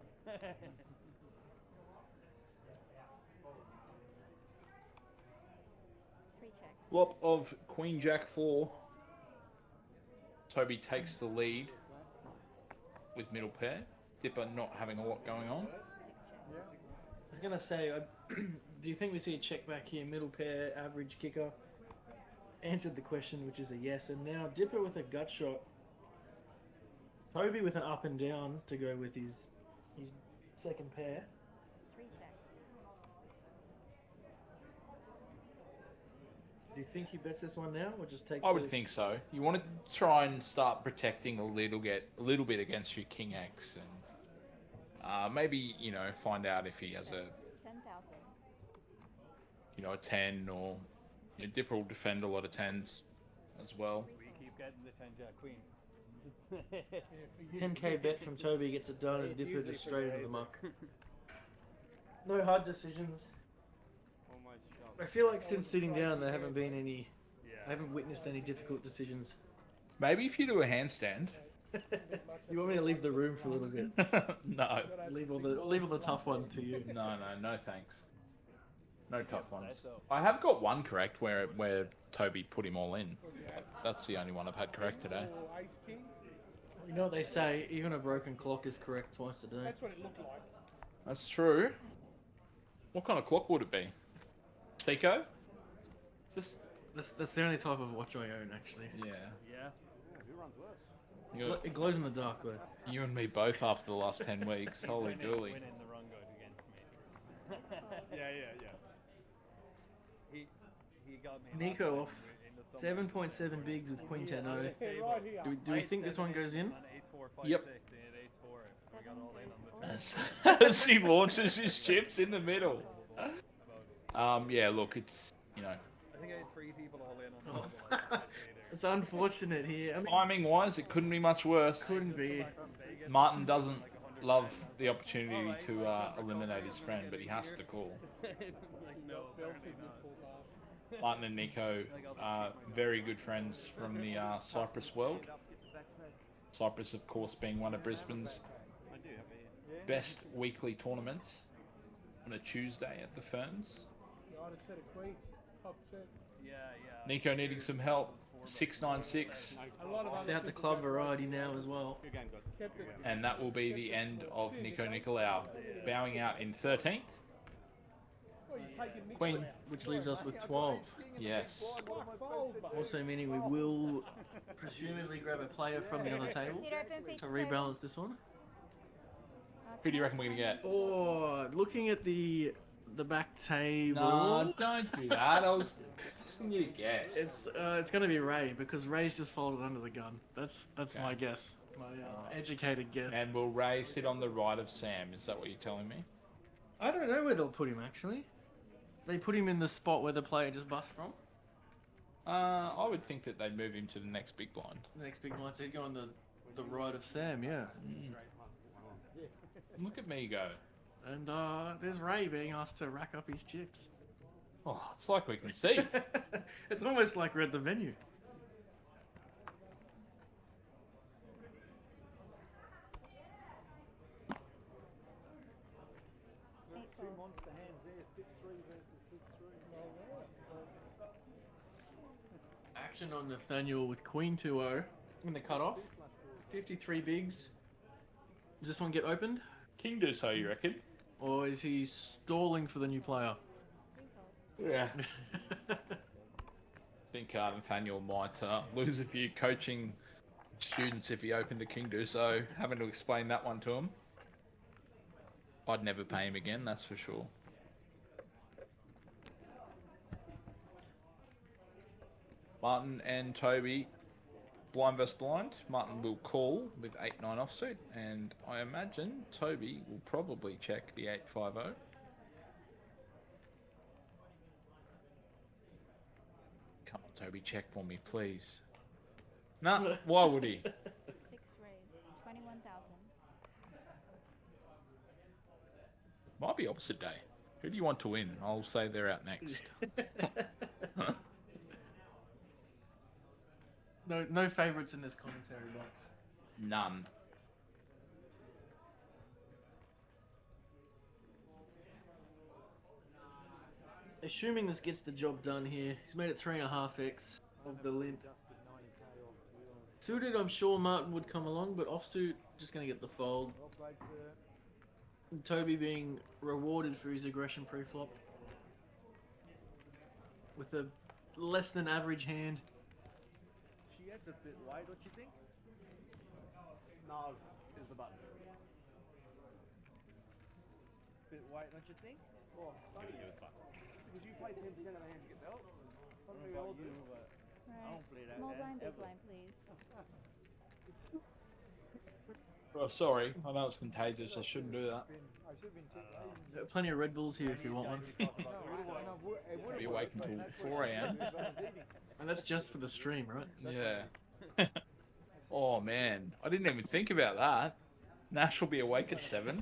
Three checks. Flop of Queen Jack 4. Toby takes the lead with middle pair. Dipper not having a lot going on. I was going to say, do you think we see a check back here, middle pair, average kicker? Answered the question, which is a yes. And now Dipper with a gut shot. Toby with an up and down to go with his second pair. Three checks. Do you think he bets this one now, or just takes? I would think so. You want to try and start protecting a little bit against your King X, and maybe, you know, find out if he has a 10,000. You know, a 10, or you know, Dipper will defend a lot of 10s as well. We keep getting the 10 Jack Queen. 10k bet from Toby gets it done, and Dipper just straight into the muck. No hard decisions. I feel like since sitting down, there haven't been any. I haven't witnessed any difficult decisions. Maybe if you do a handstand. You want me to leave the room for a little bit? No. Leave all the tough ones to you. No thanks. No tough ones. I have got one correct where Toby put him all in. That's the only one I've had correct today. You know what they say, even a broken clock is correct twice a day. That's what it looked like. That's true. What kind of clock would it be? Seiko? Just That's the only type of watch I own, actually. yeah. Yeah. Who runs worse? It glows in the dark, though. You and me both after the last 10 weeks. Holy dooly. Winning the wrong goat against me. Yeah. He got me. Nico last off. time in the 7.7 bigs with Queen 10-0. Right here. Do we think this one goes in? On ace 4, 5, Yep. 6, and ace 4. We got all in on the As he launches his chips in the middle. Yeah, look, it's, you know, I think I had 3 people all in on the double. It's unfortunate here. I mean, timing-wise, it couldn't be much worse. couldn't be. Martin doesn't love the opportunity to eliminate his friend, but he has to call. Like, no, apparently not. Martin and Nico are very good friends from the Cyprus world. Cyprus, of course, being one of Brisbane's best weekly tournaments on a Tuesday at the Ferns. You ought to set a queen. Top set. Yeah. Nico needing some help. 696, Without the club variety now as well. and that will be the end of Nico Nicolau. Bowing out in 13th. Queen. Which leaves us with 12. Yes. Also meaning we will presumably grab a player from the other table Seat open, feature to table. rebalance this one. Who do you reckon we're going to get? Oh, looking at the back table. No, don't do that. I was asking you to guess. It's going to be Ray because Ray's just folded under the gun. That's Okay. my guess. My educated guess. And will Ray sit on the right of Sam? Is that what you're telling me? I don't know where they'll put him actually. They put him in the spot where the player just bust from. I would think that they'd move him to the next big blind. The next big one, so he'd go on the right of Sam, yeah. Look at me go. And there's Ray being asked to rack up his chips. Oh, it's like we can see. It's almost like read the venue. Two monster hands there, 6-3 versus 6-3. Action on Nathaniel with Queen 2-0 in the cutoff. 53 bigs. Does this one get opened? King do so, you reckon? Or is he stalling for the new player? Yeah. I think Nathaniel might lose a few coaching students if he opened the King do so, having to explain that one to him. I'd never pay him again, that's for sure. Martin and Toby, blind versus blind. Martin will call with 8-9 offsuit, and I imagine Toby will probably check the 8-5-0. Come on, Toby, check for me, please. Nah, why would he? 6 raise, 21,000. Might be opposite day. Who do you want to win? I'll say they're out next. No favourites in this commentary box. None. Assuming this gets the job done here, he's made it 3.5x of the limp. Suited, I'm sure Martin would come along, but offsuit, just going to get the fold. And Toby being rewarded for his aggression pre-flop. With a less than average hand. She adds a bit wide, don't you think? Nas is the button. Bit wide, don't you think? Oh, would you play 10% of the hands to get dealt? Probably all do, but I don't play that. Small blind, big ever. blind, please. Oh, sorry. I know it's contagious. I shouldn't do that. Plenty of Red Bulls here if you want one. I'll be awake until 4 a.m. And that's just for the stream, right? Yeah. Oh, man. I didn't even think about that. Nash will be awake at 7.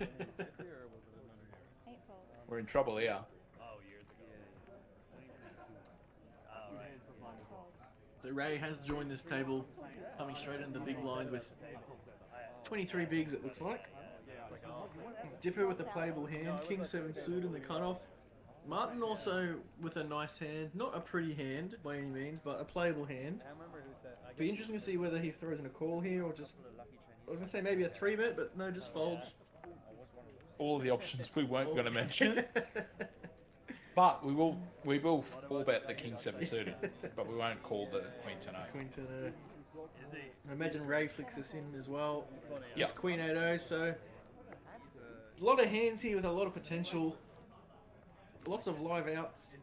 We're in trouble here. So Ray has joined this table, coming straight into the big blind with 23 bigs, it looks like. Dipper with a playable hand, King 7 suit in the cutoff. Martin also with a nice hand, not a pretty hand by any means, but a playable hand. Be interesting to see whether he throws in a call here or just, I was going to say maybe a 3-bet, but no, just folds. All of the options we weren't going to mention. But we will 4-bet the King 7 suited, but we won't call the Queen 10-0. Queen 10-0. I imagine Ray flicks this in as well. Yeah. Queen 8-0, so a lot of hands here with a lot of potential. Lots of live outs.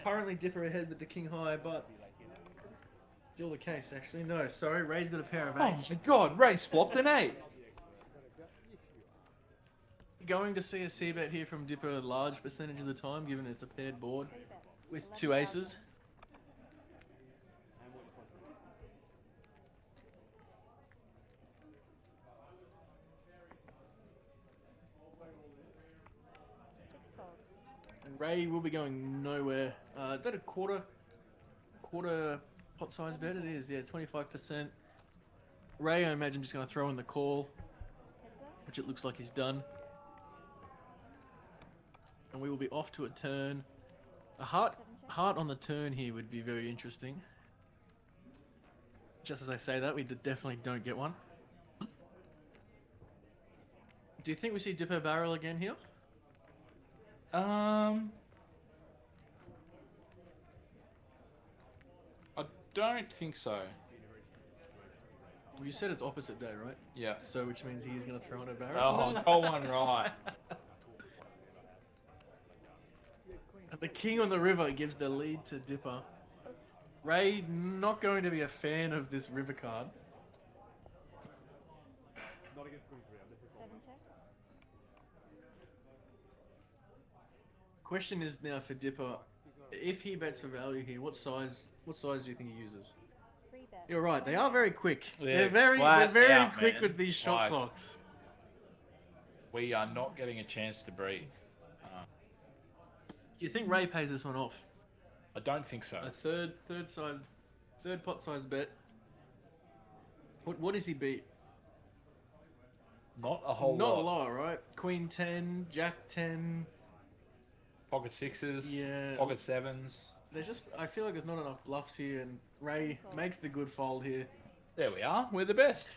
Currently Dipper ahead with the King High, but still the case actually. No, sorry, Ray's got a pair of 8s. Oh my god, Ray's flopped an 8. Going to see a C-bet here from Dipper a large percentage of the time, given it's a paired board with 2 aces. And Ray will be going nowhere. Is that a quarter pot size bet? It is, yeah, 25%. Ray, I imagine, just going to throw in the call, which it looks like he's done. And we will be off to a turn. A heart on the turn here would be very interesting. Just as I say that, we definitely don't get one. Do you think we see Dipper Barrel again here? I don't think so. Well, you said it's opposite day, right? Yeah. So which means he's going to throw in a barrel. Oh, got one right. And the king on the river gives the lead to Dipper. Ray not going to be a fan of this river card. Not against Queen 3, unless it's 7 checks. Question is now for Dipper, if he bets for value here, what size do you think he uses? 3 bets. You're right, they are very quick. Yeah, They're very flat out, quick man. with these shot Like- clocks. We are not getting a chance to breathe. Do you think Ray pays this one off? I don't think so. A third pot size bet. What does he beat? Not a whole Not lot. a lot, right? Queen 10, Jack 10. Pocket sixes, Yeah. pocket sevens. There's just, I feel like there's not enough bluffs here, and Ray makes the good fold here. There we are. We're the best.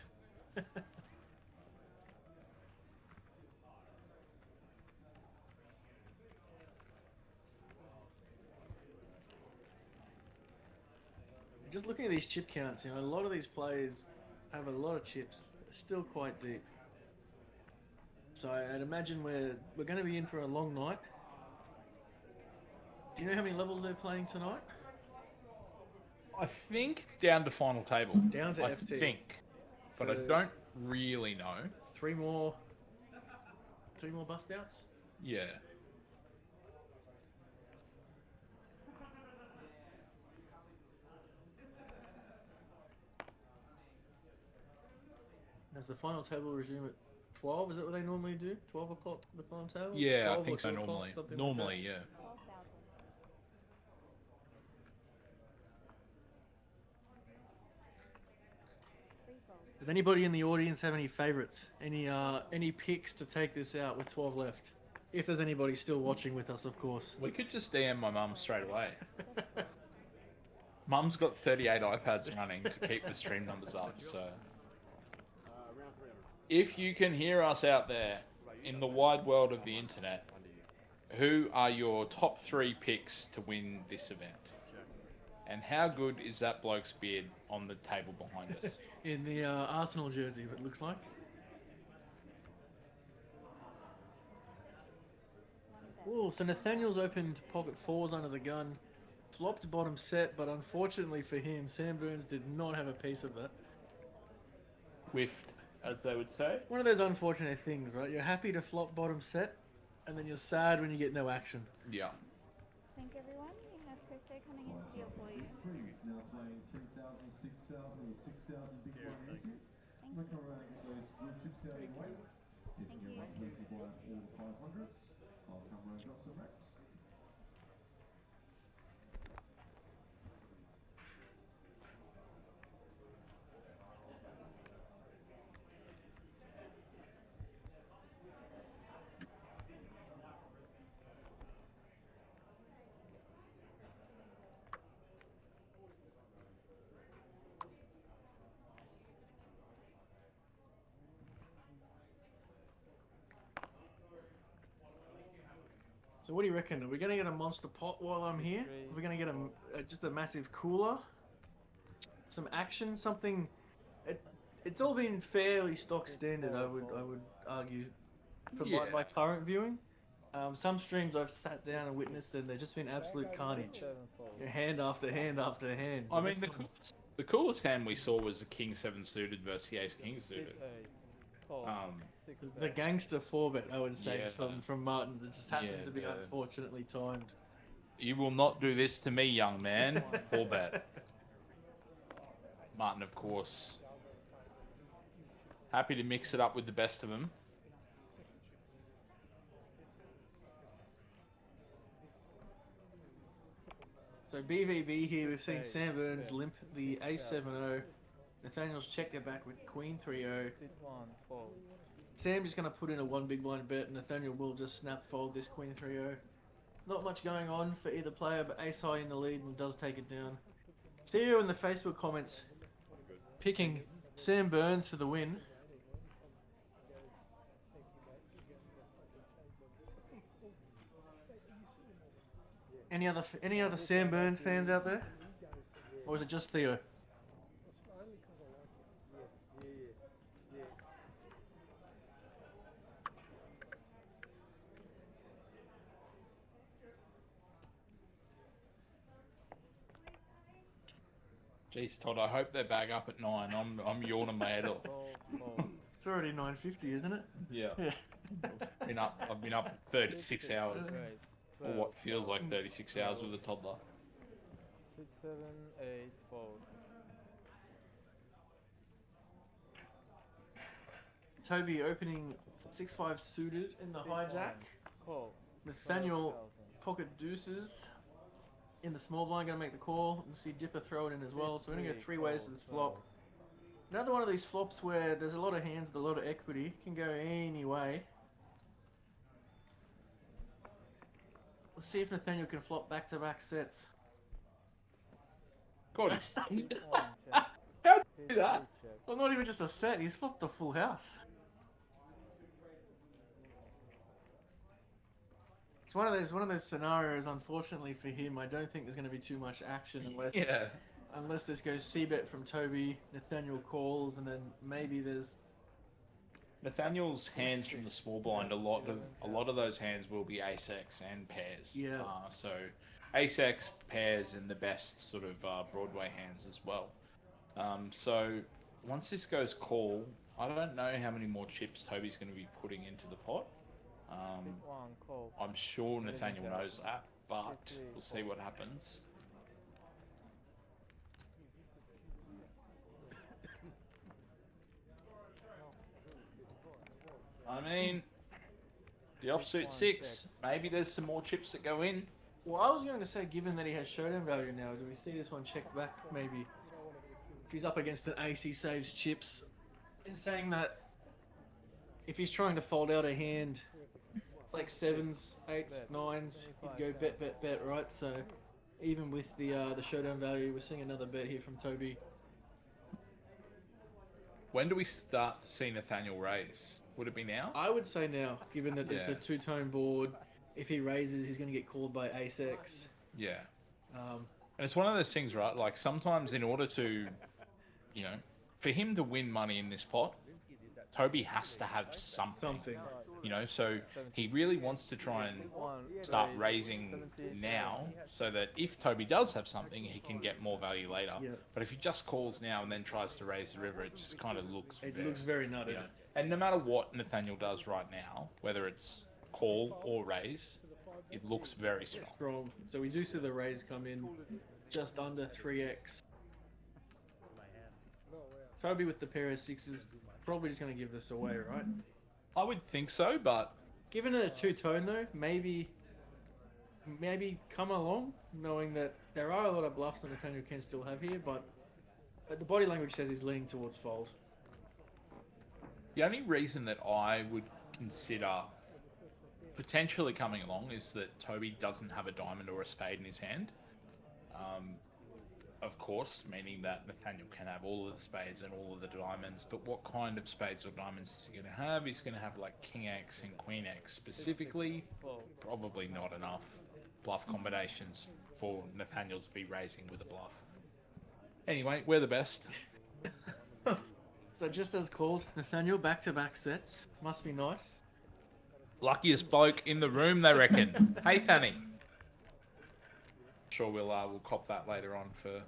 Just looking at these chip counts, a lot of these players have a lot of chips. They're still quite deep. So I'd imagine we're going to be in for a long night. Do you know how many levels they're playing tonight? I think down to final table. Down to I FT. think. But I So- don't really know. Three more bust outs? Yeah. Does the final table resume at 12? Is that what they normally do? 12 o'clock, the final table? Yeah, 12 I or think so 2 o'clock, normally. something like Normally, yeah. 12,000. Does anybody in the audience have any favourites? Any picks to take this out with 12 left? If there's anybody still watching with us, of course. We could just DM my mum straight away. Mum's got 38 iPads running to keep the stream numbers up, so... round 300. If you can hear us out there in the wide world of the internet, who are your top 3 picks to win this event? And how good is that bloke's beard on the table behind us? In the Arsenal jersey, it looks like. Ooh, so Nathaniel's opened pocket 4s under the gun. Flopped bottom set, but unfortunately for him, Sam Burns did not have a piece of that. Whiffed, as they would say. One of those unfortunate things, right? You're happy to flop bottom set, and then you're sad when you get no action. Yeah. Thank everyone. You have Chris there coming in to deal for you. Freeze now playing 3,000, 6,000, or 6,000 big blind into. Look around and get those blue chips out of the way. If you want to please buy all the 500s, I'll come round and drop some racks. So what do you reckon? Are we going to get a monster pot while I'm here? Are we going to get just a massive cooler? Some action? Something... It's all been fairly stock standard, I would argue, from Yeah. my current viewing. Some streams I've sat down and witnessed, and they've just been absolute carnage. Hand after hand after hand. I mean, the coolest hand we saw was the King 7 suited versus the Ace King suited. The gangster 4-bet, I would say, Yeah. from Martin, that just happened Yeah, to be the- unfortunately timed. You will not do this to me, young man. 4-bet. Martin, of course. Happy to mix it up with the best of them. So BVB here, we've seen Sam Burns limp the Ace-7-0. Nathaniel's checked it back with Queen 3-0. Sam just going to put in a 1 big blind bet, and Nathaniel will just snap fold this Queen 3-0. Not much going on for either player, but Ace High in the lead and does take it down. Theo in the Facebook comments, picking Sam Burns for the win. Any other Sam Burns fans out there? Or is it just Theo? Jeez, Todd, I hope they bag up at 9. I'm yawning my head off. It's already 9:50, isn't it? Yeah. Yeah. I've been up 36 hours. Or what feels like 36 hours with a toddler. 6, 7, 8, fold. Toby opening 6-5 suited in the hijack. Call. Nathaniel pocket deuces in the small blind, gonna make the call. We'll see Dipper throw it in as well. So we're gonna go 3 ways to this flop. Another one of these flops where there's a lot of hands with a lot of equity. Can go any way. Let's see if Nathaniel can flop back-to-back sets. God, how'd you do that? Well, not even just a set. He's flopped the full house. It's one of those scenarios. Unfortunately for him, I don't think there's going to be too much action unless this goes C-bet from Toby. Nathaniel calls, and then maybe there's Nathaniel's hands from the small blind. A lot of those hands will be ace-X and pairs. Yeah. So ace-X, pairs, and the best sort of Broadway hands as well. So once this goes call, I don't know how many more chips Toby's going to be putting into the pot. I'm sure Nathaniel knows that, but we'll see what happens. I mean, the offsuit 6, maybe there's some more chips that go in. Well, I was going to say, given that he has showdown value now, do we see this one checked back maybe? If he's up against an ace, he saves chips. In saying that, if he's trying to fold out a hand like 7s, 8s, 9s, he'd go bet, right? So even with the showdown value, we're seeing another bet here from Toby. When do we start to see Nathaniel raise? Would it be now? I would say now, given that it's the two-tone board. If he raises, he's going to get called by ace-X. Yeah. And it's one of those things, right? Like sometimes in order to, for him to win money in this pot, Toby has to have something. So he really wants to try and start raising now so that if Toby does have something, he can get more value later. Yeah. But if he just calls now and then tries to raise the river, it just kind of looks very nutty. And no matter what Nathaniel does right now, whether it's call or raise, it looks very strong. So we do see the raise come in just under 3x. Toby with the pair of 6s, probably just going to give this away, right? I would think so, but given it a two-tone though, maybe come along, knowing that there are a lot of bluffs that Nathaniel can still have here, but the body language says he's leaning towards fold. The only reason that I would consider potentially coming along is that Toby doesn't have a diamond or a spade in his hand. Of course, meaning that Nathaniel can have all of the spades and all of the diamonds, but what kind of spades or diamonds is he going to have? He's going to have like King X and Queen X specifically. Probably not enough bluff combinations for Nathaniel to be raising with a bluff. Anyway, we're the best. So just as called, Nathaniel back-to-back sets. Must be nice. Luckiest bloke in the room, they reckon. Hey, Fanny. Sure, we'll cop that later on for.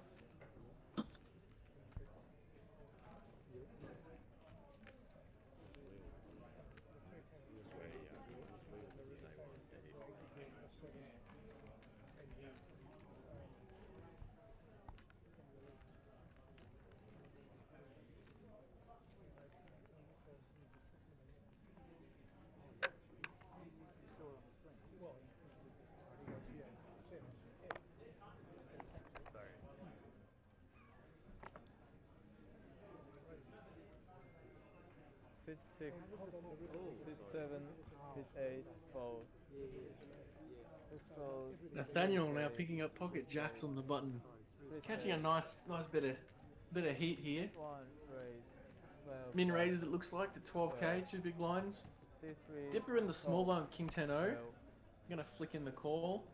Sit 6, sit 7, sit 8, fold. Nathaniel now picking up pocket jacks on the button, catching a nice bit of Bit of heat here. One raise. 12. Min raises, it looks like, to 12k, 2 big blinds. C3. Dipper in the small blind, King 10-0. 12. Gonna flick in the call.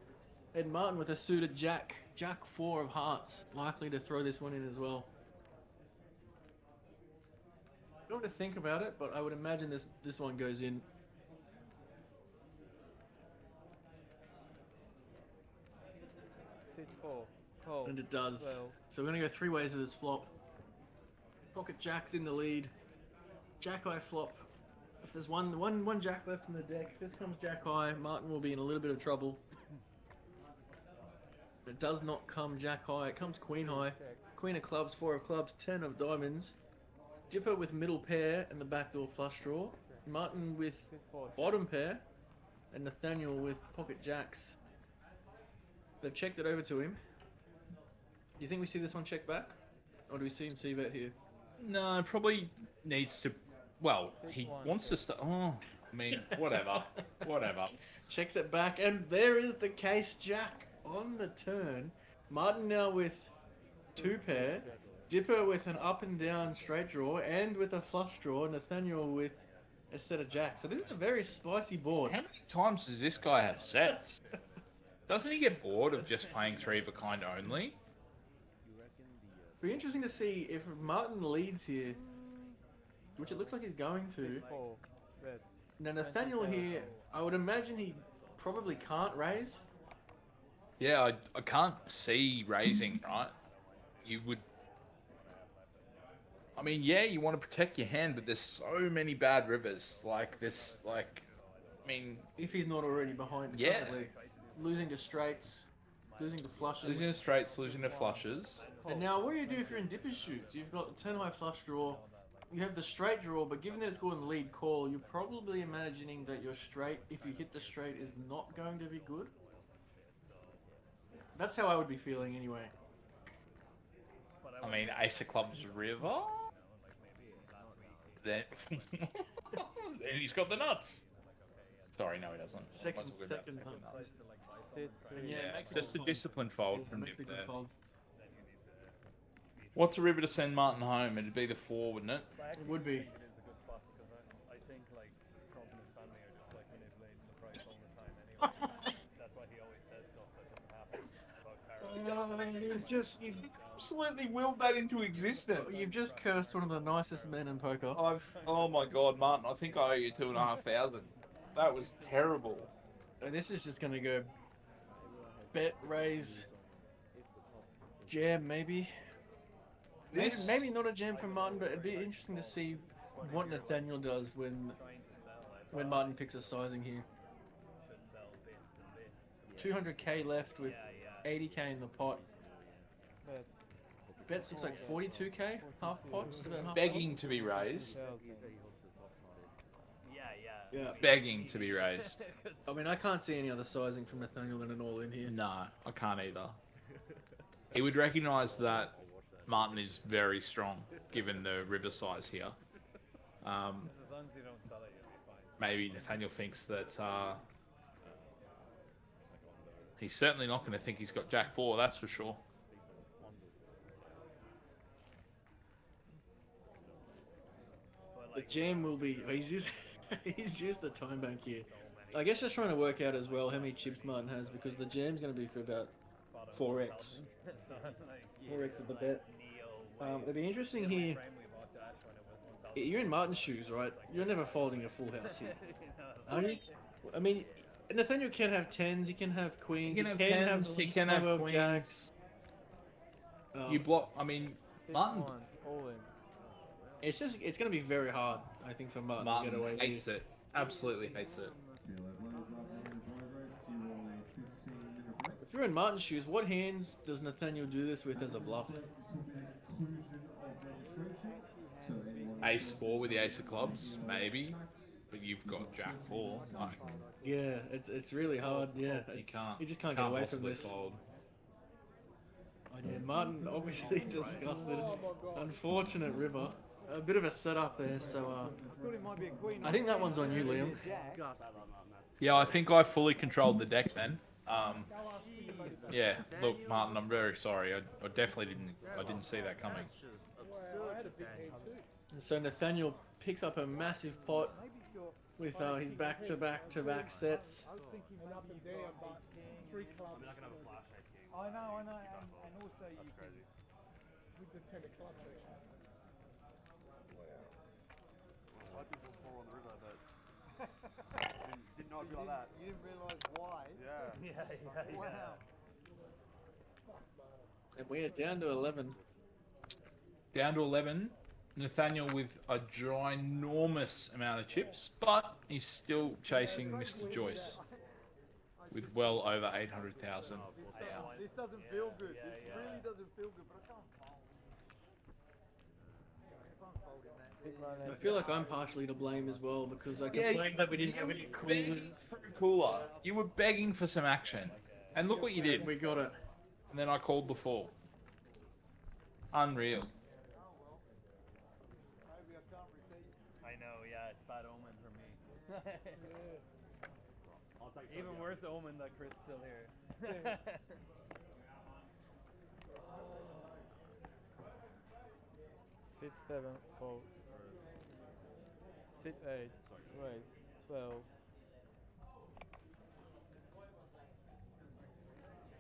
Ed Martin with a suited Jack. Jack 4 of hearts. Likely to throw this one in as well. Don't have to think about it, but I would imagine this one goes in. C4. Call. And it does. 12. So we're gonna go 3 ways with this flop. Pocket Jack's in the lead. Jack High flop. If there's one Jack left in the deck, if this comes Jack High, Martin will be in a little bit of trouble. It does not come Jack High, it comes Queen High. Queen of clubs, 4 of clubs, 10 of diamonds. Dipper with middle pair and the backdoor flush draw. Martin with bottom pair. And Nathaniel with pocket jacks. They've checked it over to him. Do you think we see this one checked back? Or do we see him c-bet here? No, probably needs to. Well, he wants to start. Oh, I mean, whatever. Whatever. Checks it back, and there is the case Jack on the turn. Martin now with 2 pair. Dipper with an up and down straight draw, and with a flush draw. Nathaniel with a set of jacks. So this is a very spicy board. How many times does this guy have sets? Doesn't he get bored of just playing 3 of a kind only? Be interesting to see if Martin leads here, which it looks like he's going to. Now Nathaniel here, I would imagine he probably can't raise. Yeah, I can't see raising, right? You would. I mean, yeah, you want to protect your hand, but there's so many bad rivers. Like this, like, I mean, If he's not already behind, Yeah. currently. Losing to straights, losing to flushes. losing to straights, losing to flushes. And now, what do you do if you're in Dipper's shoes? You've got the 10 high flush draw, you have the straight draw, but given that it's going to lead call, you're probably imagining that your straight, if you hit the straight, is not going to be good. That's how I would be feeling anyway. I mean, Ace of Clubs river. Then, then he's got the nuts. Sorry, no, he doesn't. Second Once we're done, nut. C3. Yeah, Yeah, makes just a it disciplined fold from makes Dip it good there. fold. What's a river to send Martin home? It'd be the 4, wouldn't it? It would be. It is a good spot because I think like Trump and his family are just like manipulating the price all the time anyway. That's why he always says stuff that doesn't happen about tariffs. You've Absolutely willed that into existence. just cursed one of the nicest men in poker. Oh my god, Martin, I think I owe you 2,500. That was terrible. And this is just going to go bet, raise, jam maybe. Maybe not a jam from Martin, but it'd be interesting to see what Nathaniel does when Martin picks a sizing here. 200k left with 80k in the pot. Bets looks like 42k, half pot, just about half Begging to be raised. Yeah. Begging to be raised. I mean, I can't see any other sizing from Nathaniel than an all-in here. No, I can't either. He would recognise that Martin is very strong, given the river size here. As long as you don't sell it, you'll be fine. Maybe Nathaniel thinks that he's certainly not going to think he's got Jack 4, that's for sure. The jam will be. He's used. He's used the time bank here. I guess just trying to work out as well how many chips Martin has because the jam's going to be for about 4x. 4x of the bet. It'd be interesting here. You're in Martin's shoes, right? You're never folding a full house here. Are you? I mean, Nathaniel can have 10s, he can have queens, He can have tens, he can have some of queens. jacks. You block. I mean, Martin. All in. It's going to be very hard, I think, for Martin to Martin get away hates here. it. Absolutely hates it. If you're in Martin's shoes, what hands does Nathaniel do this with as a bluff? Ace 4 with the Ace of Clubs, maybe. But you've got Jack 4. Like, Yeah, it's really hard. Yeah, you can't. You just can't get away from possibly this. fold. Oh, yeah, Martin obviously disgusted. Unfortunate river. A bit of a setup there, so I think that one's on you, Liam. Yeah, I think I fully controlled the deck then. Yeah, look, Martin, I'm very sorry. I definitely didn't see that coming. good. I had a big hand too. And so Nathaniel picks up a massive pot Maybe if you're, with his back-to-back sets. I was thinking And up maybe and you've down, got but king. 3 I clubs. mean, I can have a flash shake king. I know, and That's also you can, crazy. With the 10 of clubs, actually. I had people fall on the river that did not do that. you didn't realise why. Yeah. Wow. And we are down to 11. Down to 11. Nathaniel with a ginormous amount of chips, but he's still chasing Mr. Joyce with well over 800,000. This doesn't feel good. This really doesn't feel good, but I can't fold. If I'm folding that, I feel like I'm partially to blame as well because I complained that we didn't have any coolers. Cooler. You were begging for some action. And look what you did. We got it. And then I called the fall. Unreal. maybe I can't repeat. I know, yeah, it's bad omen for me. I'll take Even that, worse omen that Chris is still here. Sit 7, fold. Sit 8, raise 12.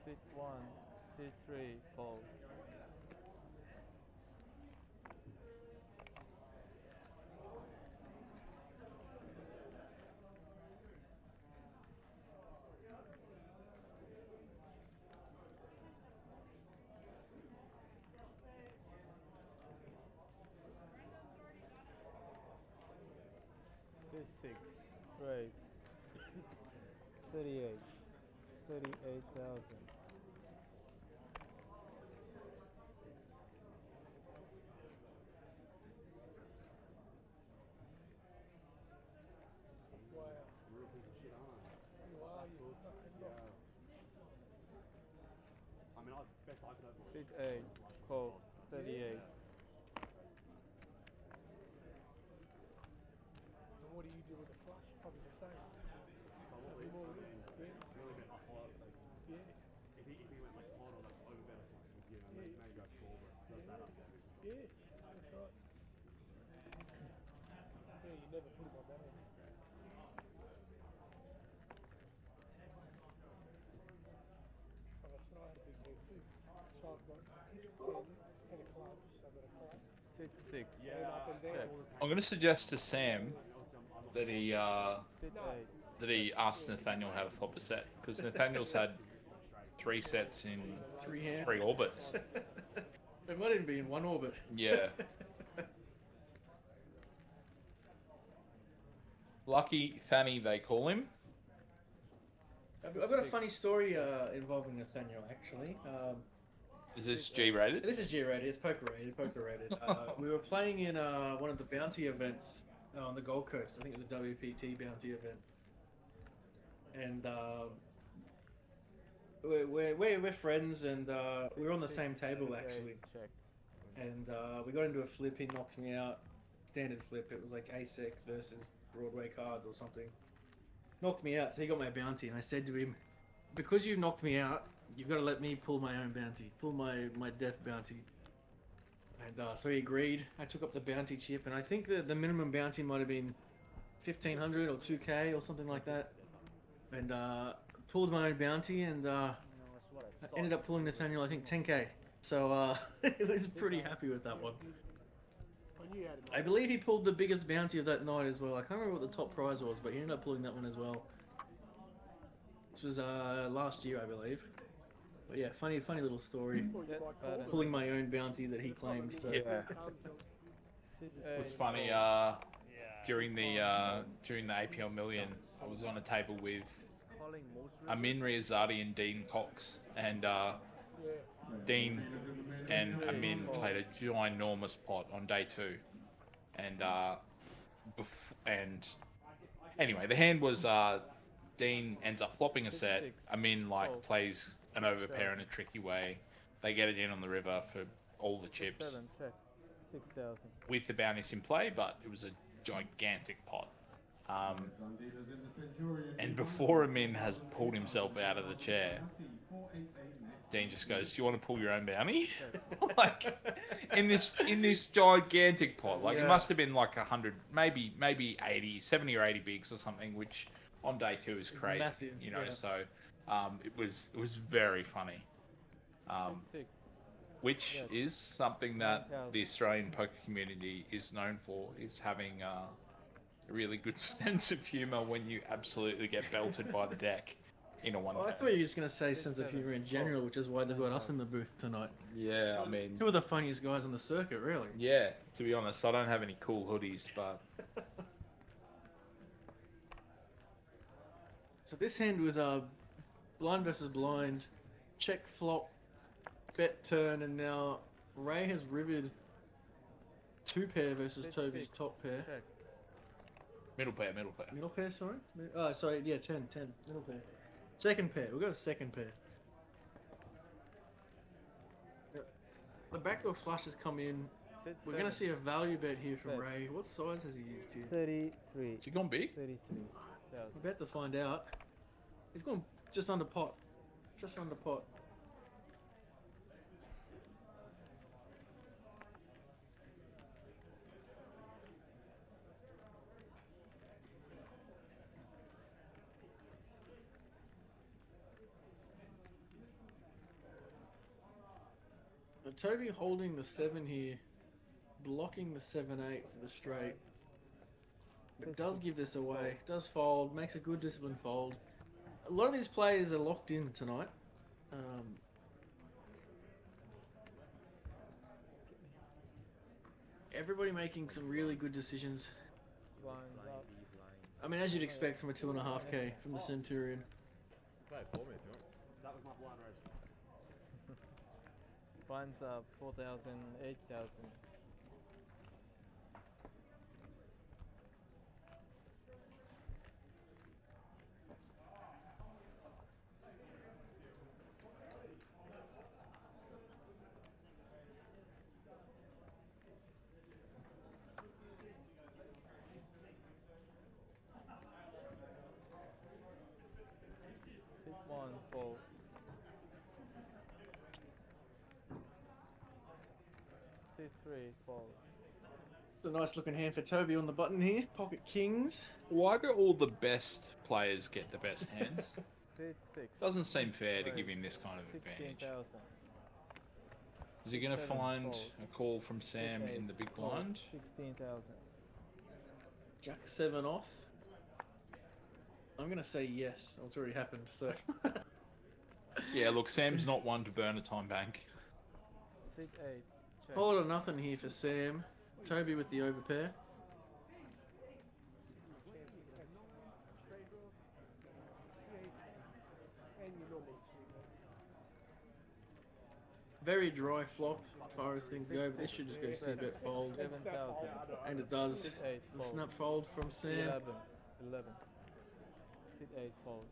Sit 1, sit 3, fold. Sit 6, raise 38, 38,000. real piece of shit, aren't I? I mean, best I could have. Sit 8, call 38. And what do you do with the flush? Probably the same. Probably. I mean, really been a highlight. Yeah. If he went like hard on that over better flush, you know, maybe go four, but does that up. Yeah, that's right. Yeah, you never put him on that end. Oh, that's what I had a big move too. So I've got 10 of clubs, so I've got a card. Sit 6. Yeah. Up and down. I'm going to suggest to Sam that he Sit 8. that he asks Nathaniel how to flop a set, because Nathaniel's had 3 sets in 3 orbits. It might even be in one orbit. Yeah. Lucky Fanny, they call him. I've got a funny story involving Nathaniel actually. Is this G-rated? This is G-rated, it's poker rated. We were playing in one of the bounty events on the Gold Coast. I think it was a WPT bounty event. And we're friends, and we were on the same table actually. Check. And we got into a flip, he knocks me out. Standard flip, it was like Ace-X versus Broadway cards or something. Knocked me out, so he got my bounty, and I said to him, because you knocked me out, you've got to let me pull my own bounty, pull my death bounty. And so he agreed. I took up the bounty chip, and I think the minimum bounty might have been 1,500 or 2K or something like that. And pulled my own bounty, and I ended up pulling Nathaniel, I think 10K. So I was pretty happy with that one. I believe he pulled the biggest bounty of that night as well. I can't remember what the top prize was, but he ended up pulling that one as well. This was last year, I believe. But yeah, funny little story. Pulling my own bounty that he claimed. So. Yeah. It was funny. During the APL Million, I was on a table with Amin Riazadi and Dean Cox, and Dean and Amin played a ginormous pot on day 2, and anyway, the hand was Dean ends up flopping a set. Amin plays an overpair in a tricky way. They get it in on the river for all the chips 7, check. 6,000. with the bounties in play, but it was a gigantic pot. Some dealers in the Centurion. And before Amin has pulled himself out of the chair, Dean just goes, "Do you want to pull your own bounty?" Like in this gigantic pot. Like it must have been like 100, maybe 80, 70 or 80 bigs or something, which on day 2 is crazy. Massive, you know, yeah. so it was very funny. Six. Which is something that the Australian poker community is known for, is having a really good sense of humour when you absolutely get belted by the deck in a one. I thought you were just going to say sense of humour in general, which is why they've got us in the booth tonight. Yeah, I mean... Two of the funniest guys on the circuit, really. Yeah, to be honest, I don't have any cool hoodies, but... So this hand was blind versus blind, check flop, bet turn, and now Ray has rivered 2 pair versus Toby's top pair. Check. Middle pair. Middle pair, sorry? Oh, sorry, yeah, 10. Middle pair. Second pair, we'll go with second pair. The backdoor flush has come in. We're going to see a value bet here from Ray. What size has he used here? 33. Has he gone big? 33. We're about to find out. He's gone just under pot. Just under pot. But Toby holding the 7 here, blocking the 7-8 for the straight. It does give this away. Does fold, makes a good disciplined fold. A lot of these players are locked in tonight. Everybody making some really good decisions. Blinds up. I mean, as you'd expect from a 2.5k from the Centurion. That was my blind race. Blinds up 4,000, 8,000. One fold. C3 fold. It's a nice looking hand for Toby on the button here. Pocket kings. Why do all the best players get the best hands? C6. Doesn't seem fair to give him this kind of advantage. 16,000. Is he going to 7 find fold. a call from Sam in the big blind? 16,000. Jack 7 off. I'm going to say yes. Oh, it's already happened, so. Yeah, look, Sam's not one to burn a time bank. 6-8. Check. Fold or nothing here for Sam. Toby with the overpair. Very dry flop as far as things go, but this should just go C-bet fold. 11,000. And it does. 6-8 The fold. snap fold from Sam. 11. 6-8 fold.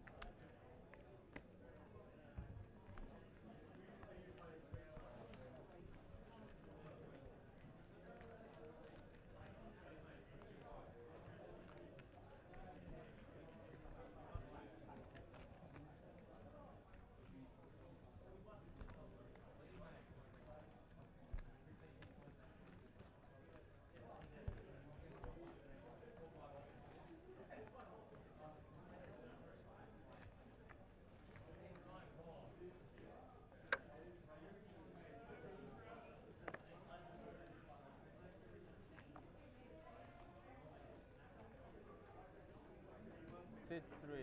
Sit 3.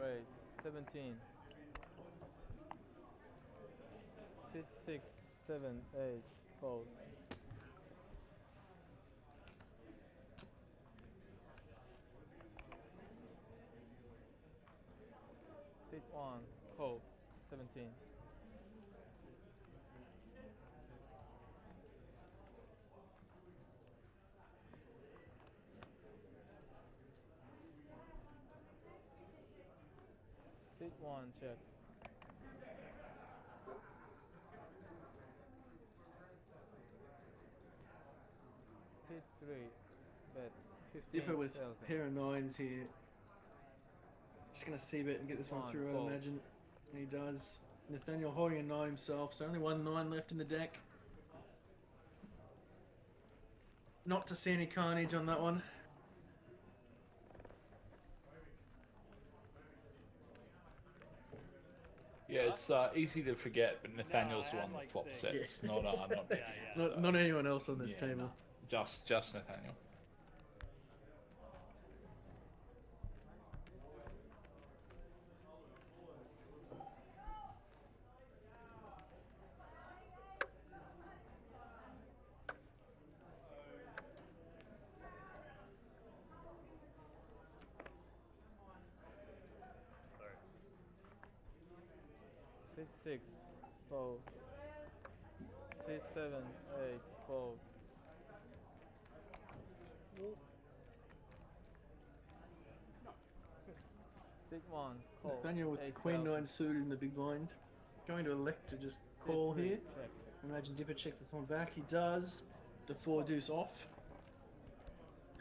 Wait. 17. Sit 6, 7, 8. Fold. Sit 1. Fold. 17. Sit 1, check. Sit 3, bet. Dipper with 15,000. pair of nines here. Just gonna C-bet and get this one through, I Fold. imagine. And he does. Nathaniel holding a 9 himself, so only 1 9 left in the deck. Not to see any carnage on that one. Yeah, it's easy to forget, but Nathaniel's the one that flop sets, not Becky. Not anyone else on this Yeah, table. no. Just Nathaniel. Six, six, fold. 6, 7, 8, fold. Six, 1, call. Nathaniel with the 8,000. Queen 9 suited in the big blind. Going to elect to just call three, here. check. Imagine Dipper checks this one back. He does. The 4 deuce off.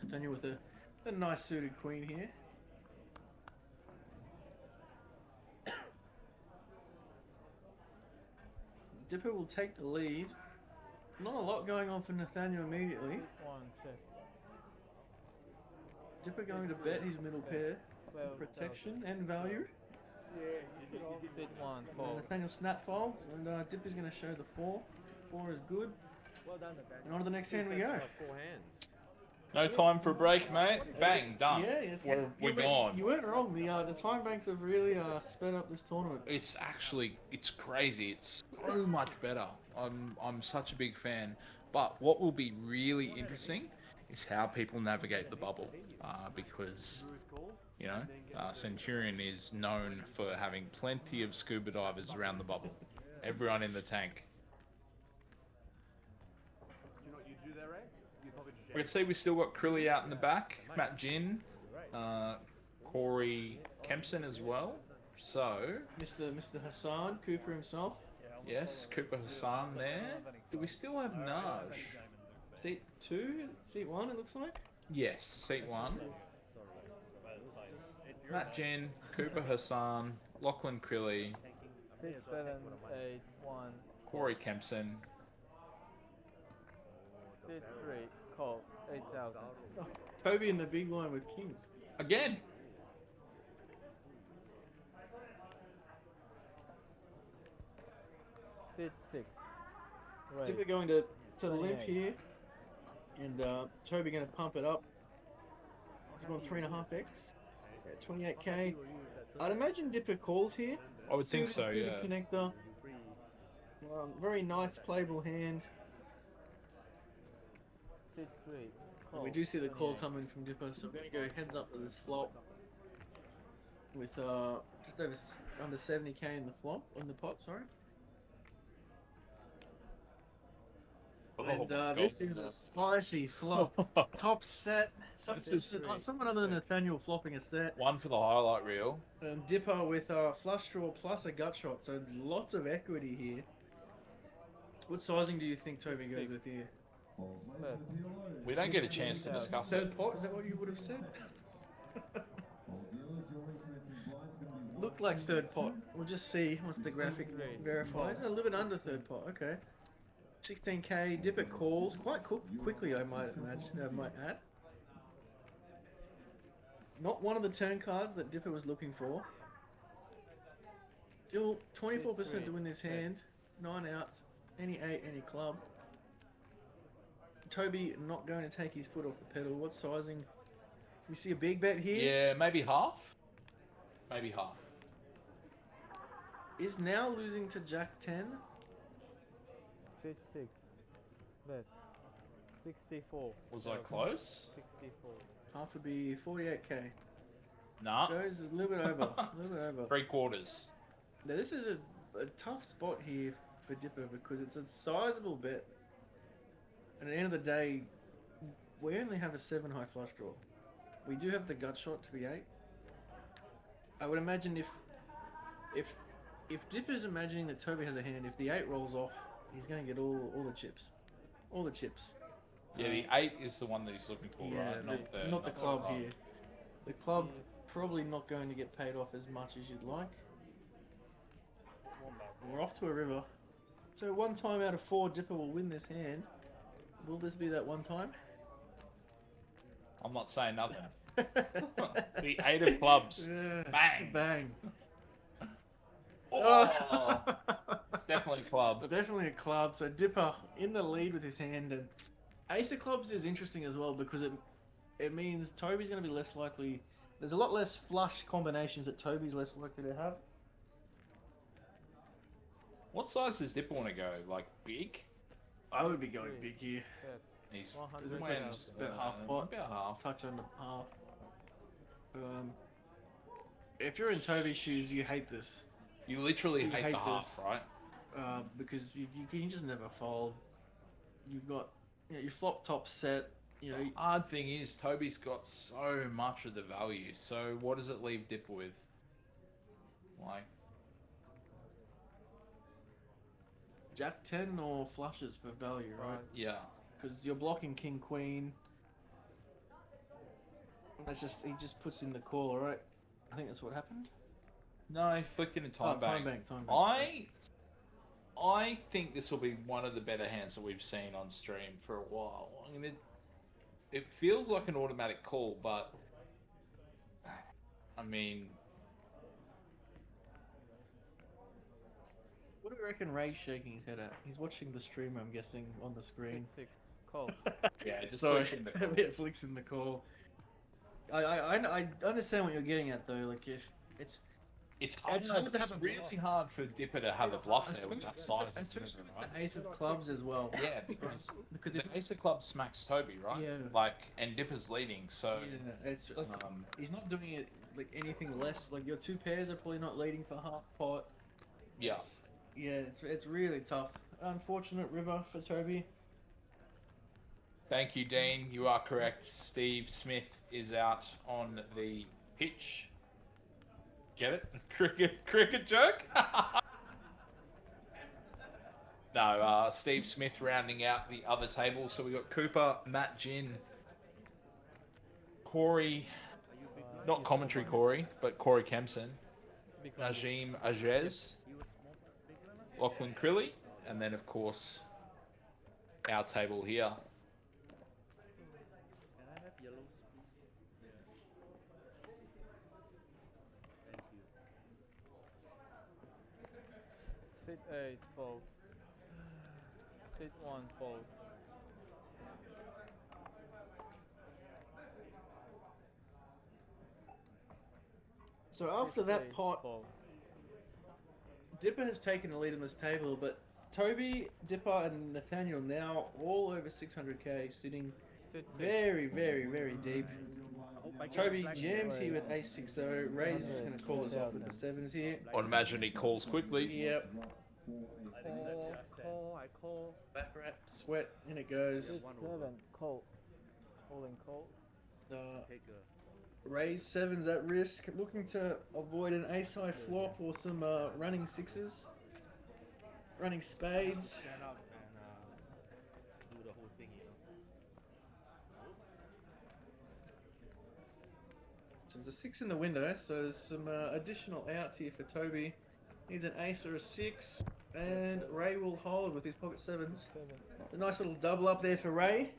Nathaniel with a nice suited Queen here. Dipper will take the lead. Not a lot going on for Nathaniel immediately. 1, check. Dipper going to bet his middle pair. 12,000. Protection and value. Sit 1, And fold. Nathaniel snap folds, and Dipper's going to show the 4. 4 is good. Well done, Nathaniel. And on to the next hand we go. Like 4 hands. No time for a break, mate. Bang, done. Yeah, yes. We're gone. You weren't wrong. The time banks have really sped up this tournament. It's crazy. It's so much better. I'm such a big fan. But what will be really interesting is how people navigate the bubble, because you know Centurion is known for having plenty of scuba divers around the bubble. Everyone in the tank. Do you know what you do there, Ray? You probably just We can see we still got Krilly out in the back, Matt Gin, Corey Kempson as well. So Mr. Hassan, Cooper himself. yes, Cooper Hassan there. Do we still have Naj? Seat 2, seat 1 it looks like. Yes, seat 1. Matt Gin, Cooper Hassan, Lachlan Crilly, 6, 7, 8, 1. Corey Kempson. Sit 3, call. 8,000. Toby in the big line with kings. Again. Sit 6. Raise. Dipper going to limp 28. here. And Toby going to pump it up. He's going 3.5x. At 28k. I'd imagine Dipper calls here. I would think Suited so, through yeah. the connector. Very nice playable hand. Sit 3, call. We do see the call 28. coming from Dipper, so we're going to go heads up to this flop. With just over under 70k in the flop, in the pot, sorry. And this is a spicy flop. Top set. Someone other than Nathaniel flopping a set. One for the highlight reel. And Dipper with a flush draw plus a gut shot, so lots of equity here. What sizing do you think Toby goes with here? We don't get a chance to discuss it. Third pot? Is that what you would have said? Looked like third pot. We'll just see once the graphic verifies. A little bit under third pot. Okay. 16k. Dipper calls quite quickly. I might add. Not one of the turn cards that Dipper was looking for. Still 24% to win this hand. 9 outs. Any 8, any club. Toby not going to take his foot off the pedal. What sizing? We see a big bet here. Yeah, maybe half. Maybe half. Is now losing to Jack 10. Sit 6. Bet. 64. Was I close? 64. Half would be 48k. Nah. Goes a little bit over. A little bit over. 3/4. Now this is a tough spot here for Dipper because it's a sizable bet. And at the end of the day, we only have a 7 high flush draw. We do have the gut shot to the 8. I would imagine if Dipper's imagining that Toby has a hand, if the 8 rolls off, he's going to get all the chips. All the chips. Yeah, the 8 is the one that he's looking for, Yeah, right? not the club here. The club probably not going to get paid off as much as you'd like. One back. We're off to a river. So 1 time out of 4, Dipper will win this hand. Will this be that 1 time? I'm not saying nothing. The 8 of clubs. Yeah. Bang. Bang. Oh. It's definitely club. Definitely a club. So Dipper in the lead with his hand. And Ace of clubs is interesting as well because it means Toby's going to be less likely. There's a lot less flush combinations that Toby's less likely to have. What size does Dipper want to go? Like big? I would be going big here. He's 100 when, about half pot. About half. Touch under half. If you're in Toby's shoes, you hate this. You literally hate the half, this. right? Because you can just never fold. You've got your flop top set. You know, The hard thing is Toby's got so much of the value. So what does it leave Dipper with? Like Jack 10 or flushes for value, right? yeah. Because you're blocking King Queen. He just puts in the call, right? I think that's what happened. No, he flicked in a time bank. Time bank. I think this will be one of the better hands that we've seen on stream for a while. I mean, it feels like an automatic call, but I mean, What do you reckon Ray's shaking his head at? He's watching the stream, I'm guessing, on the screen. 6 call. yeah, just Sorry, flicks in the call. it flicks in the call. I understand what you're getting at though. Like if It's hard to have really hard for Dipper to have a bluff there with that size. especially with the Ace of Clubs as well. Yeah, because if the Ace of Clubs smacks Toby, right? Yeah. Like, and Dipper's leading, so Yeah, it's like, he's not doing it like anything less. Like your 2 pairs are probably not leading for half pot. yeah. Yeah, it's really tough. Unfortunate river for Toby. Thank you, Dean. You are correct. Steve Smith is out on the pitch. Get it? Cricket joke? No, Steve Smith rounding out the other table. So we got Cooper, Matt Gin, Corey, not commentary Corey, but Corey Kempson, Najim Ajez, Lachlan Crilly, and then of course our table here. Sit 8 fold. Sit 1 fold. So after that 8 pot, fold. Dipper has taken the lead on this table, but Toby, Dipper, and Nathaniel now all over 600k, sitting Sit 6. very, very, very deep. Toby jams here with Ace 6-0. Ray's is going to call us off with the 7s here. I'd imagine he calls quickly. Yep. I call. Back rat, sweat, in it goes. 7 call. Holding call. Take a. Ray's 7's at risk, looking to avoid an ace-high flop or some running 6s. Running spades. Stand up and do the whole thing, you know. So there's a 6 in the window, so there's some additional outs here for Toby. Needs an ace or a 6, and Ray will hold with his pocket 7s. A nice little double up there for Ray.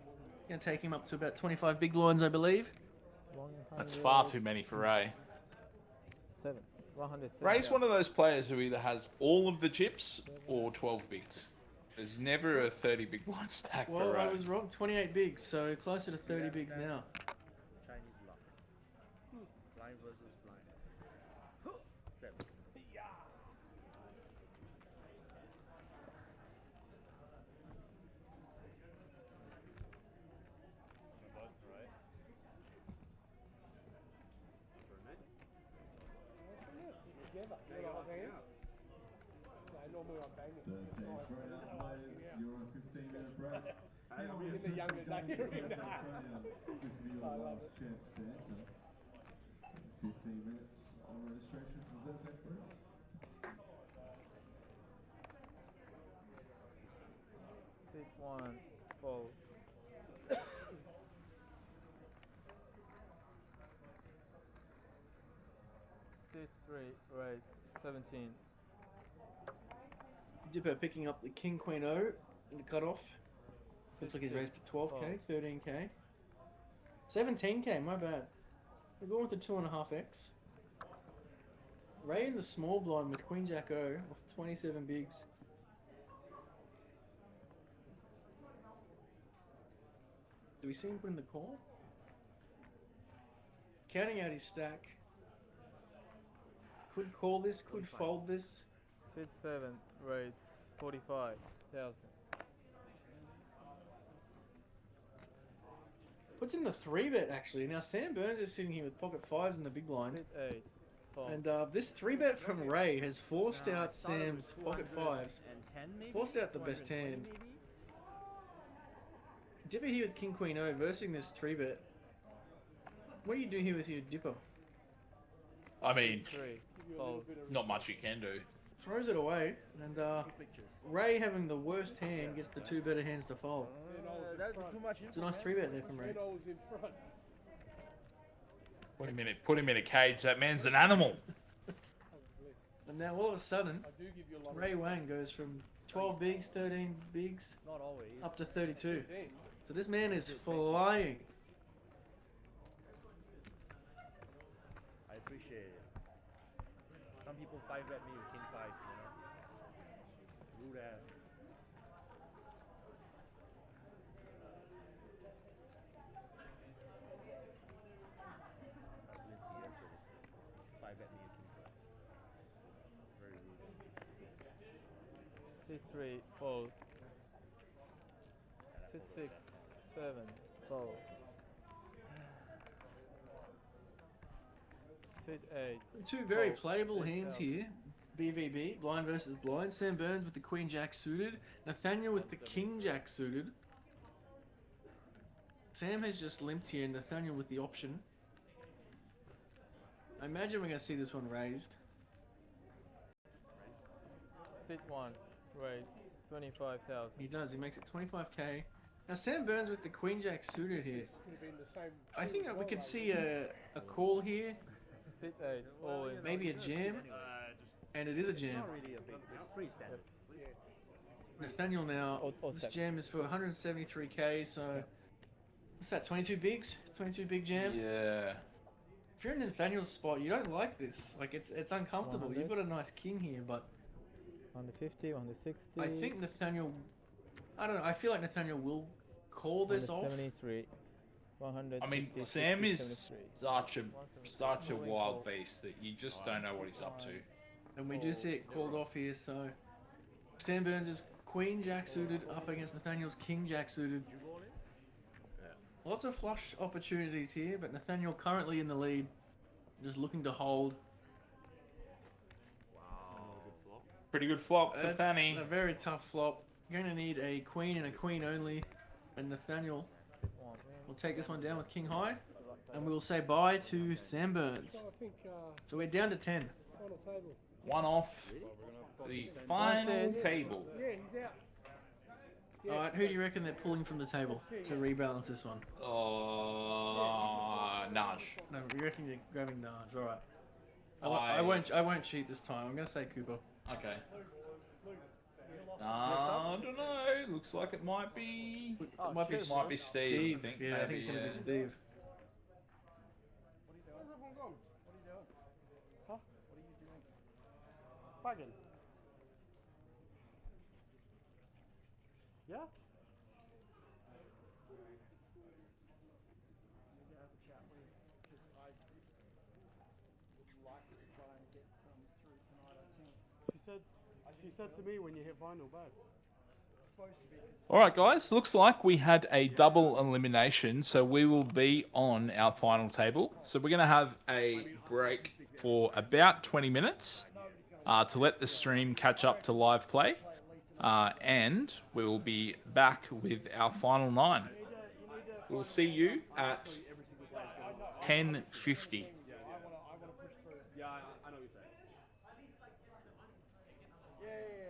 Gonna take him up to about 25 big blinds, I believe. That's far too many for Ray. 7. 107. Ray's one of those players who either has all of the chips or 12 bigs. There's never a 30 big blind stack Well, for Ray. I was wrong. 28 bigs, so closer to 30 bigs now. Chinese luck. Blind versus blind. 7. Thursday, Friday night players, you're on a 15-minute break. Now we have Tuesday, Thursday, Friday. This will be your last chance to enter. 15 minutes on registration for Thursday, Friday. Sit 1 fold. Sit 3, right, 17. Dipper picking up the King Queen O in the cutoff. Looks like he's raised to 12k, 13k. 17k, my bad. We're going with the 2.5x. Ray in the small blind with Queen Jack O off 27 bigs. Do we see him put in the call? Counting out his stack. Could call this, could fold this. Sit 7, right, 45,000. Puts in the 3-bet actually. Now Sam Burns is sitting here with pocket 5s in the big blind. Sit 8, fold. And this 3-bet from Ray has forced out Sam's pocket 5s. Forced out the best hand. Dipper here with King Queen O versing this 3-bet. What do you do here with your Dipper? I mean, 3, fold. not much you can do. Throws it away, and Ray having the worst hand gets the 2 better hands to fold. That's too much. It's a nice 3-bet there from Ray. Put him in a cage. That man's an animal. And now all of a sudden, Ray Wang goes from 12 bigs, 13 bigs, Not always. up to 32. So this man is flying. I appreciate it. Some people 5-bet me with King 5, you know? Rude ass. Sit 3, fold. Sit 6, 7, fold. Sit 8. Two very fold. playable 8,000. hands here. BVB, blind versus blind. Sam Burns with the Queen Jack suited. Nathaniel with the King Jack suited. Sam has just limped here, and Nathaniel with the option. I imagine we're going to see this one raised. Sit 1, raise 25,000. He does, he makes it 25k. Now Sam Burns with the Queen Jack suited here. I think that we could see a call here, Sit 8, all in. maybe a jam, and it is a jam. Not really a big, it's pretty standard. Nathaniel now, All this steps. jam is for 173k, so what's that, 22 bigs? 22 big jam? Yeah. If you're in Nathaniel's spot, you don't like this. Like, it's uncomfortable. 100. You've got a nice king here, but 150, 160. I think Nathaniel, I don't know, I feel like Nathaniel will call this off. 173. 150, I mean, 60, Sam is 73. such a wild beast that you just don't know what he's up to. And we do see it called off here, so Sam Burns is Queen Jack suited up against Nathaniel's King Jack suited. Lots of flush opportunities here, but Nathaniel currently in the lead, just looking to hold. Pretty good flop for That's Fanny. a very tough flop. You're going to need a queen and a queen only, and Nathaniel will take this one down with King High, and we will say bye to Sam Burns. So we're down to 10. One off the final table. Alright, who do you reckon they're pulling from the table to rebalance this one? Naj. No, you reckon you're grabbing Naj, alright. I won't cheat this time. I'm going to say Cooper. Okay. I don't know. Looks like it might be. It might be Steve. I think. Yeah, I think Maybe, it's going to be yeah. Steve. Bargain. Yeah? She said to me when you hit vinyl, babe. Alright guys, looks like we had a double elimination, so we will be on our final table. So we're going to have a break for about 20 minutes to let the stream catch up to live play. And we will be back with our final 9. We'll see you at 10:50. Yeah, I know what you're saying. Yeah.